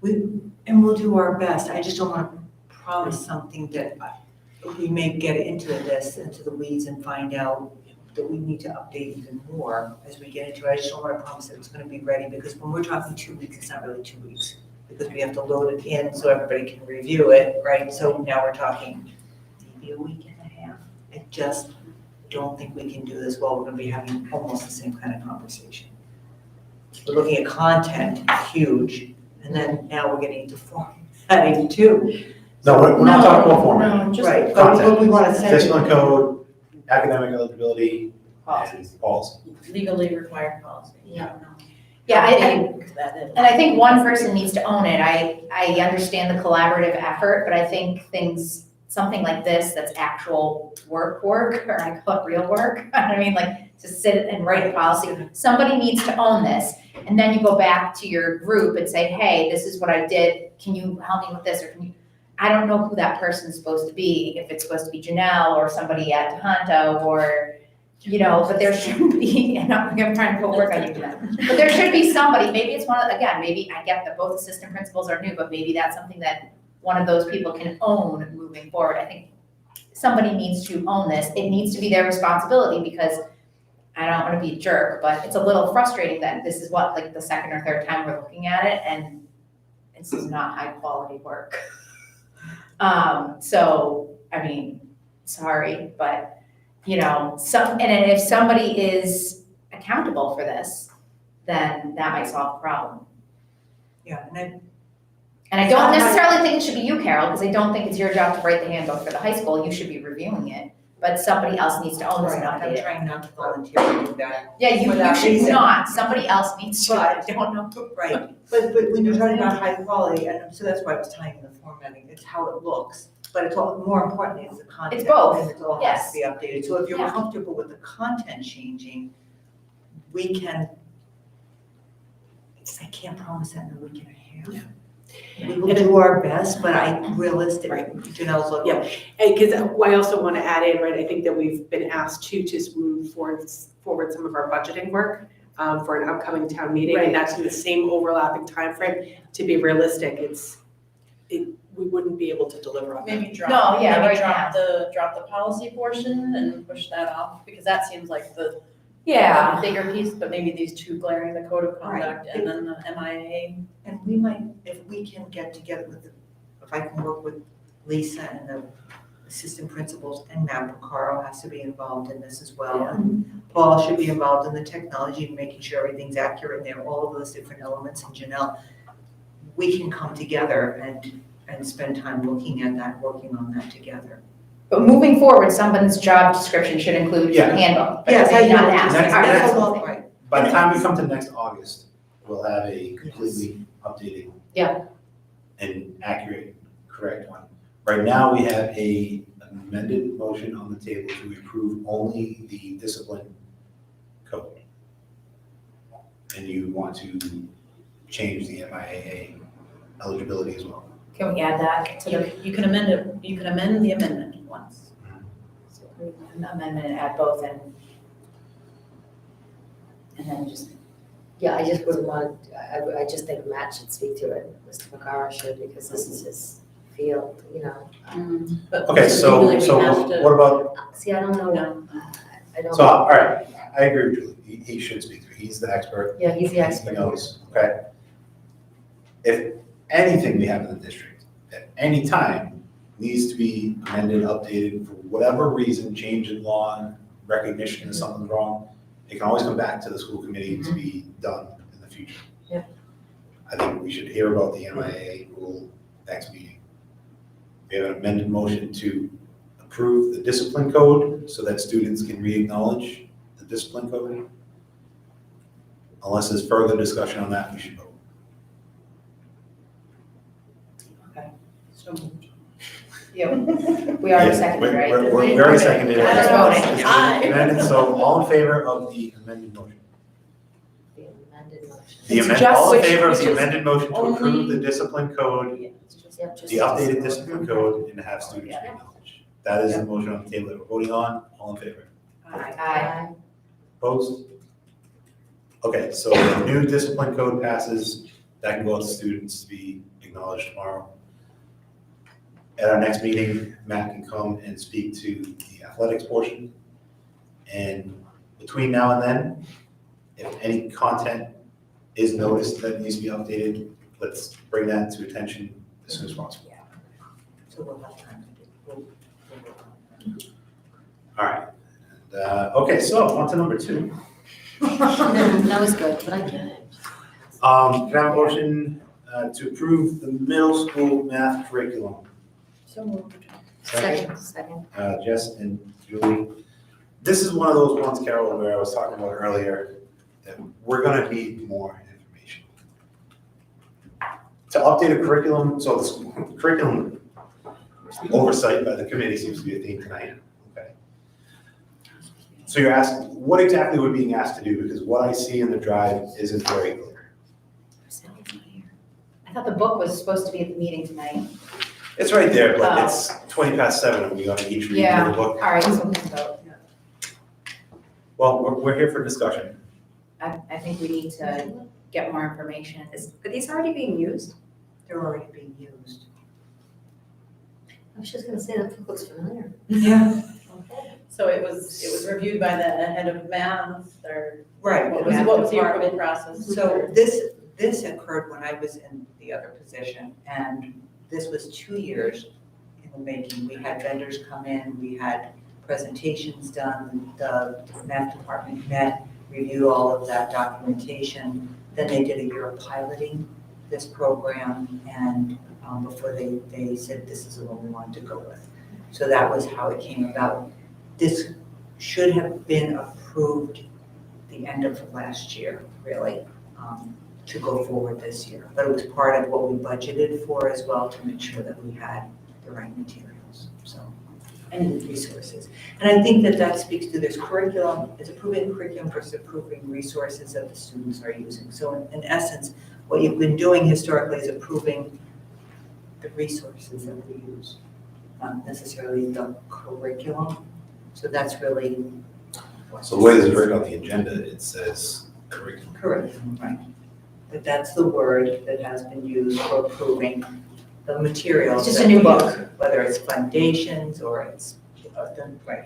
And we'll do our best. I just don't want to promise something that we may get into the weeds and find out that we need to update even more as we get into it. I just don't want to promise that it's going to be ready, because when we're talking 2 weeks, it's not really 2 weeks, because we have to load it in so everybody can review it, right? So now we're talking maybe a week and a half. I just don't think we can do this well. We're going to be having almost the same kind of conversation. We're looking at content, huge, and then now we're getting into formatting too. No, we're not talking about formatting. No, just Right, content. but we want to send it. Discipline code, academic eligibility, and policy. legally required policy. Yeah. Yeah, That is. and I think one person needs to own it. I understand the collaborative effort, but I think something like this, that's actual work, or I call it real work. I mean, like, to sit and write a policy, somebody needs to own this. And then you go back to your group and say, hey, this is what I did, can you help me with this, or I don't know who that person's supposed to be, if it's supposed to be Janelle or somebody at Tohoto, or, but there should be, and I'm trying to put work on you for that. But there should be somebody, maybe it's maybe I get that both assistant principals are new, but maybe that's something that one of those people can own moving forward. I think somebody needs to own this. It needs to be their responsibility because I don't want to be a jerk, but it's a little frustrating that this is what, like the second or third time we're looking at it and this is not high quality work. So, I mean, sorry, but you know, and if somebody is accountable for this, then that might solve the problem. Yeah, And I don't necessarily think it should be you, Carol, because I don't think it's your job to write the handbook for the high school. You should be reviewing it. But somebody else needs to own this and Right, I'm update it. trying not to volunteer to do that. Yeah, you for that should reason. not. Somebody else needs to. I don't know. Right, but when you're talking about high quality, and so that's why I was tying in the formatting, it's how it looks. But it's all, more importantly, it's the content. It's both, And it all has yes. to be updated. So if you're Yeah. comfortable with the content changing, we can, I can't promise that in a week and a half. We will do our best, but realistically, Janelle's looking. Yeah, and because I also want to add in, right, I think that we've been asked to just move forward some of our budgeting work for an upcoming town meeting, Right. and that's in the same overlapping timeframe. To be realistic, we wouldn't be able to deliver on that. Maybe drop, No, yeah, maybe right drop the policy portion and push that off, because that seems like the bigger piece, but maybe these two glaring, the code of conduct and then the MIA. And we might, if we can get together with, if I can work with Lisa and the assistant principals and Matt Carl has to be involved in this as well. And Paul should be involved in the technology and making sure everything's accurate in there, all of those different elements. And Janelle, we can come together and spend time looking at that, working on that together. But moving forward, someone's job description should include Yeah. handbook, but Yes, maybe I not know. ask. Next- All right, next- that's the whole thing. Right. By the time we come to next August, we'll have a completely updated. Yeah. And accurate, correct one. Right now, we have a amended motion on the table to approve only the discipline code. And you want to change the MIAA eligibility as well. Can we add that to the You can amend it, you can amend the amendment once. amendment and add both in? And then just, Yeah, I just wouldn't want, I just think Matt should speak to it, Mr. McCara should, because this is his field, you know. But Okay, so legally we have to- what about, See, I don't know, No. I don't. so, all right, I agree with Julie, he should speak to it, he's the expert. Yeah, he's the He expert. knows, okay? If anything we have in the district, at any time, needs to be amended, updated, for whatever reason, change in law, recognition that something's wrong, it can always come back to the school committee to be done in the future. Yeah. I think we should hear about the MIA rule next meeting. We have an amended motion to approve the discipline code so that students can re-acknowledge the discipline code. Unless there's further discussion on that, we should vote. So moved. yeah, we already seconded, right? We already seconded it. Just voting. It's been amended, so all in favor of the amended motion? The amended motion. The It's amend, just all in which- favor of which the is amended motion to approve only- the discipline code, Yep, just- the updated discipline code, and to have students re-acknowledge. That is the motion on the table that we're voting on, all in favor? Aye. Opposed? Okay, so the new discipline code passes, that can go out to students to be acknowledged tomorrow. At our next meeting, Matt can come and speak to the athletics portion. And between now and then, if any content is noticed that needs to be updated, let's bring that to attention as soon as possible. So we'll have time to do, we'll work on that. All right. And, okay, so on to number 2. That was good, but I get it. Can I have a motion to approve the middle school math curriculum? So moved. Second. Jess and Julie. This is one of those ones, Carol, where I was talking about earlier, that we're gonna need more information. To update a curriculum, so the school curriculum oversight by the committee seems to be a theme tonight, okay? So you're asking, what exactly we're being asked to do, because what I see in the drive isn't very clear. I thought the book was supposed to be at the meeting tonight. It's right there, but Oh. it's 20 past 7, and we're gonna each read Yeah, through the all book. right, so we can vote. Well, we're here for discussion. I think we need to get more information. Are these already being used? They're already being used. was just gonna say that looks familiar. Yeah. Okay. So it was reviewed by the head of math, or Right. what the was, math what was the department. approval process? So this occurred when I was in the other position, and this was 2 years in the making. We had vendors come in, we had presentations done, the math department met, reviewed all of that documentation. Then they did a year of piloting this program, and before they said this is the one we wanted to go with. So that was how it came about. This should have been approved the end of last year, really, to go forward this year. But it was part of what we budgeted for as well, to make sure that we had the right materials, so, and resources. And I think that speaks to this curriculum, it's approving curriculum versus approving resources that the students are using. So in essence, what you've been doing historically is approving the resources that we use, not necessarily the curriculum. So that's really what. So the way this is written on the agenda, it says curriculum. Curriculum, right. But that's the word that has been used for approving the materials. It's just a new book. Whether it's foundations or it's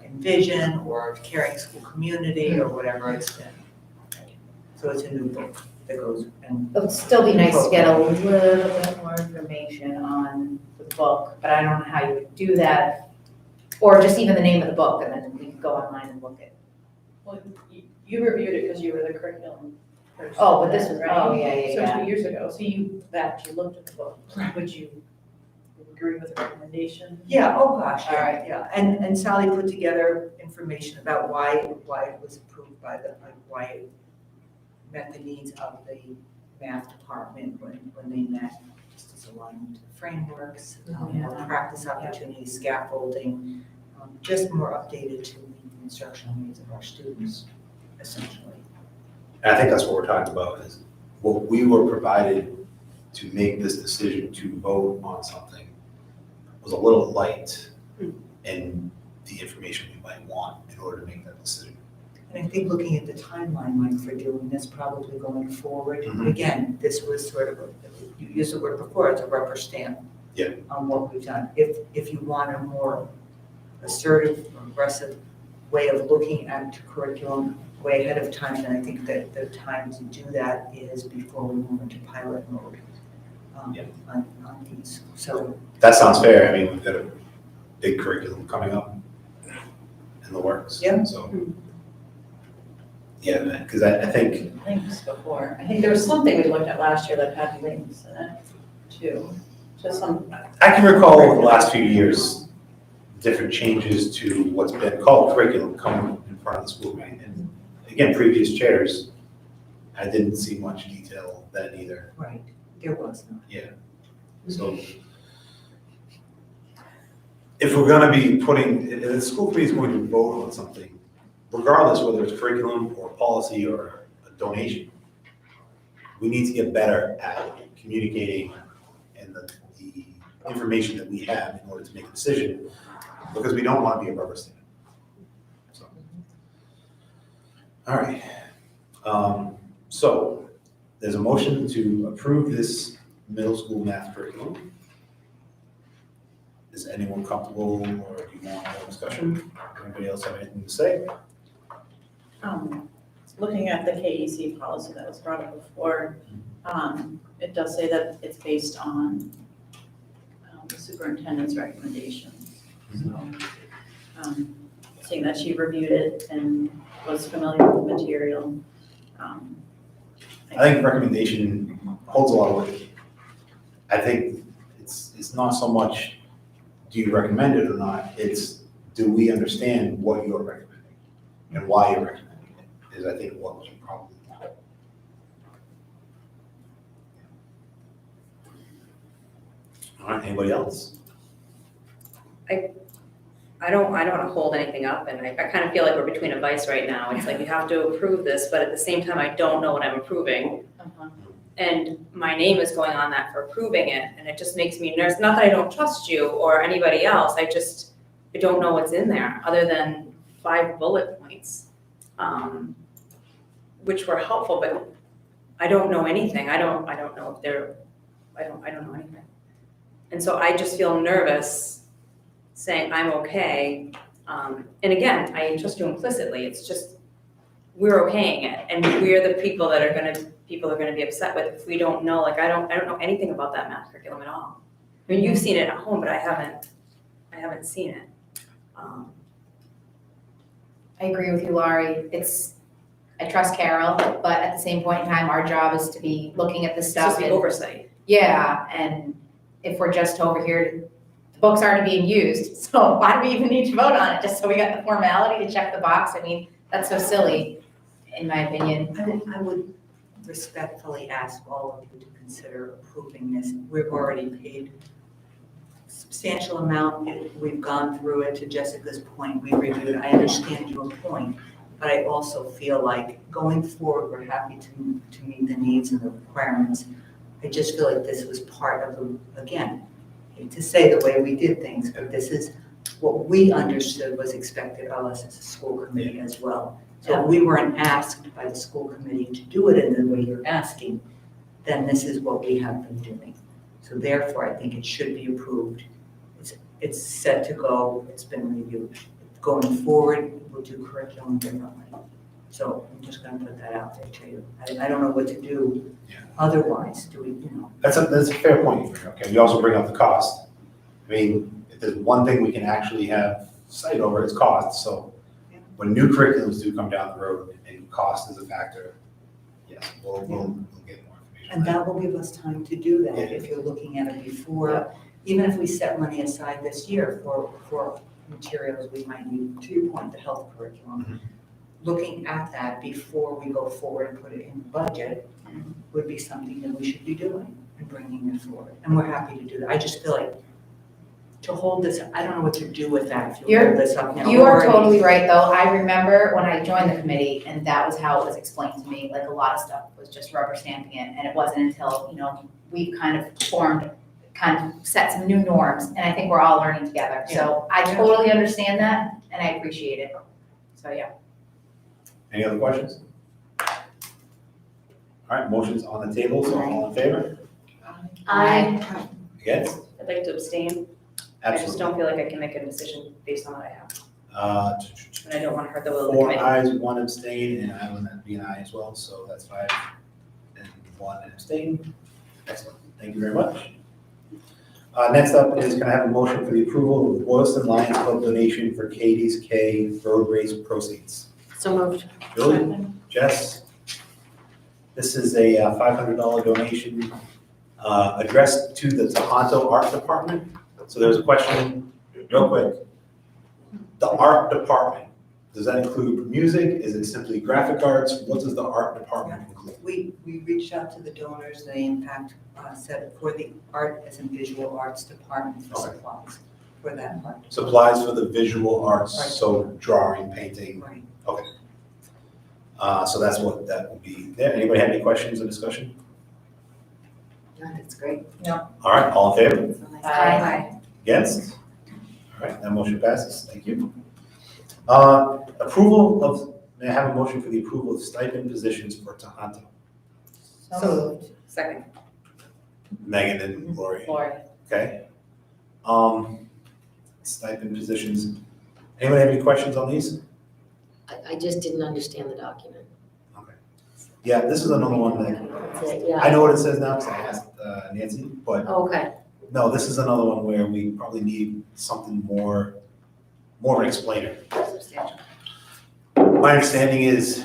Envision or Caring School Community or whatever it's been. So it's a new book that goes and. It would still be nice to get a little bit more information on the book, but I don't know how you would do that. Or just even the name of the book, and then we can go online and look it. Well, you reviewed it because you were the curriculum person. Oh, but this was, right? oh, yeah. So 2 years ago, so you looked at the book, would you agree with the recommendation? Yeah, oh gosh, All yeah, right. yeah. And Sally put together information about why it was approved by why it met the needs of the math department when they met, just as aligned to the frameworks, more practice opportunities, scaffolding, just more updated to meet the instructional needs of our students, essentially. And I think that's what we're talking about, is what we were provided to make this decision to vote on something was a little light in the information we might want in order to make that decision. And I think looking at the timeline, Mike, for doing this, probably going forward, Mhm. again, this was sort of, you used the word before, it's a rubber stamp. Yeah. On what we've done. If you want a more assertive, aggressive way of looking at curriculum way ahead of time, then I think that the time to do that is before we move into pilot mode on these. So That sounds fair. I mean, we've got a big curriculum coming up in the works. Yeah. So, yeah, because I think, Links before, I think there was something we looked at last year that had links in it too, just some. I can recall over the last few years, different changes to what's been called curriculum coming in front of the school committee. And again, previous chairs, I didn't see much detail then either. right, there was not. Yeah. So if we're gonna be if the school committee is going to vote on something, regardless whether it's curriculum or policy or a donation, we need to get better at communicating and the information that we have in order to make a decision, because we don't want to be a rubber stamp. So, all right. So there's a motion to approve this middle school math curriculum. Is anyone comfortable, or do you want more discussion? Anybody else have anything to say? Looking at the KEC policy that was brought up before, it does say that it's based on the superintendent's recommendations. So, seeing that she reviewed it and was familiar with the material. I think recommendation holds a lot of weight. I think it's not so much, do you recommend it or not? It's, do we understand what you're recommending and why you're recommending it, is I think what you probably want. All right, anybody else? I don't want to hold anything up, and I kind of feel like we're between a vice right now. It's like you have to approve this, but at the same time, I don't know what I'm approving. And my name is going on that for approving it, and it just makes me nervous. Not that I don't trust you or anybody else, I don't know what's in there, other than 5 bullet points, which were helpful, but I don't know anything. I don't know if they're, I don't know anything. And so I just feel nervous saying, I'm okay. And again, I trust you implicitly, it's just, we're okaying it, and we're the people that people are gonna be upset with if we don't know, like, I don't know anything about that math curriculum at all. I mean, you've seen it at home, but I haven't seen it. I agree with you, Laurie. I trust Carol, but at the same point in time, our job is to be looking at this It's stuff. just the and- oversight. Yeah, and if we're just over here, the books aren't being used, so why do we even need to vote on it? Just so we got the formality to check the box? I mean, that's so silly, in my opinion. I would respectfully ask all of you to consider approving this. We've already paid a substantial amount. We've gone through it. To Jessica's point, we reviewed. I understand your point, but I also feel like going forward, we're happy to meet the needs and the requirements. I just feel like this was part of the, again, I hate to say the way we did things, but this is what we understood was expected of us as a school committee as well. So if we weren't asked by the school committee to do it in the way you're asking, then this is what we have been doing. So therefore, I think it should be approved. It's set to go, it's been reviewed. Going forward, we'll do curriculum differently. So I'm just gonna put that out there to you. I don't know what to do otherwise, do we, you know? That's a fair point. Okay, you also bring up the cost. I mean, if there's one thing we can actually have sight over, it's cost. So when new curriculums do come down the road and cost is a factor, yes, we'll get more information. And that will give us time to do that if you're looking at it before, even if we set money aside this year for materials we might need, to your point, the health curriculum. Looking at that before we go forward and put it in the budget would be something that we should be doing and bringing it forward. And we're happy to do that. I just feel like to hold this, I don't know what to do with that if you hold this up now. You are totally right, though. I remember when I joined the committee, and that was how it was explained to me. Like, a lot of stuff was just rubber stamping it, and it wasn't until, we kind of set some new norms, and I think we're all learning together. So I totally understand that, and I appreciate it. So, yeah. Any other questions? All right, motion's on the table, so all in favor? Aye. Against? I'd like to abstain. I just Absolutely. don't feel like I can make a decision based on what I have, Uh, and I don't want to hurt the will of the 4 committee. ayes, 1 abstain, and I will be an aye as well, so that's 5 and 1 abstain. Excellent, thank you very much. Next up is, can I have a motion for the approval of the Boylston Lions Club donation for Katie's K road race proceeds? So moved. Julie, Jess? This is a $500 donation addressed to the Tohoto Art Department. So there's a question, real quick. The art department, does that include music? Is it simply graphic arts? What does the art department include? We reached out to the donors, the impact said for the art as in visual arts department for Okay. supplies for that part. Supplies for the visual arts, Right. so drawing, painting. Right. Okay. So that's what that will be there. Anybody have any questions or discussion? That's great. All right, all in favor? Aye. Against? All right, that motion passes. Thank you. Approval of, may I have a motion for the approval of stipend positions for Tohoto? So moved. Second. Megan and Lori, Lori. okay? Stipend positions. Anyone have any questions on these? I just didn't understand the document. Yeah, this is another one that, That's it, yeah. I know what it says now because I asked Nancy, but Okay, no, this is another one where we probably need something more of an explainer. Substantial. My understanding is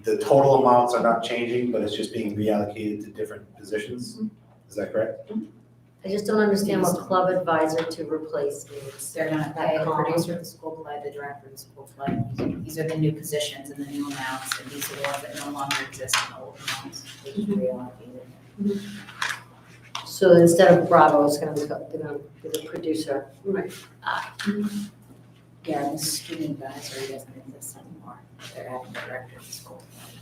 the total amounts are not changing, but it's just being reallocated to different positions. Is that correct? I just don't understand what club advisor to replace means. They're gonna pay the producer of the school play, the director of the school play. These are the new positions and the new amounts, and these are the ones that no longer exist in the old amounts. They just reallocated. So instead of Bravo, it's gonna be, they're gonna be the producer. Right. Yeah, and the student advisory doesn't exist anymore. They're adding the director of the school play.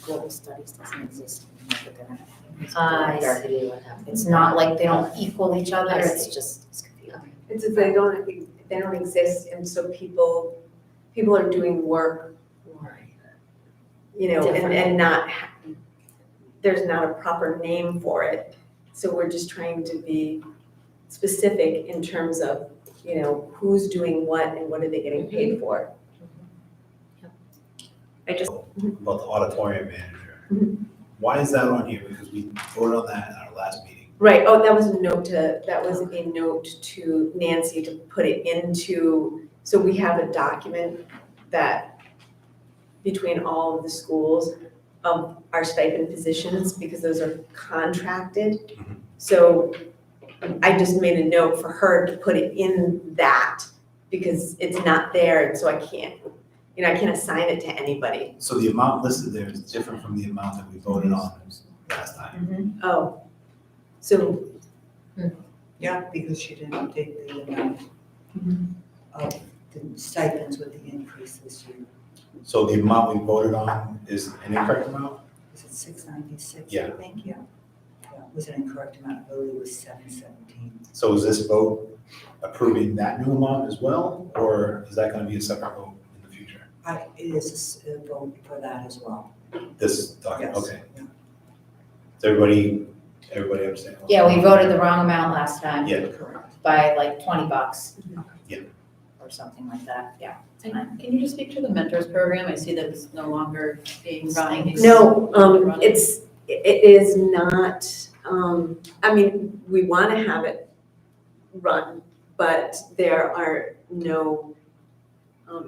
Global studies doesn't exist anymore, but they're gonna have. I see what happened. It's not like they don't equal each other, I it's see. just, it's confusing. It's just they don't exist, and so people are doing work, Different. and not, there's not a proper name for it. So we're just trying to be specific in terms of you know, who's doing what and what are they getting paid for. About the auditorium manager. Why is that on here? Because we voted on that in our last meeting. Right, oh, that was a note to Nancy to put it into, so we have a document that between all of the schools of our stipend positions, because those are contracted. So I just made a note for her to put it in that, because it's not there, and so I can't, you know, I can't assign it to anybody. So the amount listed there is different from the amount that we voted on last time. Oh, so, Yeah, because she didn't update the amount of the stipends with the increase this year. So the amount we voted on is an incorrect amount? Was it 696, Yeah. I think, yeah? Yeah, it was an incorrect amount, I believe it was 717. So is this vote approving that new amount as well, or is that gonna be a separate vote in the future? It is a vote for that as well. This document, Yes. okay. Does everybody understand? Yeah, we voted the wrong amount last time Yeah, Correct. by like $20. Yeah. Or something like that, yeah. And can you just speak to the mentors program? I see that it's no longer being run. no, it is not, I mean, we want to have it run, but there are no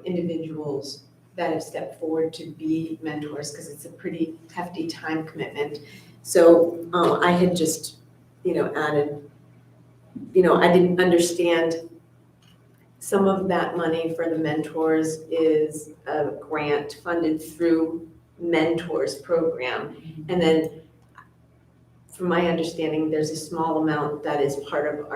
individuals that have stepped forward to be mentors, because it's a pretty hefty time commitment. So I had just, you know, added, you know, I didn't understand some of that money for the mentors is a grant funded through mentors program. And then from my understanding, there's a small amount that is part of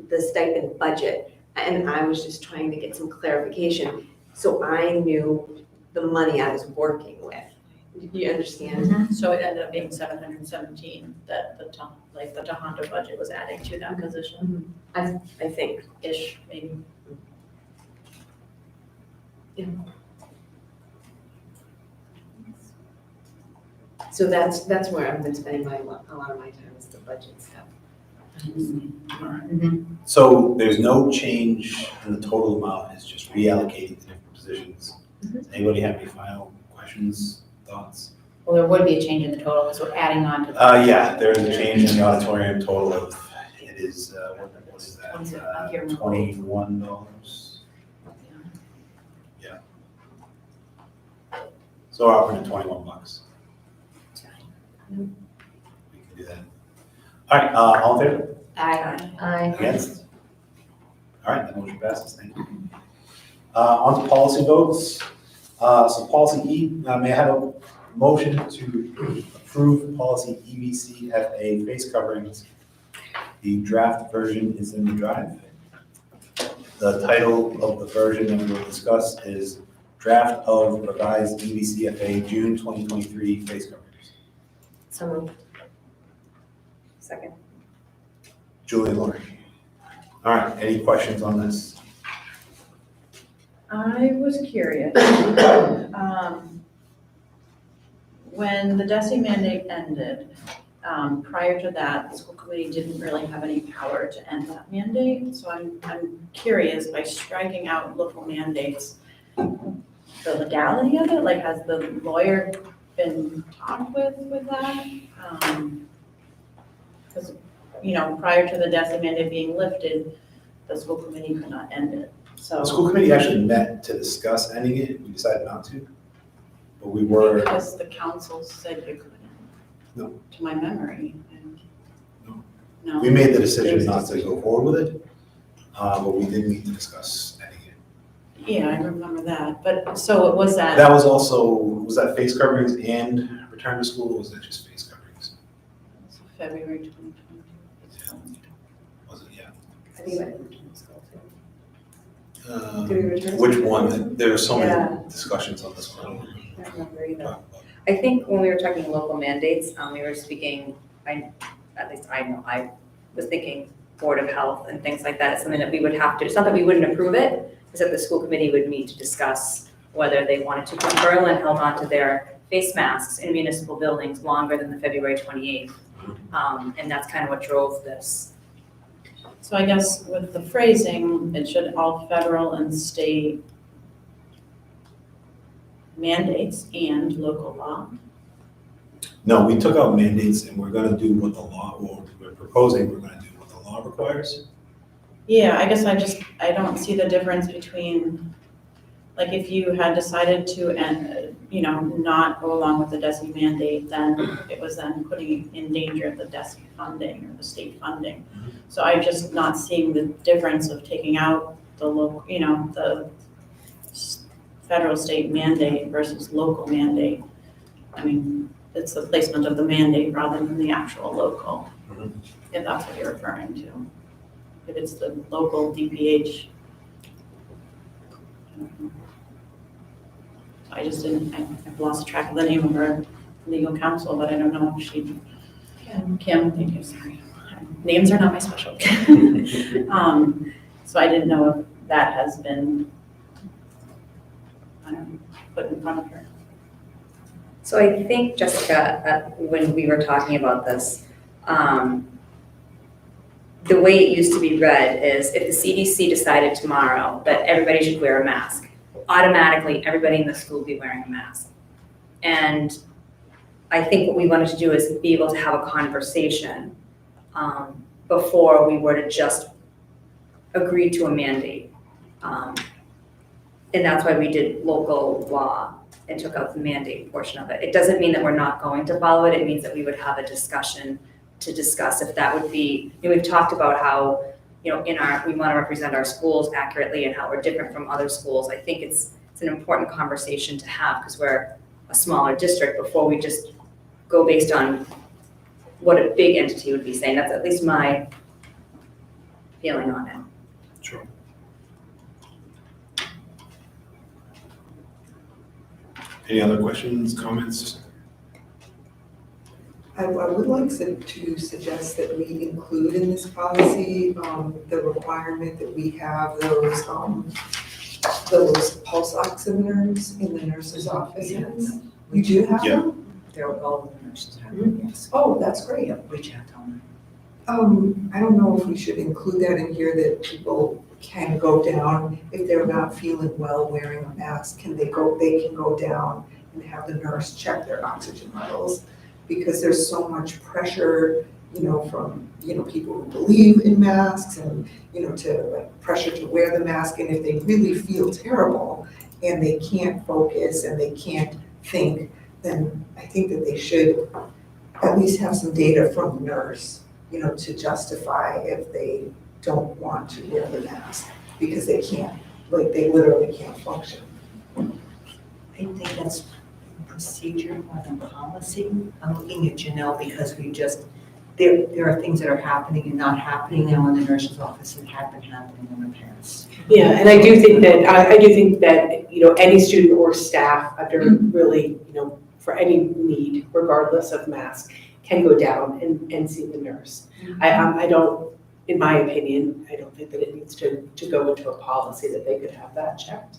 the stipend budget. And I was just trying to get some clarification, so I knew the money I was working with. Do you understand? So it ended up being 717 that the Tohoto budget was adding to that position, I think. ish, maybe. So that's where I've been spending a lot of my time, is the budget stuff. so there's no change in the total amount, it's just reallocating the different positions. Does anybody have any final questions, thoughts? Well, there would be a change in the total, because we're adding on to the. Yeah, there is a change in the auditorium total of, it is, what is that? $21. Yeah. So we're offering $21. We can do that. All right, all in favor? Aye. Against? All right, the motion passes, thank you. On to policy votes. So policy E, may I have a motion to approve policy EBCFA face coverings? The draft version is in the drive. The title of the version that we will discuss is Draft of Revised EBCFA June 2023 Face Coverings. So moved. Second. Julie and Lori. All right, any questions on this? I was curious. When the DESI mandate ended, prior to that, the school committee didn't really have any power to end that mandate. So I'm curious, by striking out local mandates, the legality of it, like, has the lawyer been talked with that? Because, you know, prior to the DESI mandate being lifted, the school committee could not end it, so. The school committee actually met to discuss ending it, we decided not to. But we were, Because the council said you couldn't. No. To my memory. And- No. No. we made the decision not to go forward with it, but we did meet to discuss ending it. Yeah, I remember that, but, so it was that. That was also, was that face coverings and return to school, or was that just face coverings? February 2022. Was it, yeah? I think I went to school too. Did we return? Which one? There were so many discussions on this one. I don't remember either. I think when we were talking local mandates, we were speaking, at least I know, I was thinking Board of Health and things like that. It's something that we would have to, it's not that we wouldn't approve it, it's that the school committee would meet to discuss whether they wanted to, because Berlin held on to their face masks in municipal buildings longer than the February 28th. And that's kind of what drove this. So I guess with the phrasing, it should all federal and state mandates and local law. No, we took out mandates and we're gonna do what the law, or we're proposing, we're gonna do what the law requires. Yeah, I guess I don't see the difference between, like, if you had decided to, not go along with the DESI mandate, then it was then putting in danger the DESI funding or the state funding. So I'm just not seeing the difference of taking out the local, the federal state mandate versus local mandate. I mean, it's the placement of the mandate rather than the actual local, if that's what you're referring to. If it's the local DPH. I just didn't, I've lost track of the name of our legal counsel, but I don't know if she, Kim, thank you, sorry. Names are not my specialty. So I didn't know if that has been, put in front of her. So I think, Jessica, when we were talking about this, the way it used to be read is if the CDC decided tomorrow that everybody should wear a mask, automatically everybody in the school would be wearing a mask. And I think what we wanted to do is be able to have a conversation before we were to just agree to a mandate. And that's why we did local law and took out the mandate portion of it. It doesn't mean that we're not going to follow it. It means that we would have a discussion to discuss if that would be, we've talked about how, we want to represent our schools accurately and how we're different from other schools. I think it's an important conversation to have because we're a smaller district before we just go based on what a big entity would be saying. That's at least my feeling on it. Sure. Any other questions, comments? I would like to suggest that we include in this policy, the requirement that we have those pulse oximeters in the nurse's offices. We do have Yeah. them? They're all of the nurses have them, yes. Oh, that's great. Yeah, we checked on I don't know if we should include that in here, that people can go down, if they're not feeling well wearing a mask, they can go down and have the nurse check their oxygen levels. Because there's so much pressure, from, people who believe in masks and, to pressure to wear the mask. And if they really feel terrible and they can't focus and they can't think, then I think that they should at least have some data from the nurse, to justify if they don't want to wear the mask because they can't, they literally can't function. I think that's procedure more than policy. I'm looking at Janelle because there are things that are happening and not happening now in the nurse's office that have been happening in the past. Yeah, and I do think that, any student or staff under really, for any need, regardless of mask, can go down and see the nurse. I don't, in my opinion, I don't think that it needs to go into a policy that they could have that checked.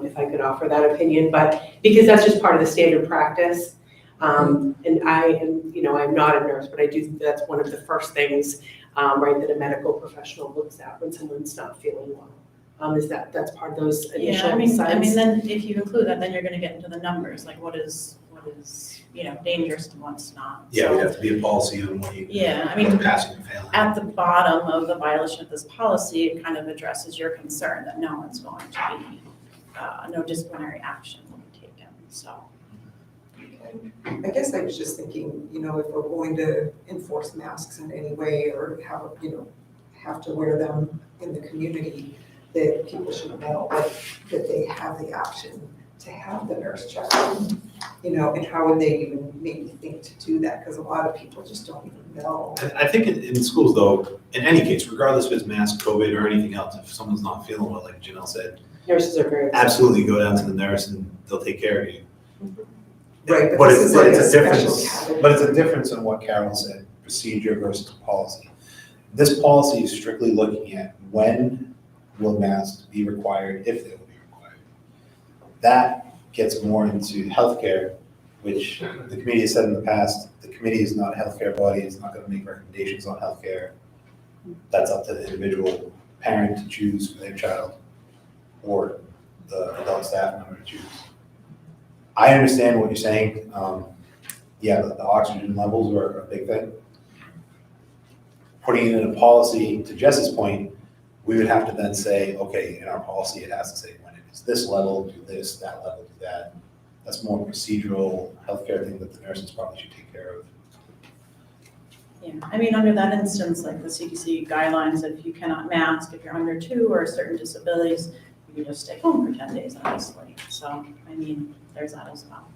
If I could offer that opinion, but because that's just part of the standard practice. And I am, I'm not a nurse, but I do think that's one of the first things, that a medical professional looks at when someone's not feeling well. Is that's part of those initial signs. I mean, then if you include that, then you're gonna get into the numbers, like what is, dangerous and what's not. Yeah, we have to be a policy on what you. Yeah, I mean, what's passing and failing. at the bottom of the violation of this policy, it kind of addresses your concern that no one's going to be, no disciplinary action will be taken, so. I guess I was just thinking, if we're going to enforce masks in any way or have to wear them in the community, that people should know that they have the option to have the nurse check them, and how would they even maybe think to do that? Because a lot of people just don't even know. I think in schools though, in any case, regardless if it's mask, COVID or anything else, if someone's not feeling well, like Janelle said, Nurses are very. absolutely go down to the nurse and they'll take care of you. Right, But this it's is like a a special difference, category. but it's a difference in what Carol said, procedure versus policy. This policy is strictly looking at when will masks be required, if they will be required. That gets more into healthcare, which the committee has said in the past, the committee is not a healthcare body, it's not gonna make recommendations on healthcare. That's up to the individual parent to choose for their child or the adult staff member to choose. I understand what you're saying. Yeah, the oxygen levels are a big thing. Putting it in a policy, to Jess's point, we would have to then say, okay, in our policy, it has to say when it is this level, do this, that level, do that. That's more procedural healthcare thing that the nurses probably should take care of. Yeah, I mean, under that instance, like the CDC guidelines, if you cannot mask, if you're under 2 or certain disabilities, you can just stay home for 10 days, honestly. So, I mean, there's that as well.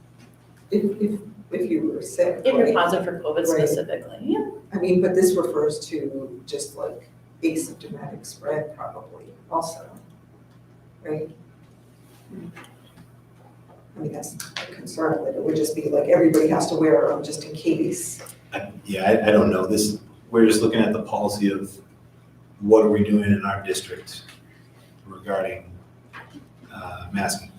If you were sick. If you're right? positive for COVID Right. specifically, yeah. I mean, but this refers to just like asymptomatic spread probably also, right? I mean, that's a concern, that it would just be like everybody has to wear them just in case. I don't know, we're just looking at the policy of what are we doing in our district regarding masking.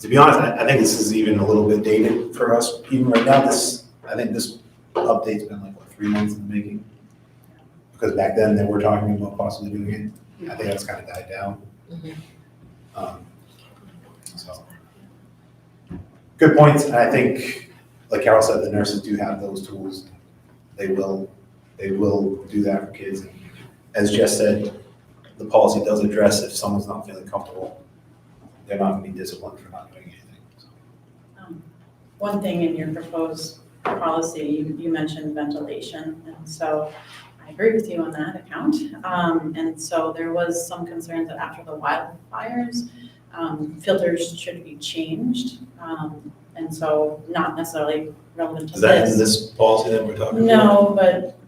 To be honest, I think this is even a little bit dated for us, even right now, I think this update's been like, what, 3 months in the making? Because back then, they were talking about possibly doing it, I think that's kind of died down. So, good points, and I think, like Carol said, the nurses do have those tools. They will do that for kids. And as Jess said, the policy does address if someone's not feeling comfortable, they're not gonna be disciplined for not doing anything. So. One thing in your proposed policy, you mentioned ventilation, and so I agree with you on that account. And so there was some concerns that after the wildfires, filters should be changed. And so not necessarily relevant to this. Is that in this policy that we're talking about? No, but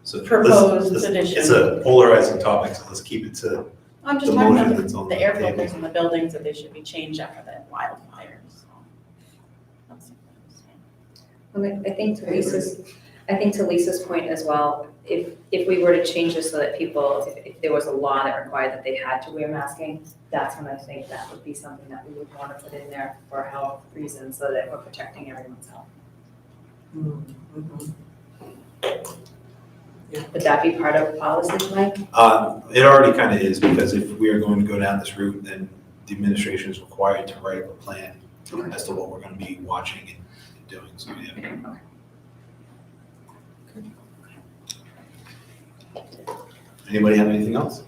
So proposed this- addition. It's a polarizing topic, so let's keep it to I'm just the talking motion about that's on the the air table. filters in the buildings, that they should be changed after the wildfires. So that's what I'm saying. I think to Lisa's point as well, if we were to change this so that people, if there was a law that required that they had to wear masking, that's when I think that would be something that we would want to put in there for health reasons, so that we're protecting everyone's health. Would that be part of policy, Mike? It already kind of is, because if we are going to go down this route, then the administration is required to write up a plan as to what we're going to be watching and doing, so yeah. Anybody have anything else?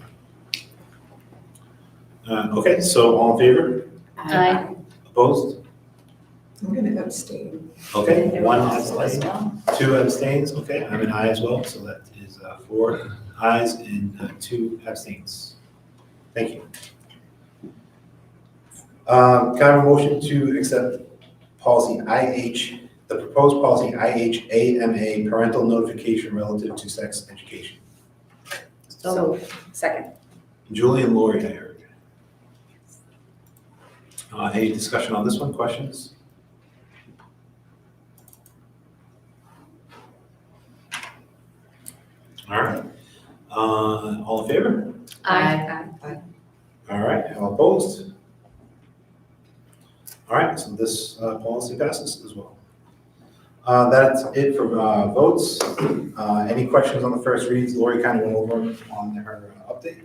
Okay, so all in favor? Aye. Opposed? I'm gonna abstain. Okay, one Also as abstain, well. 2 abstains, okay, I'm an aye as well, so that is 4 ayes and 2 abstains. Thank you. Can I have a motion to accept policy the proposed policy IHAMA, parental notification relative to sex education? So, second. Julie and Lori, I heard. Any discussion on this one, questions? All right, all in favor? Aye. All right, all opposed? All right, so this policy passes as well. That's it for votes. Any questions on the first reads? Lori kind of went over on her update.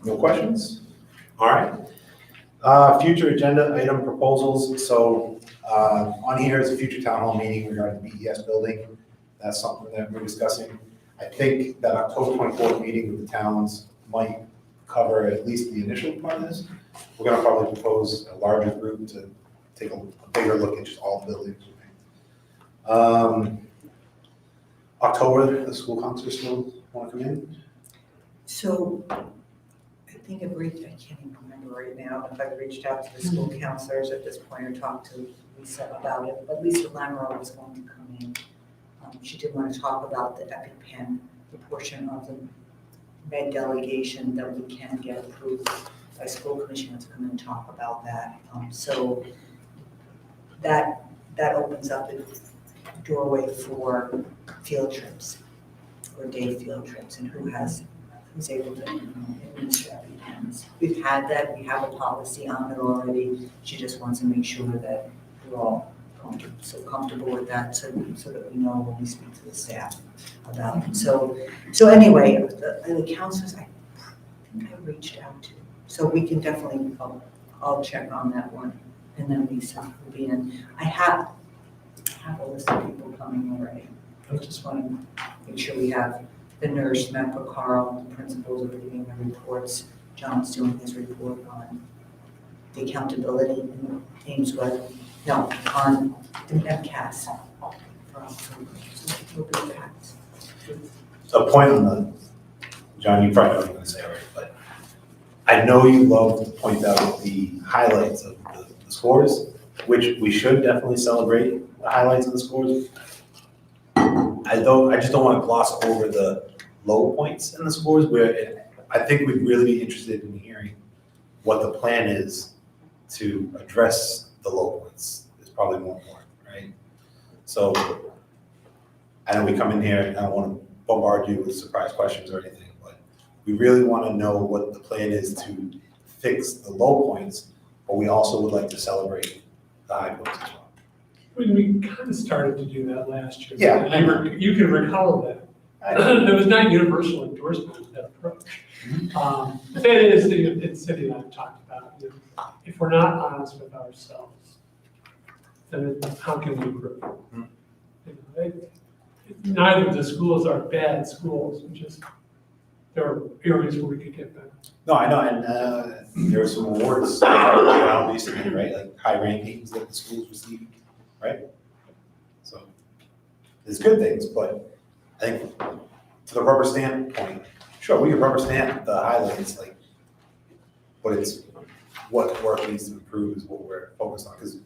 No questions? All right. Future agenda item proposals. So on here is a future town hall meeting regarding the BES building. That's something that we're discussing. I think that October 24th meeting with the towns might cover at least the initial part of this. We're gonna probably propose a larger group to take a bigger look at just all the buildings. October, the school council still want to come in? So I think I can't even remember right now if I've reached out to the school counselors at this point or talked to Lisa about it, but Lisa Lamoureux was going to come in. She did want to talk about the EpiPen, the portion of the med delegation that we can get approved by school commission to come in and talk about that. So that opens up a doorway for field trips or day field trips, and who's able to administer EpiPens. We've had that, we have a policy on it already. She just wants to make sure that we're all so comfortable with that, so that we know when we speak to the staff about it. So anyway, the counselors, I think I reached out to, so we can definitely, I'll check on that one, and then Lisa will be in. I have a list of people coming already. I just want to make sure we have the nurse, Matt Carl, the principals are reading their reports. John's doing his report on the accountability in Ameswood, no, on the MCAS for October. So we'll be packed. A point on the, John, you probably know what I'm gonna say already, but I know you love to point out the highlights of the scores, which we should definitely celebrate the highlights of the scores. I just don't want to gloss over the low points in the scores where I think we'd really be interested in hearing what the plan is to address the low points. It's probably more important, right? So I know we come in here and I don't want to bombard you with surprise questions or anything, but we really want to know what the plan is to fix the low points, but we also would like to celebrate the high points as well. We kind of started to do that last year. Yeah. You can recall that. There was not universal endorsement of that approach. The thing is, it's Cindy and I have talked about, you know, if we're not honest with ourselves, then how can we improve? You know, neither of the schools are bad schools, we just, there are areas where we could get better. No, I know, and there are some awards around recently, right? Like high rankings that the schools receive, right? So there's good things, but I think to the rubber stamp point, sure, we can rubber stamp the highlights, like, but it's what work needs to improve is what we're focused on. Because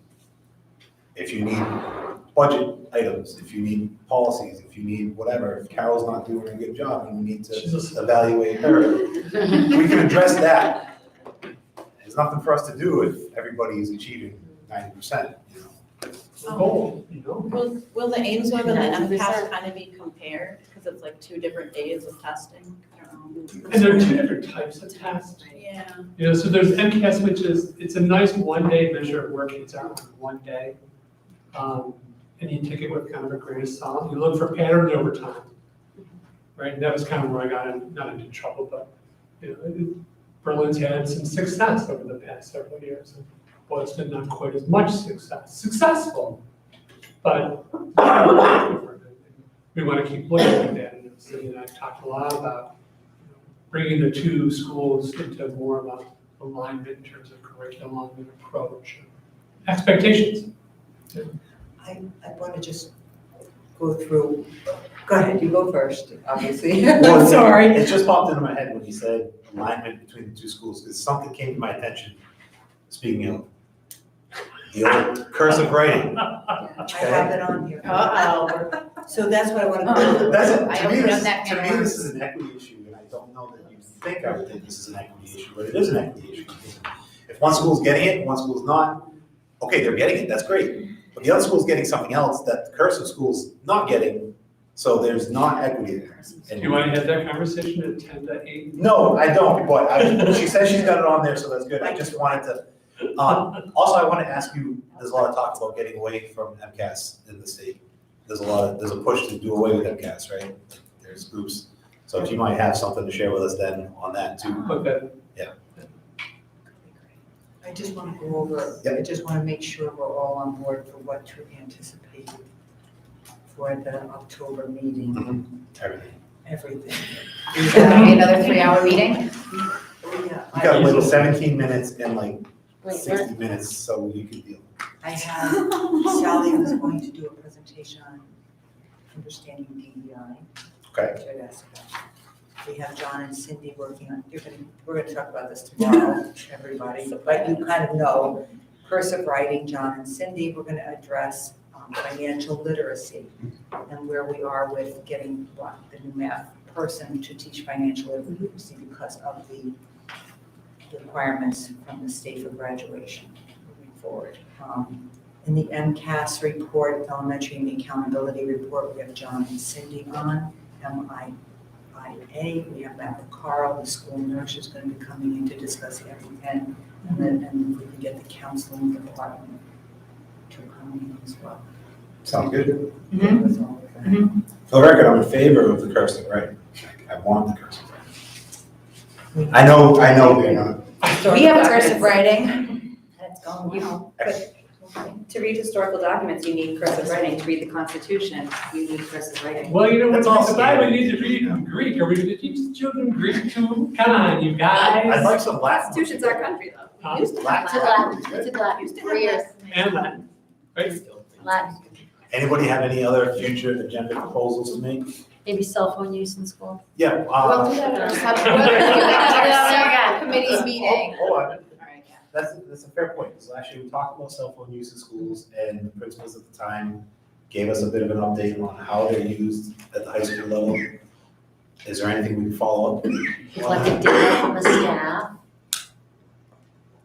if you need budget items, if you need policies, if you need whatever, if Carol's not doing a good job and you need to evaluate her, we can address that. There's nothing for us to do if everybody is achieving 90%, you know. Goal, you know? Will the Amesweb and the MCAS kind of be compared, because it's like 2 different days of testing? I don't know. And there are 2 different types of tests. Yeah. You know, so there's MCAS, which is, it's a nice one-day measure of where kids are on one day. And you take it with kind of a grain of salt. You look for patterns over time, right? And that was kind of where I got not into trouble, but you know, Berlin's had some success over the past several years. And Boylston, not quite as much success. Successful, but we want to keep looking at that. And Cindy and I talked a lot about bringing the 2 schools into more of an alignment in terms of curriculum and approach, expectations. I want to just go through, go ahead, you go first, obviously. Well, I'm sorry. It just popped into my head when you said alignment between the 2 schools, because something came to my attention, speaking of the old cursive writing. I have it on here. Uh-oh. So that's what I want to go over. To me, this is an equity issue, and I don't know that you think I would think this is an equity issue, but it is an equity issue. If one school's getting it, one school's not, okay, they're getting it, that's great. But the other school's getting something else that the cursive school's not getting, so there's not equity there. Do you want to have that conversation at 10 to 8? No, I don't, but she says she's got it on there, so that's good. I just wanted to, also I want to ask you, there's a lot of talk about getting away from MCAS in the state. There's a push to do away with MCAS, right? There's groups, so if you might have something to share with us then on that too. Okay. Yeah. I just want to go over, I just want to make sure we're all on board for what to anticipate for the October meeting. Everything. Is that gonna be another 3-hour meeting? Yeah, You got like 17 minutes and like 60 minutes, so you can deal. I have, Sally was going to do a presentation on understanding DEI. Okay. Which I'd ask about. We have John and Cindy working on, we're gonna talk about this tomorrow, everybody, but you kind of know, cursive writing, John and Cindy, we're gonna address financial literacy and where we are with getting the new math person to teach financial literacy because of the requirements from the state for graduation moving forward. In the MCAS report, elementary and the accountability report, we have John and Cindy on, MIA, we have Matt Carl, the school nurse is going to be coming in to discuss everything, and if we can get the counseling department to come as well. Sounds good. That's all. For the record, I'm in favor of the cursive writing. I want the cursive writing. I know they're not. We have cursive writing. That's going well. To read historical documents, you need cursive writing. To read the Constitution, you need cursive writing. Well, you know, That's what, all the Bible, you need to read Greek. Are we going to teach the children Greek too? Come on, you guys. I'd like some Latin. Constitution's our country, though. Huh? I took Latin, 3 years, And Latin, right? Latin, Anybody have any other future agenda proposals to make? maybe cell phone use in school. Yeah. We'll do that at our subcommittee meeting. Hold on. All right, yeah. That's a fair point. So actually, we talked about cell phone use in schools, and the principals at the time gave us a bit of an update on how they're used at the high school level. Is there anything we can follow up? Collected data from the staff.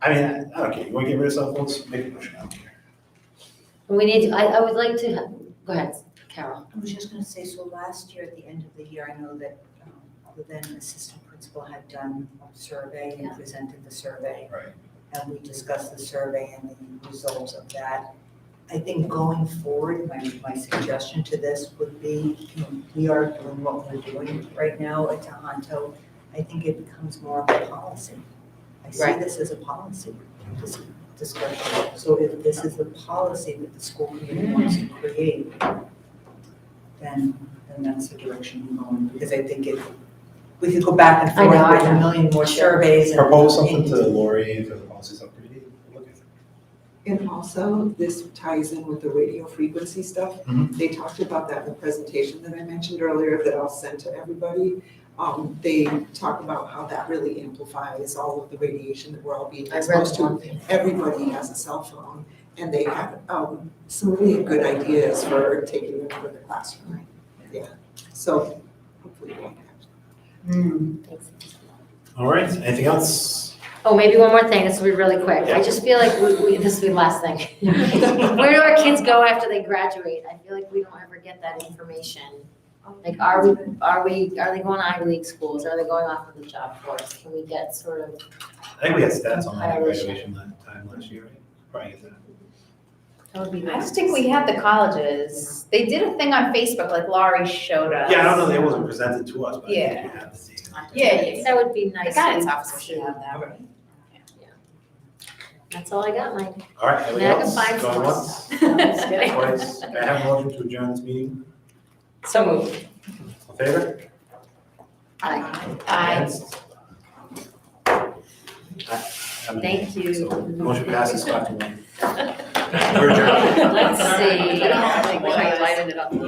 I mean, I don't care. You want to get rid of cell phones? Make a motion. I don't care. We need, I would like to, go ahead, Carol. I was just gonna say, so last year, at the end of the year, I know that other than assistant principal had done a survey and presented the survey. Right. And we discussed the survey and the results of that. I think going forward, my suggestion to this would be, we are doing what we're doing right now at Tohoto. I think it becomes more of a policy. I see this as a policy discussion. So if this is the policy that the school committee wants to create, then that's the direction we're going. Because I think we could go back and forth with a million more surveys. Propose something to Lori for the policy subcommittee. Look at it. And also, this ties in with the radio frequency stuff. They talked about that in the presentation that I mentioned earlier that I'll send to everybody. They talk about how that really amplifies all of the radiation that we're all being exposed to. Everybody has a cell phone, and they have some really good ideas for taking them to the classroom. Yeah, so hopefully we'll have. All right, anything else? Oh, maybe one more thing, this will be really quick. I just feel like this will be the last thing. Where do our kids go after they graduate? I feel like we don't ever get that information. Like, are they going to Ivy League schools? Are they going off of the job force? Can we get sort of? I think we had stats on that graduation time last year, right? Probably get that. That would be I nice. just think we had the colleges. They did a thing on Facebook, like Laurie showed us. Yeah, I don't know, it wasn't presented to us, but I think Yeah. we had the data. Yeah. That would be The nice. guidance officer should have that, right? That's all I got, Mike. All right, everybody Now I can else? find Going some once? Twice? Can I have a motion to adjourn this meeting? So moved. All in favor? Aye. Against? Thank you. So, motion passes 5-1. Let's see. I don't think we highlighted it on the.